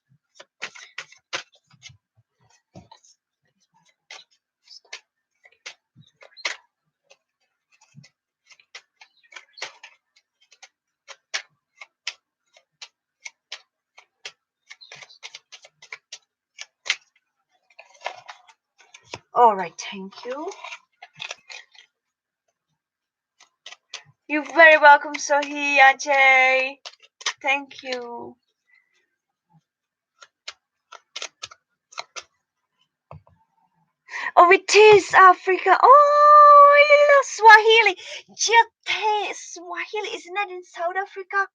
All right, thank you. You're very welcome, Sohi Ajay. Thank you. Oh, it is Africa. Oh, I love Swahili. Jete, Swahili, isn't that in South Africa?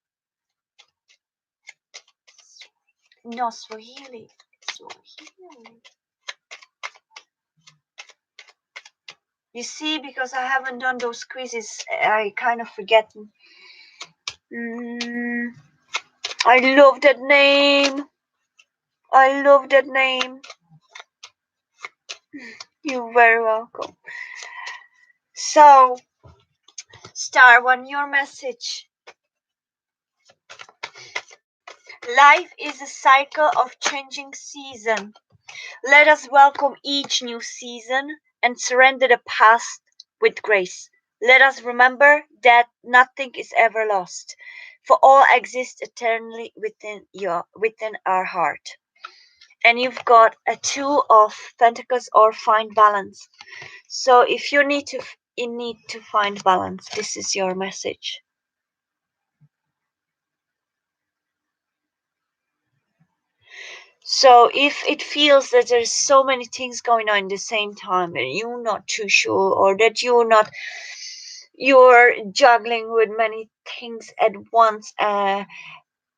No, Swahili. Swahili. You see, because I haven't done those quizzes, I kind of forget. I love that name. I love that name. You're very welcome. So, star one, your message. Life is a cycle of changing season. Let us welcome each new season and surrender the past with grace. Let us remember that nothing is ever lost, for all exists eternally within our heart. And you've got a 2 of Pentacles, or find balance. So if you need to find balance, this is your message. So if it feels that there's so many things going on at the same time and you're not too sure, or that you're juggling with many things at once,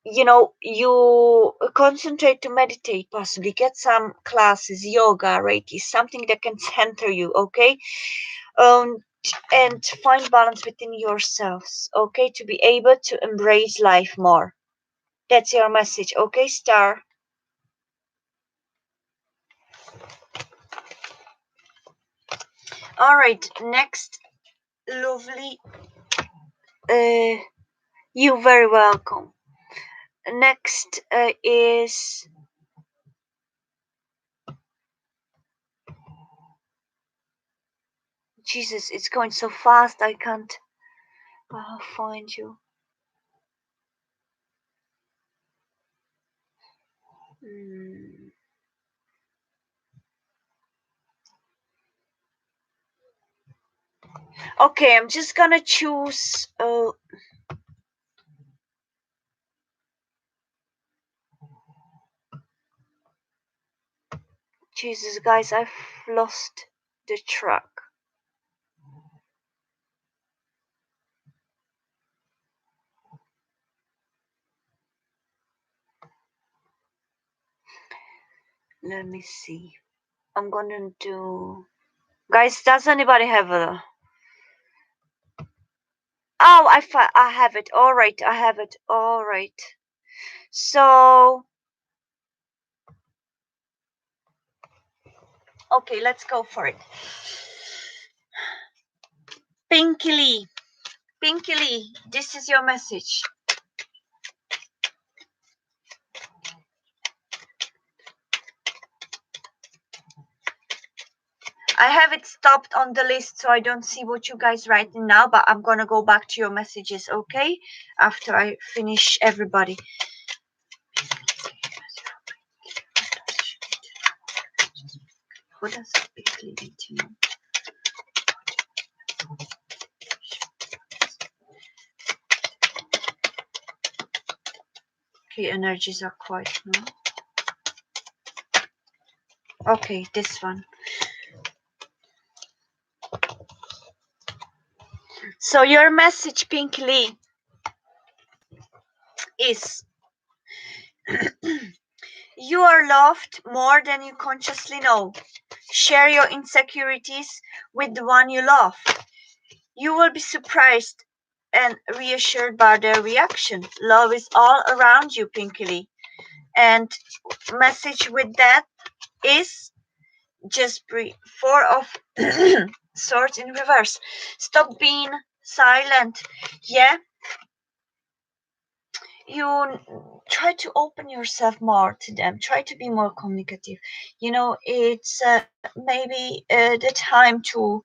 you concentrate to meditate, possibly get some classes, yoga, reiki, something that can center you, okay? um and find balance within yourselves, okay, to be able to embrace life more. That's your message, okay, star? All right, next, lovely, uh you very welcome. Next is Jesus, it's going so fast I can't find you. Hmm. Okay, I'm just gonna choose Jesus, guys, I've lost the track. Let me see. I'm gonna do. Guys, does anybody have a? Oh, I have it. All right, I have it. All right. So, okay, let's go for it. Pinky Lee, Pinky Lee, this is your message. I have it stopped on the list, so I don't see what you guys writing now, but I'm gonna go back to your messages, okay? After I finish everybody. What does Pinky Lee need to know? Okay, energies are quite low. Okay, this one. So your message, Pinky Lee, is you are loved more than you consciously know. Share your insecurities with the one you love. You will be surprised and reassured by their reaction. Love is all around you, Pinky Lee. And message with that is just breathe. Four of swords in reverse. Stop being silent. Yeah, you try to open yourself more to them, try to be more communicative. It's maybe the time to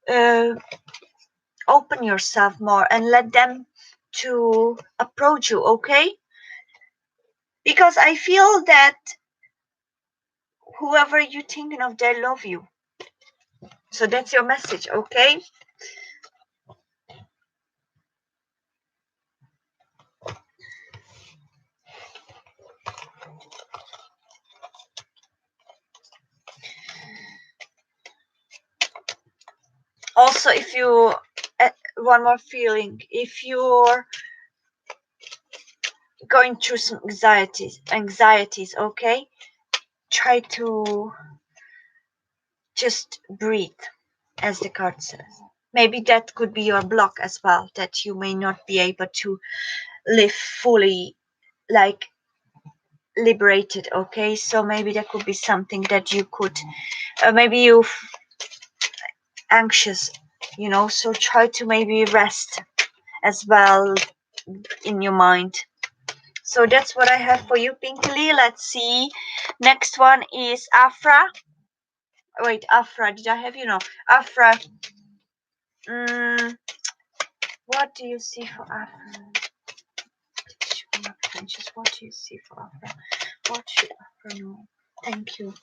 uh, open yourself more and let them to approach you, okay? Because I feel that whoever you're thinking of, they love you. So that's your message, okay? Also, if you one more feeling, if you're going through some anxieties, okay, try to just breathe, as the card says. Maybe that could be your block as well, that you may not be able to live fully, like, liberated, okay? So maybe that could be something that you could, maybe you anxious, so try to maybe rest as well in your mind. So that's what I have for you, Pinky Lee. Let's see. Next one is Afra. Wait, Afra, did I have you? No, Afra. What do you see for Afra? What do you see for Afra? What should Afra know? Thank you.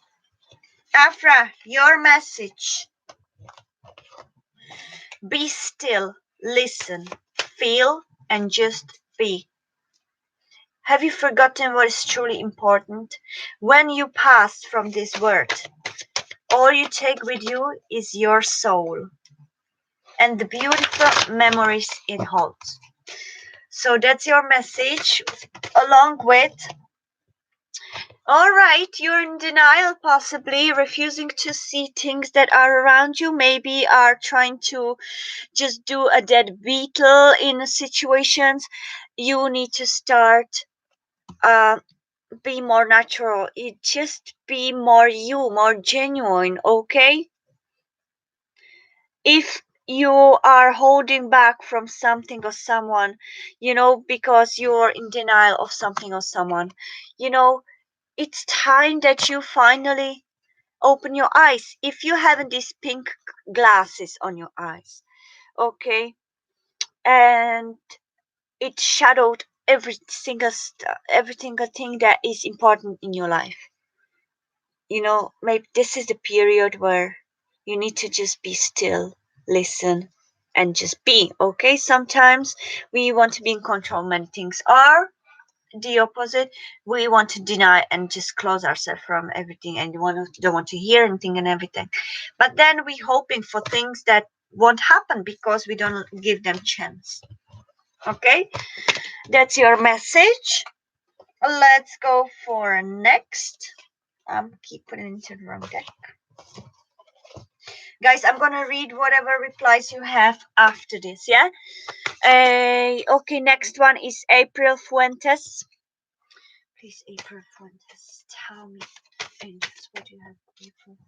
Afra, your message. Be still, listen, feel, and just be. Have you forgotten what is truly important? When you pass from this world, all you take with you is your soul and the beautiful memories it holds. So that's your message, along with, all right, you're in denial, possibly refusing to see things that are around you, maybe are trying to just do a dead beetle in situations. You need to start uh, be more natural. It just be more you, more genuine, okay? If you are holding back from something or someone, because you're in denial of something or someone, you know, it's time that you finally open your eyes. If you have these pink glasses on your eyes, okay, and it shadowed every single thing that is important in your life. Maybe this is the period where you need to just be still, listen, and just be, okay? Sometimes we want to be in control, many things are the opposite. We want to deny and just close ourselves from everything and don't want to hear anything and everything. But then we hoping for things that won't happen because we don't give them chance. Okay? That's your message. Let's go for next. Keep putting into the wrong deck. Guys, I'm gonna read whatever replies you have after this, yeah? Okay, next one is April Fuentes. Please, April Fuentes, tell me, angels, what do you have, April Fuentes?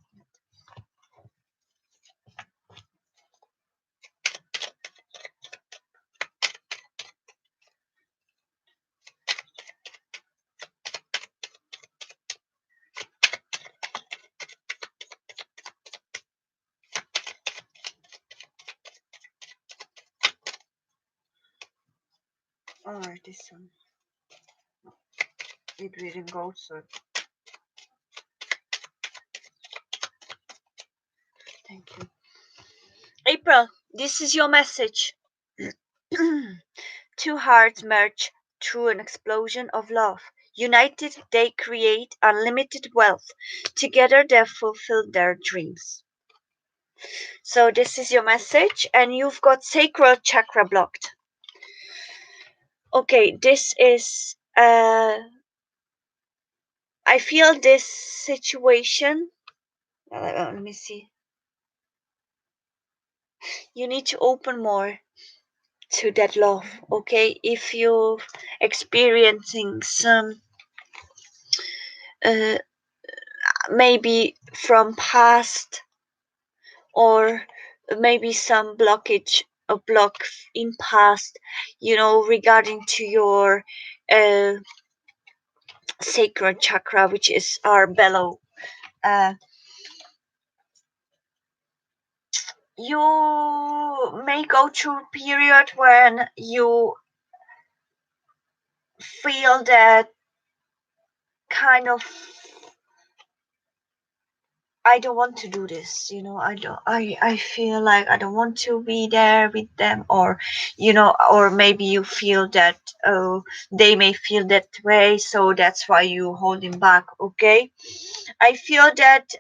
Oh, this one. It didn't go, so thank you. April, this is your message. Two hearts merge through an explosion of love. United, they create unlimited wealth. Together, they fulfill their dreams. So, this is your message, and you've got sacral chakra blocked. Okay, this is. I feel this situation. Let me see. You need to open more to that love, okay? If you're experiencing some uh, maybe from past, or maybe some blockage or block in past, regarding to your uh, sacral chakra, which is our bellow, uh, you may go through a period when you feel that kind of, I don't want to do this, I feel like I don't want to be there with them, or or maybe you feel that they may feel that way, so that's why you holding back, okay? I feel that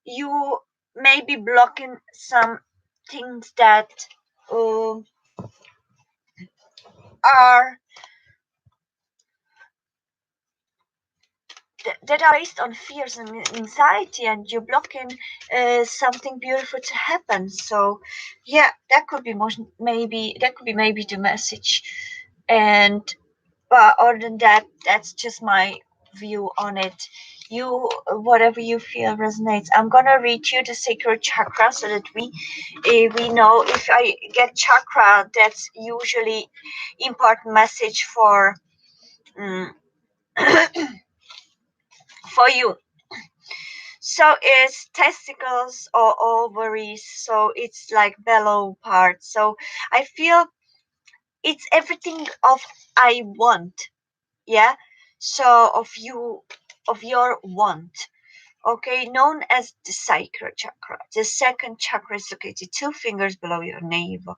you may be blocking some things that uh, are that are based on fears and anxiety, and you're blocking something beautiful to happen. So yeah, that could be maybe the message. And other than that, that's just my view on it. You, whatever you feel resonates. I'm gonna read you the sacred chakra so that we know. If I get chakra, that's usually important message for mm, for you. So it's testicles or ovaries, so it's like bellow part. So I feel it's everything of I want, yeah. So of your want, okay, known as the sacral chakra. The second chakra is located 2 fingers below your navel.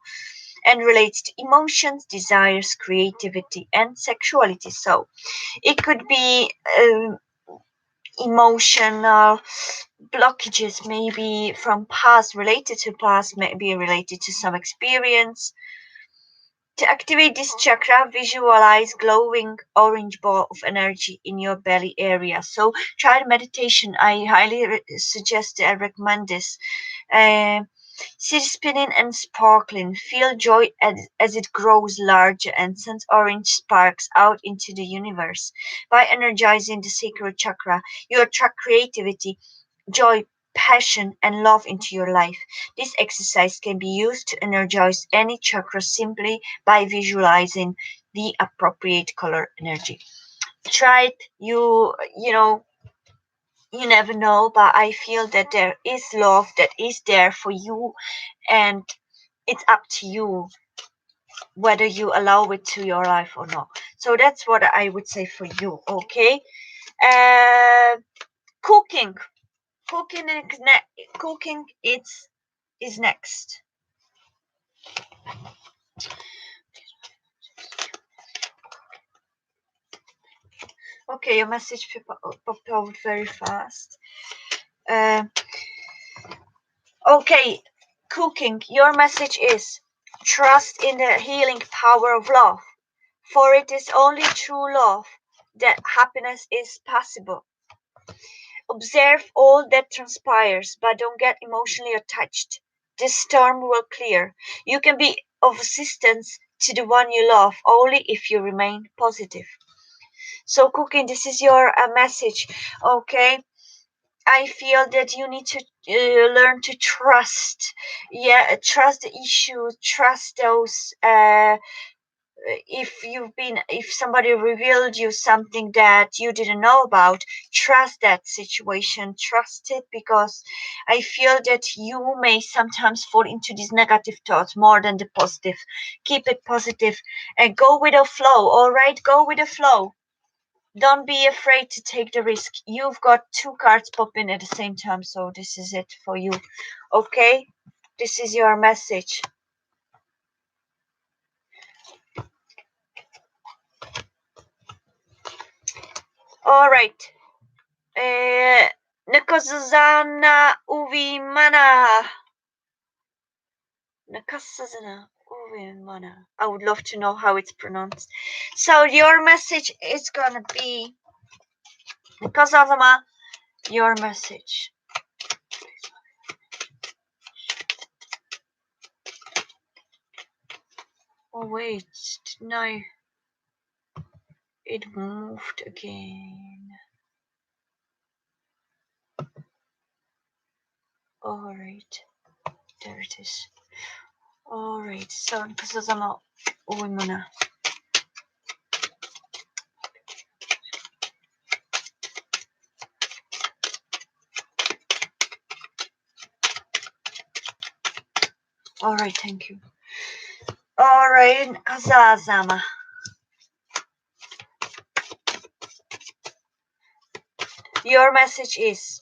and relates to emotions, desires, creativity, and sexuality. So it could be emotional blockages, maybe from past, related to past, maybe related to some experience. To activate this chakra, visualize glowing orange ball of energy in your belly area. So try meditation. I highly suggest, I recommend this. Uh, See it spinning and sparkling. Feel joy as it grows larger and sends orange sparks out into the universe. By energizing the sacred chakra, you attract creativity, joy, passion, and love into your life. This exercise can be used to energize any chakra simply by visualizing the appropriate color energy. Try it. You never know, but I feel that there is love that is there for you, and it's up to you whether you allow it to your life or not. So that's what I would say for you. Okay. uh Cooking. Cooking is next. Okay, your message popped out very fast. uh, okay. Cooking, your message is: trust in the healing power of love, for it is only through love that happiness is possible. Observe all that transpires, but don't get emotionally attached. This storm will clear. You can be of assistance to the one you love only if you remain positive. So, Cooking, this is your message. Okay, I feel that you need to learn to trust. Yeah, trust the issue, trust those. If somebody revealed you something that you didn't know about, trust that situation, trust it, because I feel that you may sometimes fall into these negative thoughts more than the positive. Keep it positive and go with the flow. All right, go with the flow. Don't be afraid to take the risk. You've got two cards popping at the same time, so this is it for you. Okay, this is your message. All right. Nakazana Uvimana. Nakasazana Uvimana. I would love to know how it's pronounced. So your message is gonna be Nakazazama, your message. Oh wait, no, it moved again. Alright, there it is. Alright, so Nakazazama Uvimana. Alright, thank you. Alright, Nakazazama. Your message is: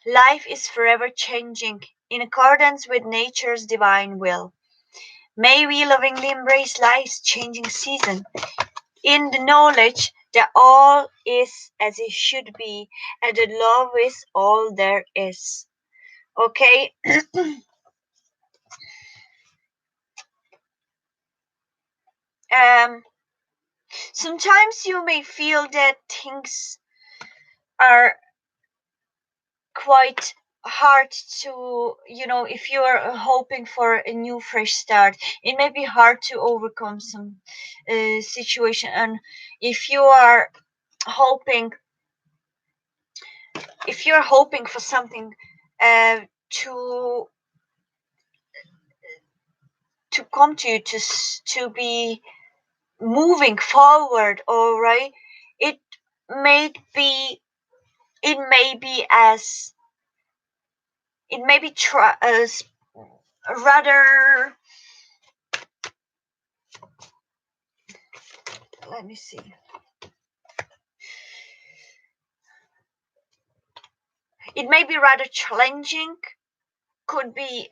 life is forever changing in accordance with nature's divine will. May we lovingly embrace life's changing season in the knowledge that all is as it should be and that love is all there is. Okay? um Sometimes you may feel that things are quite hard to, if you are hoping for a new fresh start, it may be hard to overcome some situation. And if you are hoping if you're hoping for something uh, to come to you, to be moving forward, all right, it may be it may be as it may be as rather, let me see, it may be rather challenging, could be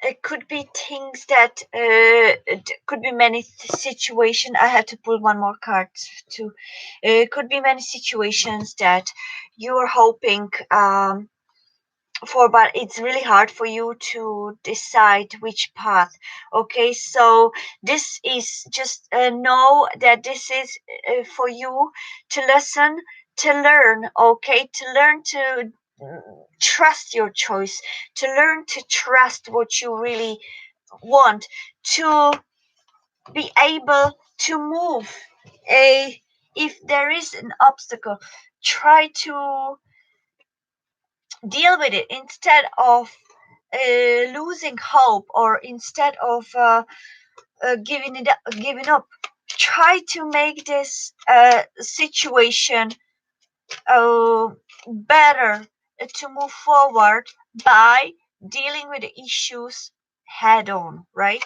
it could be things that it could be many situations. I had to pull one more card too. It could be many situations that you're hoping for, but it's really hard for you to decide which path. Okay, so this is just know that this is for you to listen, to learn. Okay, to learn to trust your choice, to learn to trust what you really want, to be able to move a if there is an obstacle, try to deal with it instead of losing hope, or instead of giving up. Try to make this situation uh, better, to move forward by dealing with the issues head on, right?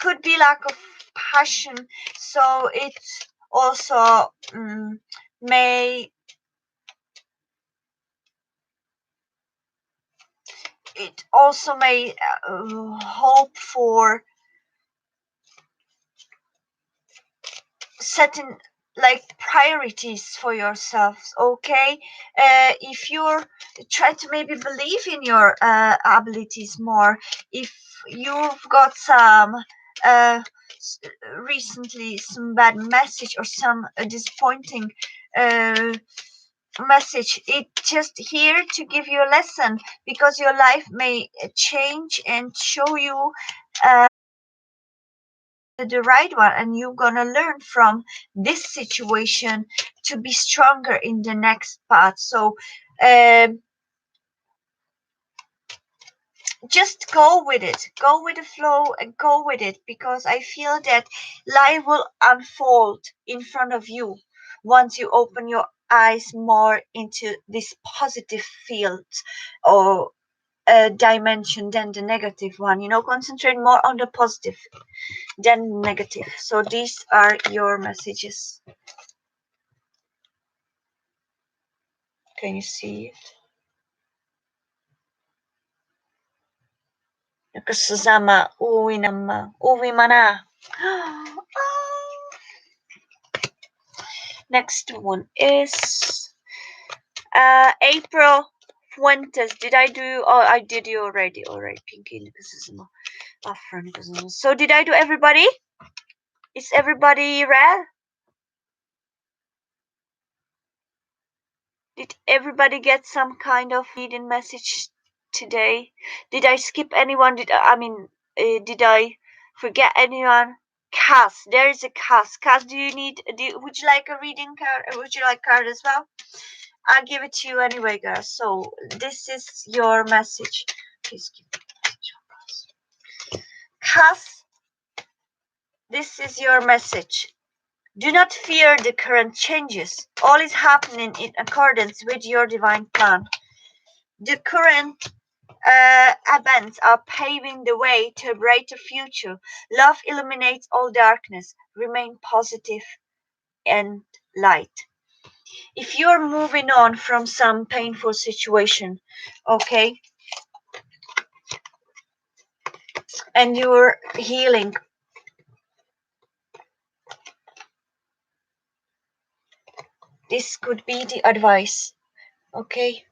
Could be lack of passion, so it also may it also may hope for setting like priorities for yourselves. Okay, if you're try to maybe believe in your abilities more, if you've got some uh recently some bad message or some disappointing uh message, it just here to give you a lesson, because your life may change and show you the right one, and you're gonna learn from this situation to be stronger in the next part. So um, just go with it, go with the flow and go with it, because I feel that life will unfold in front of you once you open your eyes more into this positive field or dimension than the negative one. Concentrate more on the positive than negative. So these are your messages. Can you see it? Nakasasama, uwi naman. Uwi mana. Next one is April Fuentes. Did I do? Oh, I did you already. All right, Pinky. Nakasasama. Afra nakasasama. So did I do everybody? Is everybody read? Did everybody get some kind of hidden message today? Did I skip anyone? Did I forget anyone? Cass, there is a Cass. Cass, would you like a reading card? Would you like card as well? I'll give it to you anyway, guys. So this is your message. Please give me a message. Cass, this is your message. Do not fear the current changes. All is happening in accordance with your divine plan. The current events are paving the way to a brighter future. Love illuminates all darkness. Remain positive and light. If you're moving on from some painful situation, okay, and you're healing, this could be the advice, okay?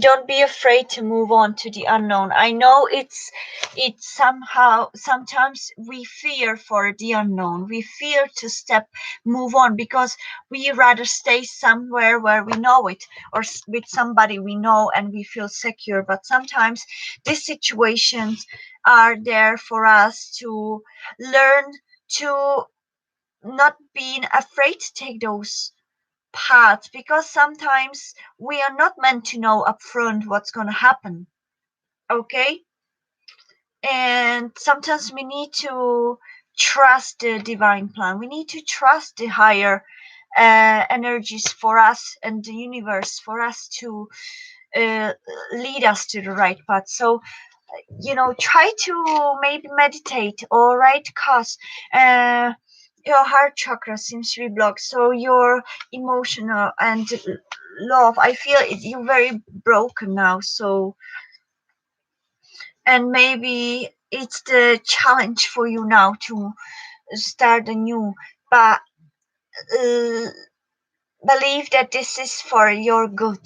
Don't be afraid to move on to the unknown. I know it's somehow sometimes we fear for the unknown. We fear to move on, because we rather stay somewhere where we know it, or with somebody we know and we feel secure. But sometimes these situations are there for us to learn to not being afraid to take those paths, because sometimes we are not meant to know upfront what's going to happen. Okay, and sometimes we need to trust the divine plan. We need to trust the higher energies for us, and the universe for us to uh, lead us to the right path. So try to maybe meditate. All right, cause your heart chakra seems to be blocked, so your emotional and love, I feel you're very broken now. So, and maybe it's the challenge for you now to start anew. But uh, believe that this is for your good.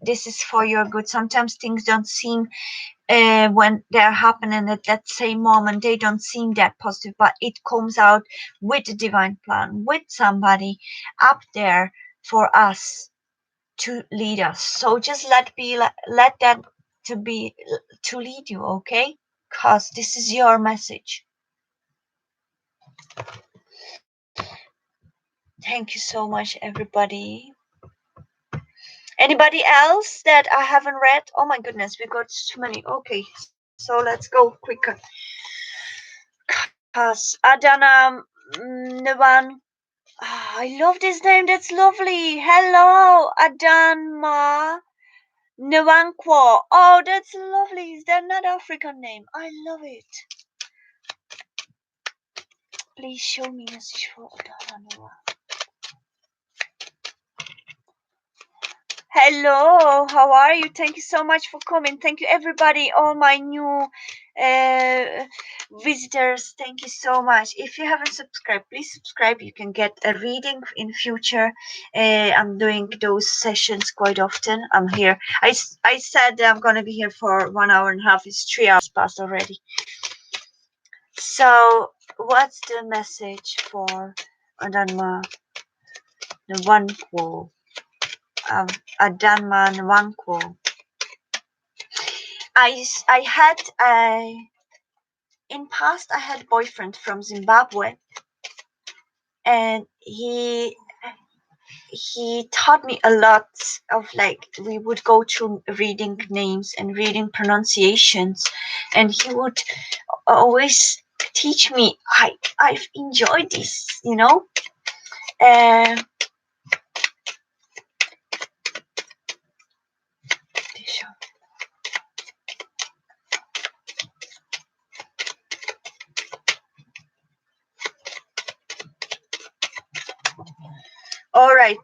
This is for your good. Sometimes things don't seem, when they're happening at that same moment, they don't seem that positive, but it comes out with the divine plan, with somebody up there for us to lead us. So just let that to be to lead you, okay? Because this is your message. Thank you so much, everybody. Anybody else that I haven't read? Oh my goodness, we got too many. Okay, so let's go quicker. Cause Adana Navan. I love this name. That's lovely. Hello, Adanma Nwankwo. Oh, that's lovely. Is that not African name? I love it. Please show me message for Adana. Hello, how are you? Thank you so much for coming. Thank you, everybody, all my new visitors. Thank you so much. If you haven't subscribed, please subscribe. You can get a reading in future. I'm doing those sessions quite often. I'm here. I said I'm gonna be here for 1 hour and a half. It's 3 hours past already. So, what's the message for Adanma Nwankwo? Adanma Nwankwo. I had in past I had a boyfriend from Zimbabwe, and he taught me a lot of, like, we would go through reading names and reading pronunciations, and he would always teach me. I've enjoyed this, you know. All right.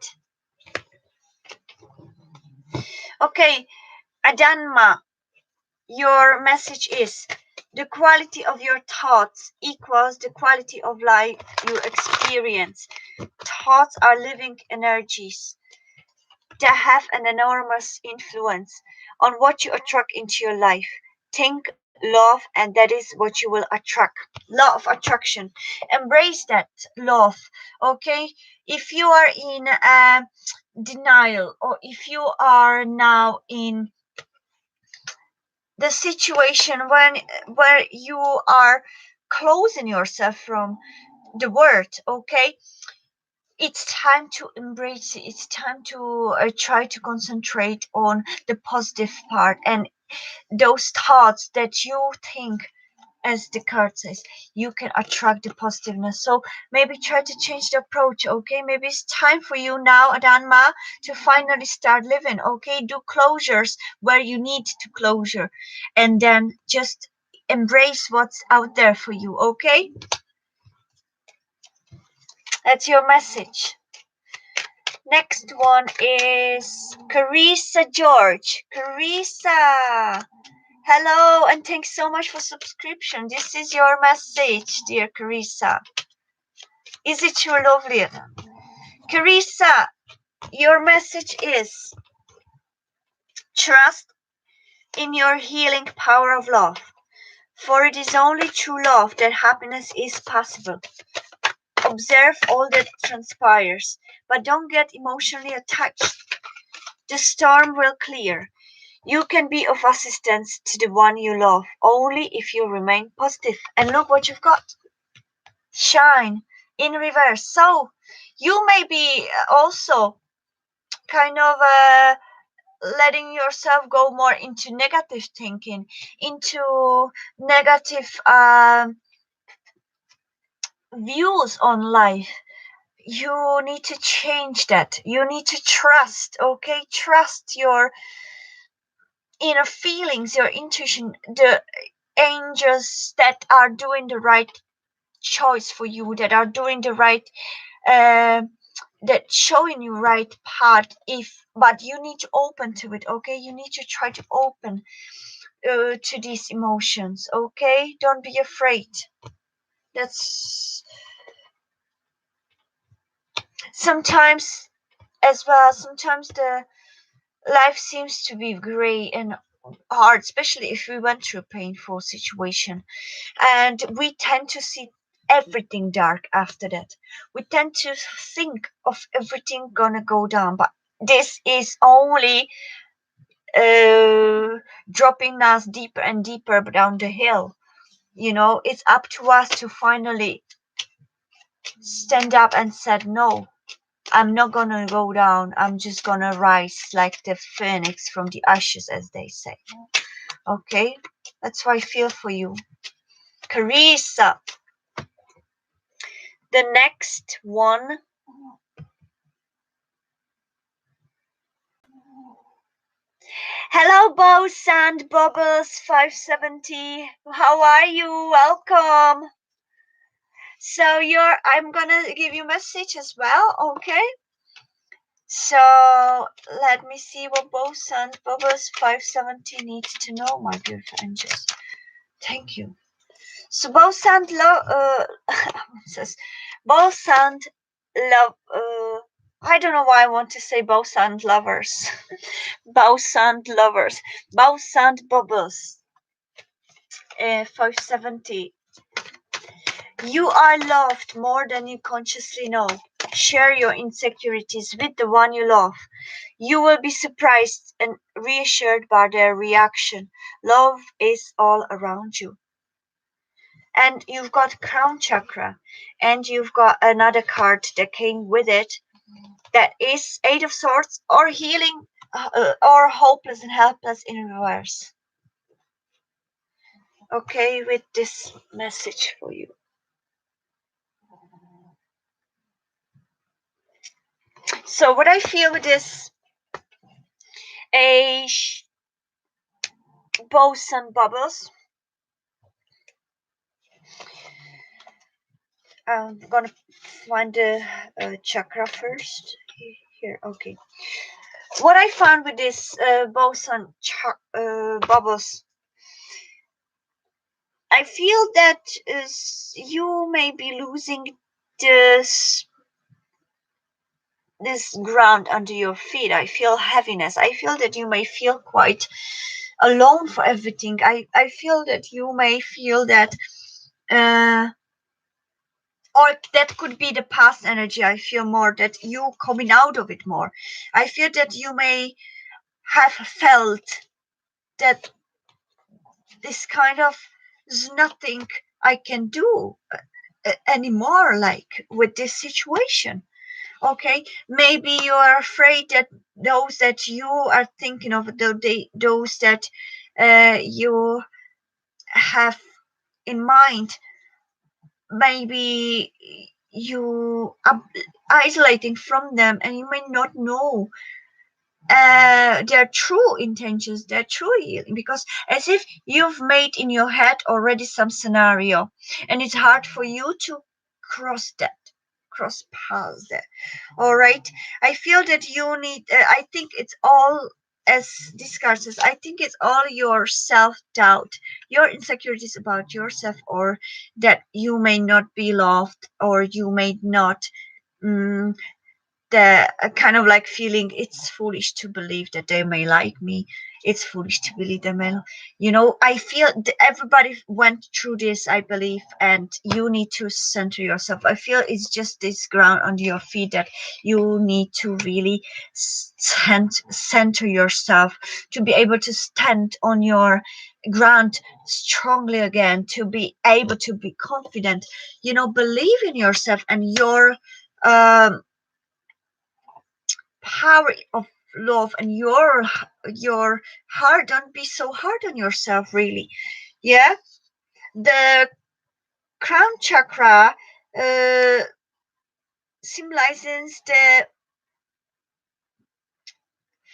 Okay, Adanma, your message is: the quality of your thoughts equals the quality of life you experience. Thoughts are living energies that have an enormous influence on what you attract into your life. Think love, and that is what you will attract. Law of attraction. Embrace that love, okay? If you are in denial, or if you are now in the situation where you are closing yourself from the word, okay, it's time to embrace it. It's time to try to concentrate on the positive part, and those thoughts that you think, as the card says, you can attract the positiveness. So maybe try to change the approach, okay? Maybe it's time for you now, Adanma, to finally start living, okay? Do closures where you need to closure, and then just embrace what's out there for you, okay? That's your message. Next one is Carissa George. Carissa, hello, and thanks so much for subscription. This is your message, dear Carissa. Is it your lovely? Carissa, your message is: trust in your healing power of love, for it is only through love that happiness is possible. Observe all that transpires, but don't get emotionally attached. The storm will clear. You can be of assistance to the one you love only if you remain positive. And look what you've got. Shine in reverse. So you may be also kind of letting yourself go more into negative thinking, into negative views on life. You need to change that. You need to trust, okay? Trust your inner feelings, your intuition, the angels that are doing the right choice for you, that are doing the right that showing you right path, but you need to open to it. Okay, you need to try to open to these emotions. Okay, don't be afraid. That's sometimes as well. Sometimes the life seems to be gray and hard, especially if we went through a painful situation, and we tend to see everything dark after that. We tend to think of everything gonna go down, but this is only dropping us deeper and deeper down the hill. It's up to us to finally stand up and said, no, I'm not gonna go down. I'm just gonna rise like the phoenix from the ashes, as they say. Okay, that's why I feel for you. Carissa, the next one. Hello, Bo Sand Bubbles 570. How are you? Welcome. So I'm gonna give you a message as well, okay? So let me see what Bo Sand Bubbles 570 needs to know, my beautiful angels. Thank you. So Bo Sand says Bo Sand love. I don't know why I want to say Bo Sand lovers. Bo Sand lovers. Bo Sand Bubbles 570. You are loved more than you consciously know. Share your insecurities with the one you love. You will be surprised and reassured by their reaction. Love is all around you. And you've got crown chakra, and you've got another card that came with it, that is Eight of Swords, or healing, or hopeless and helpless in reverse. Okay, with this message for you. So what I feel with this, bows and bubbles. I'm gonna find the chakra first. Here, okay. What I found with this bows and bubbles, I feel that you may be losing this ground under your feet. I feel heaviness. I feel that you may feel quite alone for everything. I feel that you may feel that or that could be the past energy. I feel more that you coming out of it more. I feel that you may have felt that this kind of, there's nothing I can do anymore, like with this situation. Okay, maybe you are afraid that those that you are thinking of, those that you have in mind, maybe you are isolating from them, and you may not know their true intentions, their true healing, because as if you've made in your head already some scenario, and it's hard for you to cross paths there. All right, I feel that you need, I think it's all, as discusses, I think it's all your self-doubt, your insecurities about yourself, or that you may not be loved, or you may not, mm, the kind of like feeling it's foolish to believe that they may like me, it's foolish to believe they may, I feel everybody went through this, I believe, and you need to center yourself. I feel it's just this ground under your feet that you need to really center yourself, to be able to stand on your ground strongly again, to be able to be confident, believe in yourself and your um power of love, and your heart. Don't be so hard on yourself, really. Yeah, the crown chakra symbolizes the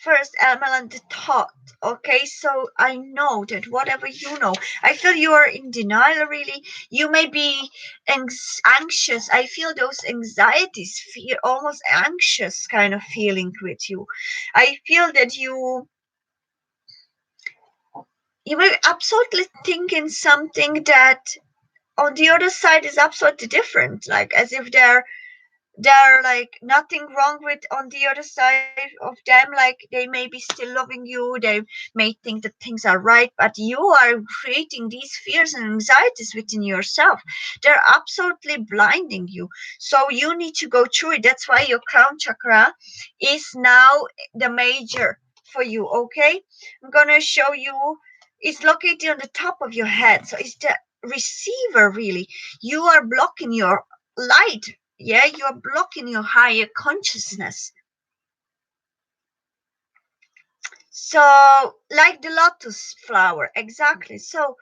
first element, the thought. Okay, so I know that whatever you know, I feel you are in denial. Really, you may be anxious. I feel those anxieties, fear, almost anxious kind of feeling with you. I feel that you may absolutely thinking something that on the other side is absolutely different, like as if they're like nothing wrong with on the other side of them, like they may be still loving you, they may think that things are right, but you are creating these fears and anxieties within yourself. They're absolutely blinding you, so you need to go through it. That's why your crown chakra is now the major for you. Okay, I'm gonna show you. It's located on the top of your head, so it's the receiver. Really, you are blocking your light. Yeah, you're blocking your higher consciousness. So like the lotus flower, exactly. So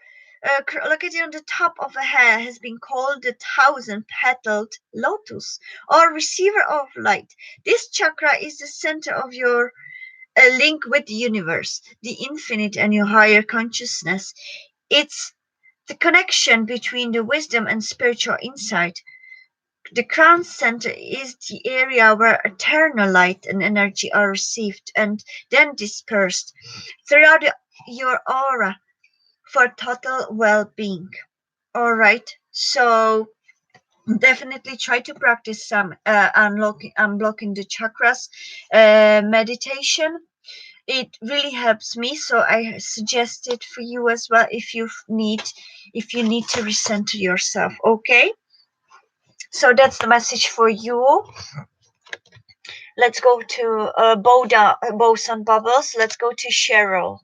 look at it on the top of a hair has been called the 1,000-petaled lotus or receiver of light. This chakra is the center of your link with the universe, the infinite, and your higher consciousness. It's the connection between the wisdom and spiritual insight. The crown center is the area where eternal light and energy are received and then dispersed throughout your aura for total well-being. All right, so definitely try to practice some unblocking the chakras meditation. It really helps me, so I suggest it for you as well if you need to recenter yourself. Okay, so that's the message for you. Let's go to Bows and Bubbles. Let's go to Cheryl.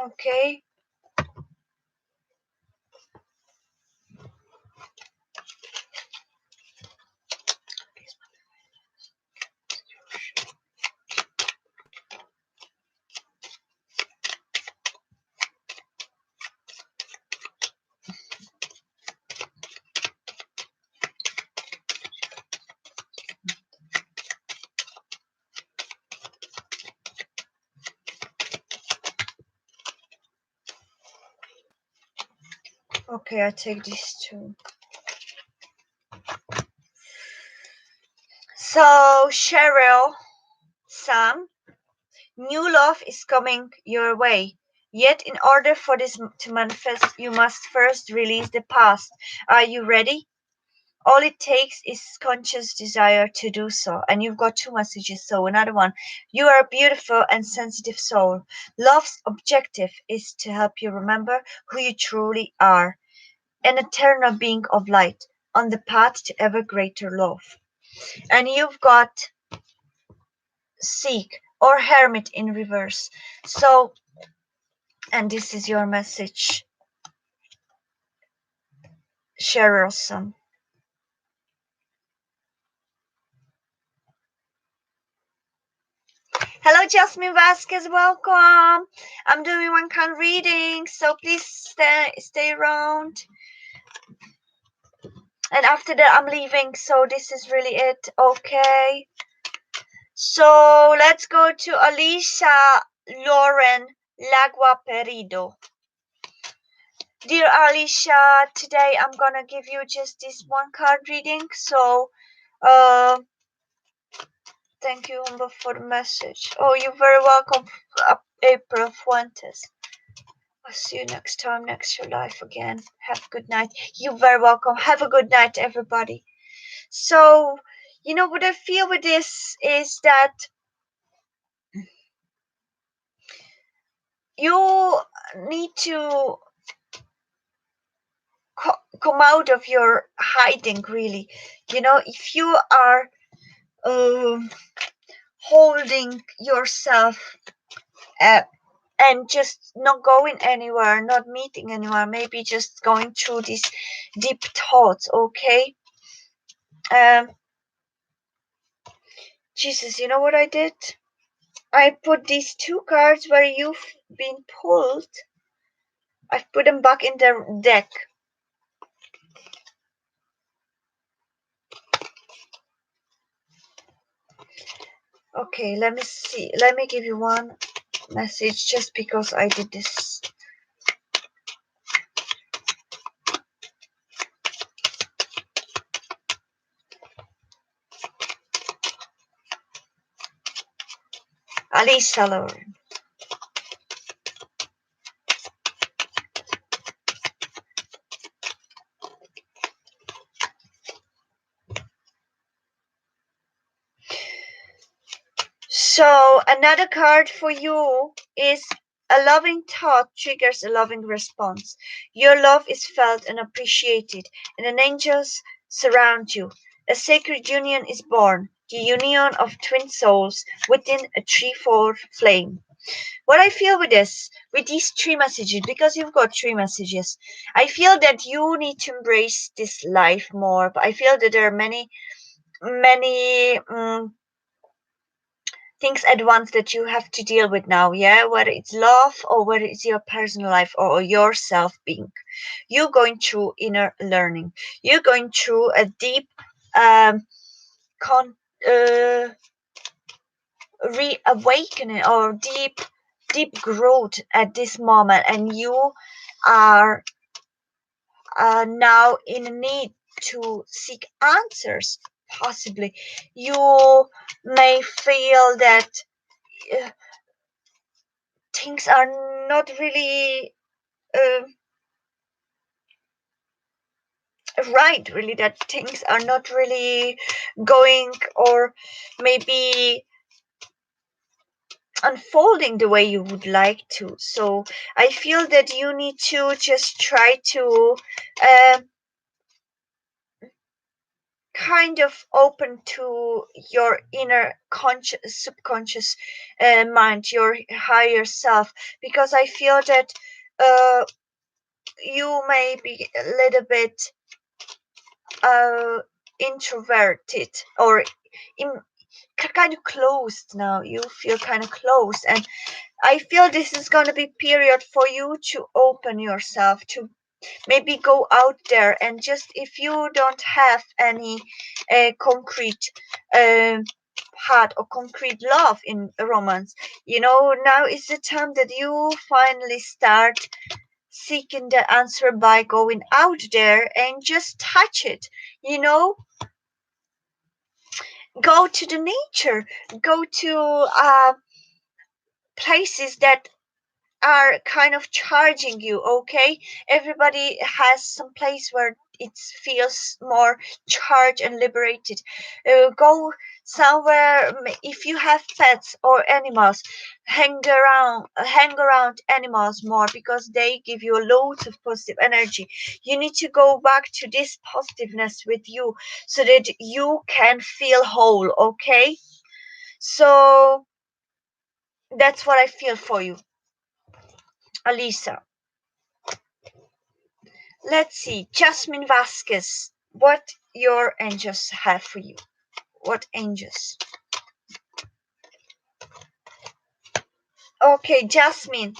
Okay. Okay, I take these two. So Cheryl, Sam, new love is coming your way. Yet, in order for this to manifest, you must first release the past. Are you ready? All it takes is conscious desire to do so. And you've got two messages. So another one, you are a beautiful and sensitive soul. Love's objective is to help you remember who you truly are, an eternal being of light on the path to ever greater love. And you've got seek or hermit in reverse. So, and this is your message, Cheryl. Hello, Jasmine Vasquez. Welcome. I'm doing one kind reading, so please stay around. And after that, I'm leaving. So this is really it. Okay. So let's go to Alicia Lauren Lagua Perido. Dear Alicia, today I'm gonna give you just this one card reading. So, thank you, Humba, for the message. Oh, you're very welcome, April Fuentes. I'll see you next time, next your life again. Have a good night. You're very welcome. Have a good night, everybody. So, you know what I feel with this is that you need to come out of your hiding, really. You know, if you are holding yourself and just not going anywhere, not meeting anywhere, maybe just going through these deep thoughts. Okay. Jesus, you know what I did? I put these two cards where you've been pulled, I've put them back in the deck. Okay, let me see. Let me give you one message just because I did this. Alisa Lauren. So another card for you is a loving thought triggers a loving response. Your love is felt and appreciated, and an angels surround you. A sacred union is born, the union of twin souls within a threefold flame. What I feel with this, with these three messages, because you've got three messages, I feel that you need to embrace this life more. But I feel that there are many things at once that you have to deal with now, yeah, whether it's love or whether it's your personal life or yourself being, you're going through inner learning, you're going through a deep um con reawakening or deep growth at this moment, and you are now in need to seek answers. Possibly you may feel that uh, things are not really uh, right, really, that things are not really going or maybe unfolding the way you would like to. So I feel that you need to just try to uh, kind of open to your inner conscious subconscious mind, your higher self, because I feel that uh, you may be a little bit uh, introverted or in, kind of closed now. You feel kind of closed, and I feel this is going to be period for you to open yourself, to maybe go out there, and just if you don't have any concrete uh, heart or concrete love in a romance, now is the time that you finally start seeking the answer by going out there and just touch it, you know go to the nature, go to places that are kind of charging you. Okay, everybody has some place where it feels more charged and liberated. Go somewhere, if you have pets or animals, hang around animals more, because they give you loads of positive energy. You need to go back to this positiveness with you so that you can feel whole. Okay, so that's what I feel for you, Alisa. Let's see, Jasmine Vasquez, what your angels have for you. What angels? Okay, Jasmine,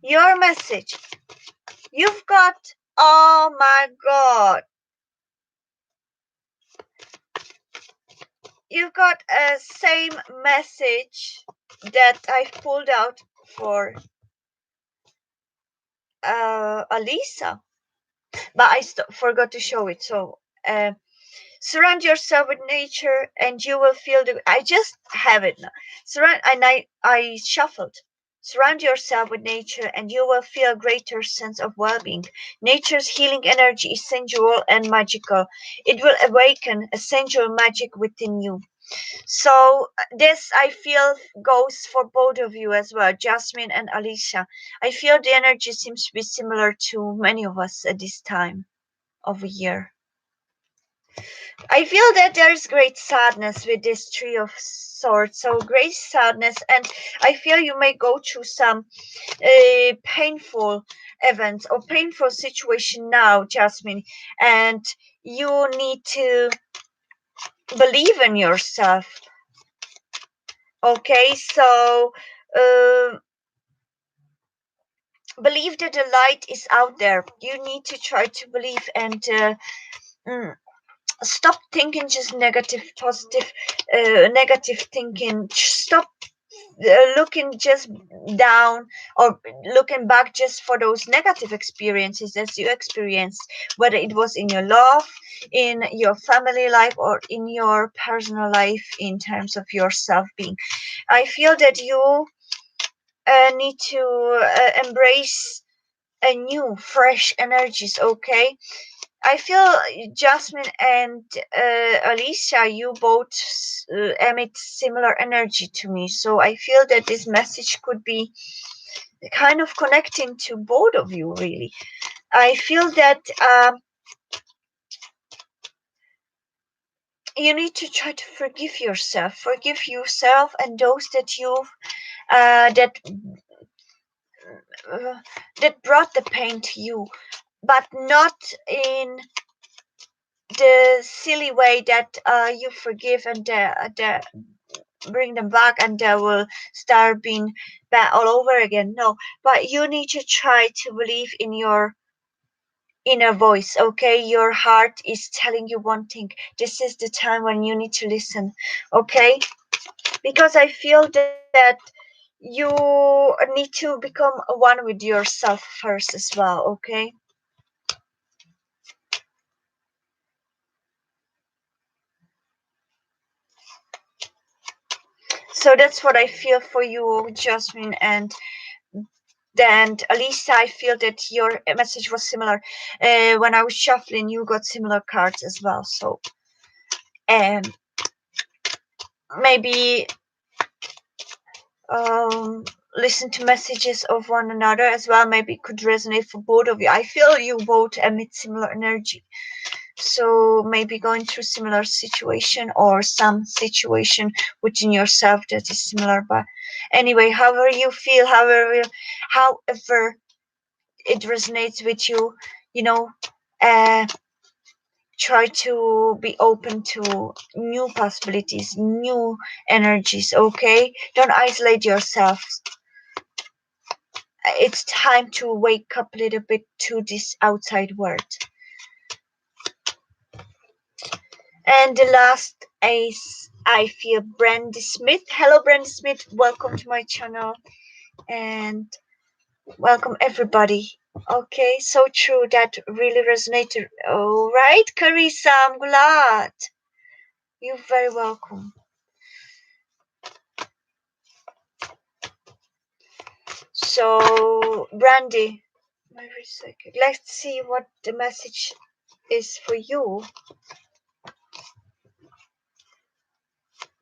your message. You've got, oh my God, you've got a same message that I pulled out for Alisa, but I forgot to show it. So, surround yourself with nature and you will feel the, I just have it now. Surround, and I shuffled. Surround yourself with nature and you will feel a greater sense of well-being. Nature's healing energy is sensual and magical. It will awaken a sensual magic within you. So this, I feel, goes for both of you as well, Jasmine and Alicia. I feel the energy seems to be similar to many of us at this time of a year. I feel that there's great sadness with this Three of Swords. So great sadness, and I feel you may go through some painful events or painful situation now, Jasmine, and you need to believe in yourself. Okay, so uh, believe that the light is out there. You need to try to believe and mm, stop thinking just negative, positive negative thinking. Stop looking just down or looking back just for those negative experiences that you experienced, whether it was in your love, in your family life, or in your personal life in terms of your self-being. I feel that you need to embrace a new fresh energies. Okay, I feel Jasmine and Alicia, you both emit similar energy to me. So I feel that this message could be kind of connecting to both of you, really. I feel that you need to try to forgive yourself and those that you uh, that brought the pain to you, but not in the silly way that you forgive and bring them back and they will start being bad all over again. No, but you need to try to believe in your inner voice. Okay, your heart is telling you one thing. This is the time when you need to listen. Okay, because I feel that you need to become one with yourself first as well. Okay. So that's what I feel for you, Jasmine, and then Alisa, I feel that your message was similar. When I was shuffling, you got similar cards as well. So um, maybe um, listen to messages of one another as well. Maybe it could resonate for both of you. I feel you both emit similar energy. So maybe going through similar situation or some situation within yourself that is similar. But anyway, however you feel, however it resonates with you, you know, uh, try to be open to new possibilities, new energies. Okay, don't isolate yourself. It's time to wake up a little bit to this outside world. And the last is, I feel, Brandy Smith. Hello, Brandy Smith. Welcome to my channel and welcome everybody. Okay, so true. That really resonated. All right, Carissa, I'm glad. You're very welcome. So, Brandy, every second. Let's see what the message is for you.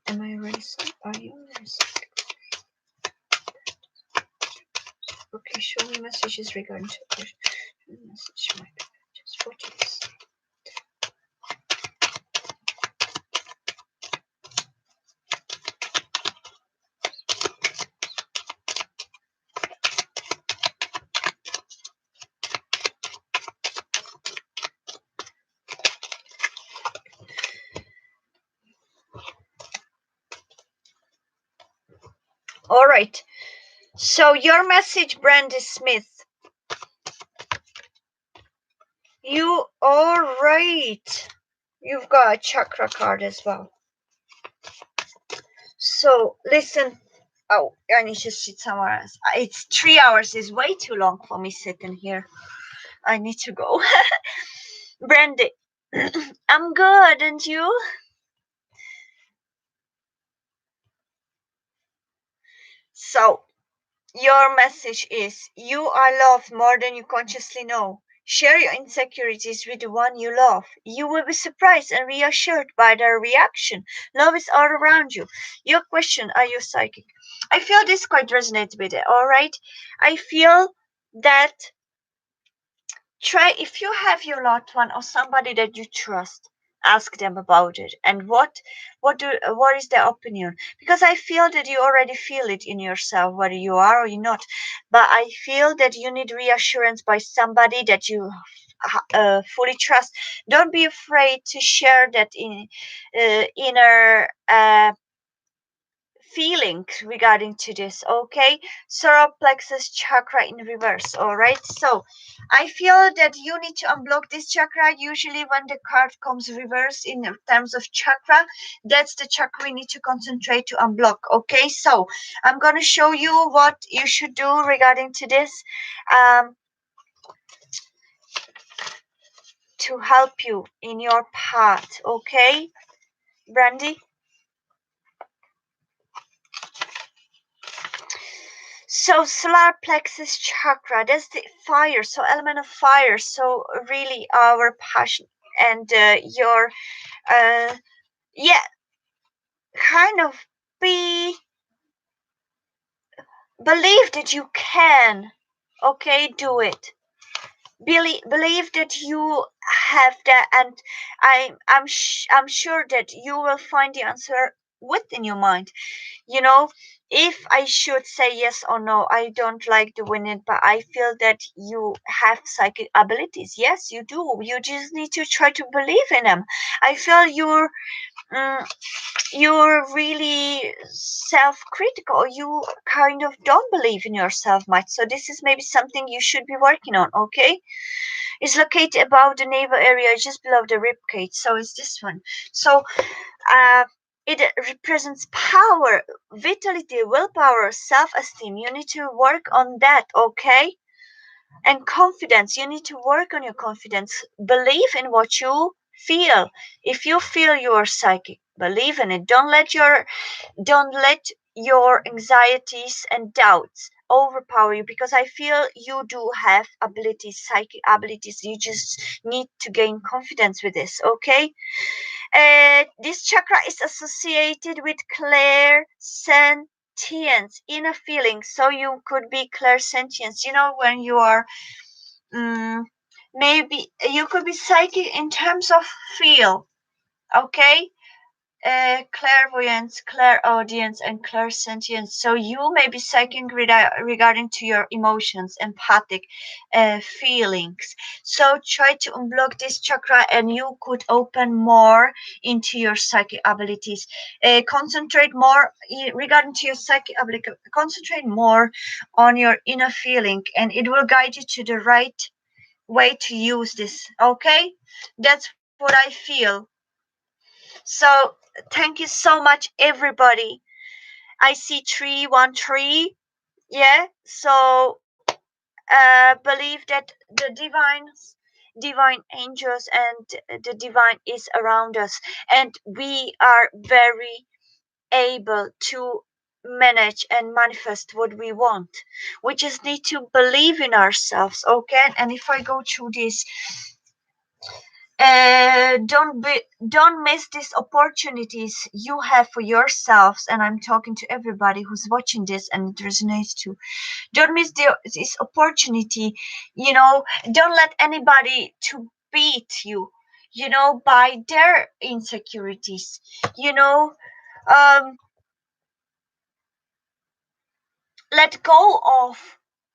Am I racing? Are you racing? Okay, show me messages regarding to message my just what is. All right. So your message, Brandy Smith. You all right? You've got a chakra card as well. So listen. Oh, I need to sit somewhere else. It's 3 hours. Is way too long for me sitting here. I need to go. Brandy, I'm good, and you? So your message is you are loved more than you consciously know. Share your insecurities with the one you love. You will be surprised and reassured by their reaction. Love is all around you. Your question, are you psychic? I feel this quite resonates with it, alright? I feel that try if you have your loved one or somebody that you trust, ask them about it and what is their opinion, because I feel that you already feel it in yourself whether you are or you're not, but I feel that you need reassurance by somebody that you fully trust. Don't be afraid to share that in inner feeling regarding to this. Okay, solar plexus chakra in reverse. All right, so I feel that you need to unblock this chakra. Usually when the card comes reverse in terms of chakra, that's the chakra we need to concentrate to unblock. Okay, so I'm going to show you what you should do regarding to this, um, to help you in your path. Okay, Brandy. So solar plexus chakra, that's the fire, so element of fire, so really our passion and your yeah, kind of be believe that you can, okay, do it. Believe that you have that, and I'm sure that you will find the answer within your mind. You know, if I should say yes or no, I don't like doing it, but I feel that you have psychic abilities. Yes, you do. You just need to try to believe in them. I feel mm, you're really self-critical. You kind of don't believe in yourself much. So this is maybe something you should be working on. Okay, it's located above the navel area, just below the rib cage. So it's this one. So uh, it represents power, vitality, willpower, self-esteem. You need to work on that, okay? And confidence. You need to work on your confidence. Believe in what you feel. If you feel you are psychic, believe in it. Don't let your anxieties and doubts overpower you, because I feel you do have abilities, psychic abilities. You just need to gain confidence with this, okay? This chakra is associated with clairsentience, inner feeling. So you could be clairsentience. You know, when you are, um, maybe you could be psychic in terms of feel. Okay, clairvoyance, clairaudience, and clairsentience. So you may be psychic regarding to your emotions, empathic feelings. So try to unblock this chakra, and you could open more into your psychic abilities. Concentrate more regarding to your psychic ability. Concentrate more on your inner feeling, and it will guide you to the right way to use this. Okay, that's what I feel. So thank you so much, everybody. I see 313. Yeah. So believe that the divine angels and the divine is around us, and we are very able to manage and manifest what we want. We just need to believe in ourselves, okay? And if I go through this, don't miss these opportunities you have for yourselves, and I'm talking to everybody who's watching this and it resonates too. Don't miss this opportunity. Don't let anybody to beat you, by their insecurities. you know um let go of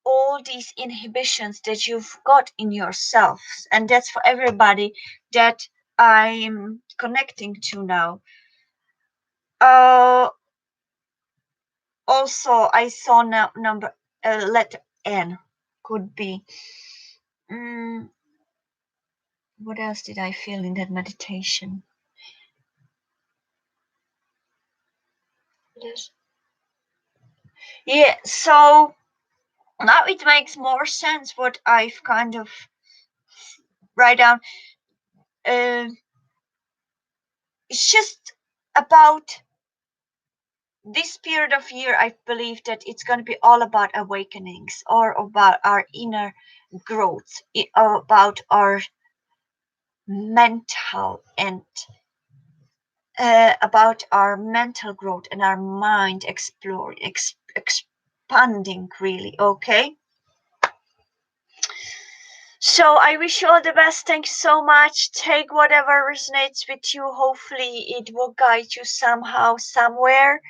all these inhibitions that you've got in yourselves, and that's for everybody that I'm connecting to now. uh Also, I saw number, letter N could be. mm, what else did I feel in that meditation? Yes. Yeah, so now it makes more sense what I've kind of write down. uh, it's just about this period of year. I believe that it's going to be all about awakenings, or about our inner growth, about our mental and about our mental growth and our mind expanding, really. Okay, so I wish you all the best. Thank you so much. Take whatever resonates with you. Hopefully it will guide you somehow, somewhere.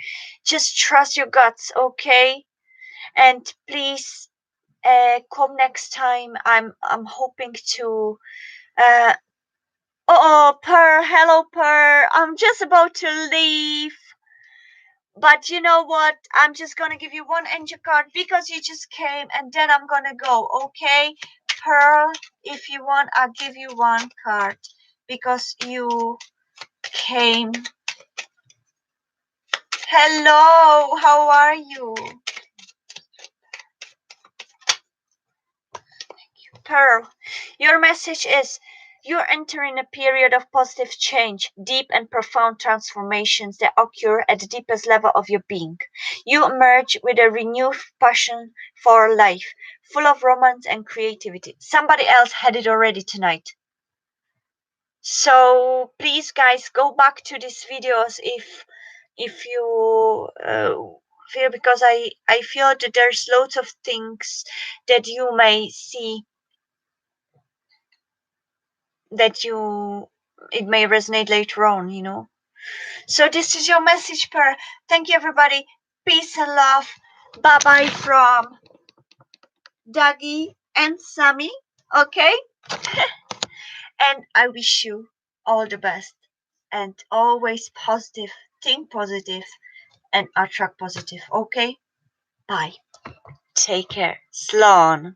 Just trust your guts, okay? And please, come next time. I'm hoping to. uh Oh, Per, hello, Per. I'm just about to leave. But you know what? I'm just gonna give you one angel card because you just came, and then I'm gonna go. Okay, Pearl. If you want, I'll give you one card because you came. Hello, how are you? Pearl, your message is you're entering a period of positive change, deep and profound transformations that occur at the deepest level of your being. You emerge with a renewed passion for life, full of romance and creativity. Somebody else had it already tonight. So please, guys, go back to these videos if you feel, because I feel that there's lots of things that you may see that you it may resonate later on, you know. So this is your message, Per. Thank you, everybody. Peace and love. Bye bye from Dougie and Sammy. Okay, and I wish you all the best and always positive. Think positive and attract positive. Okay, bye. Take care. Slán.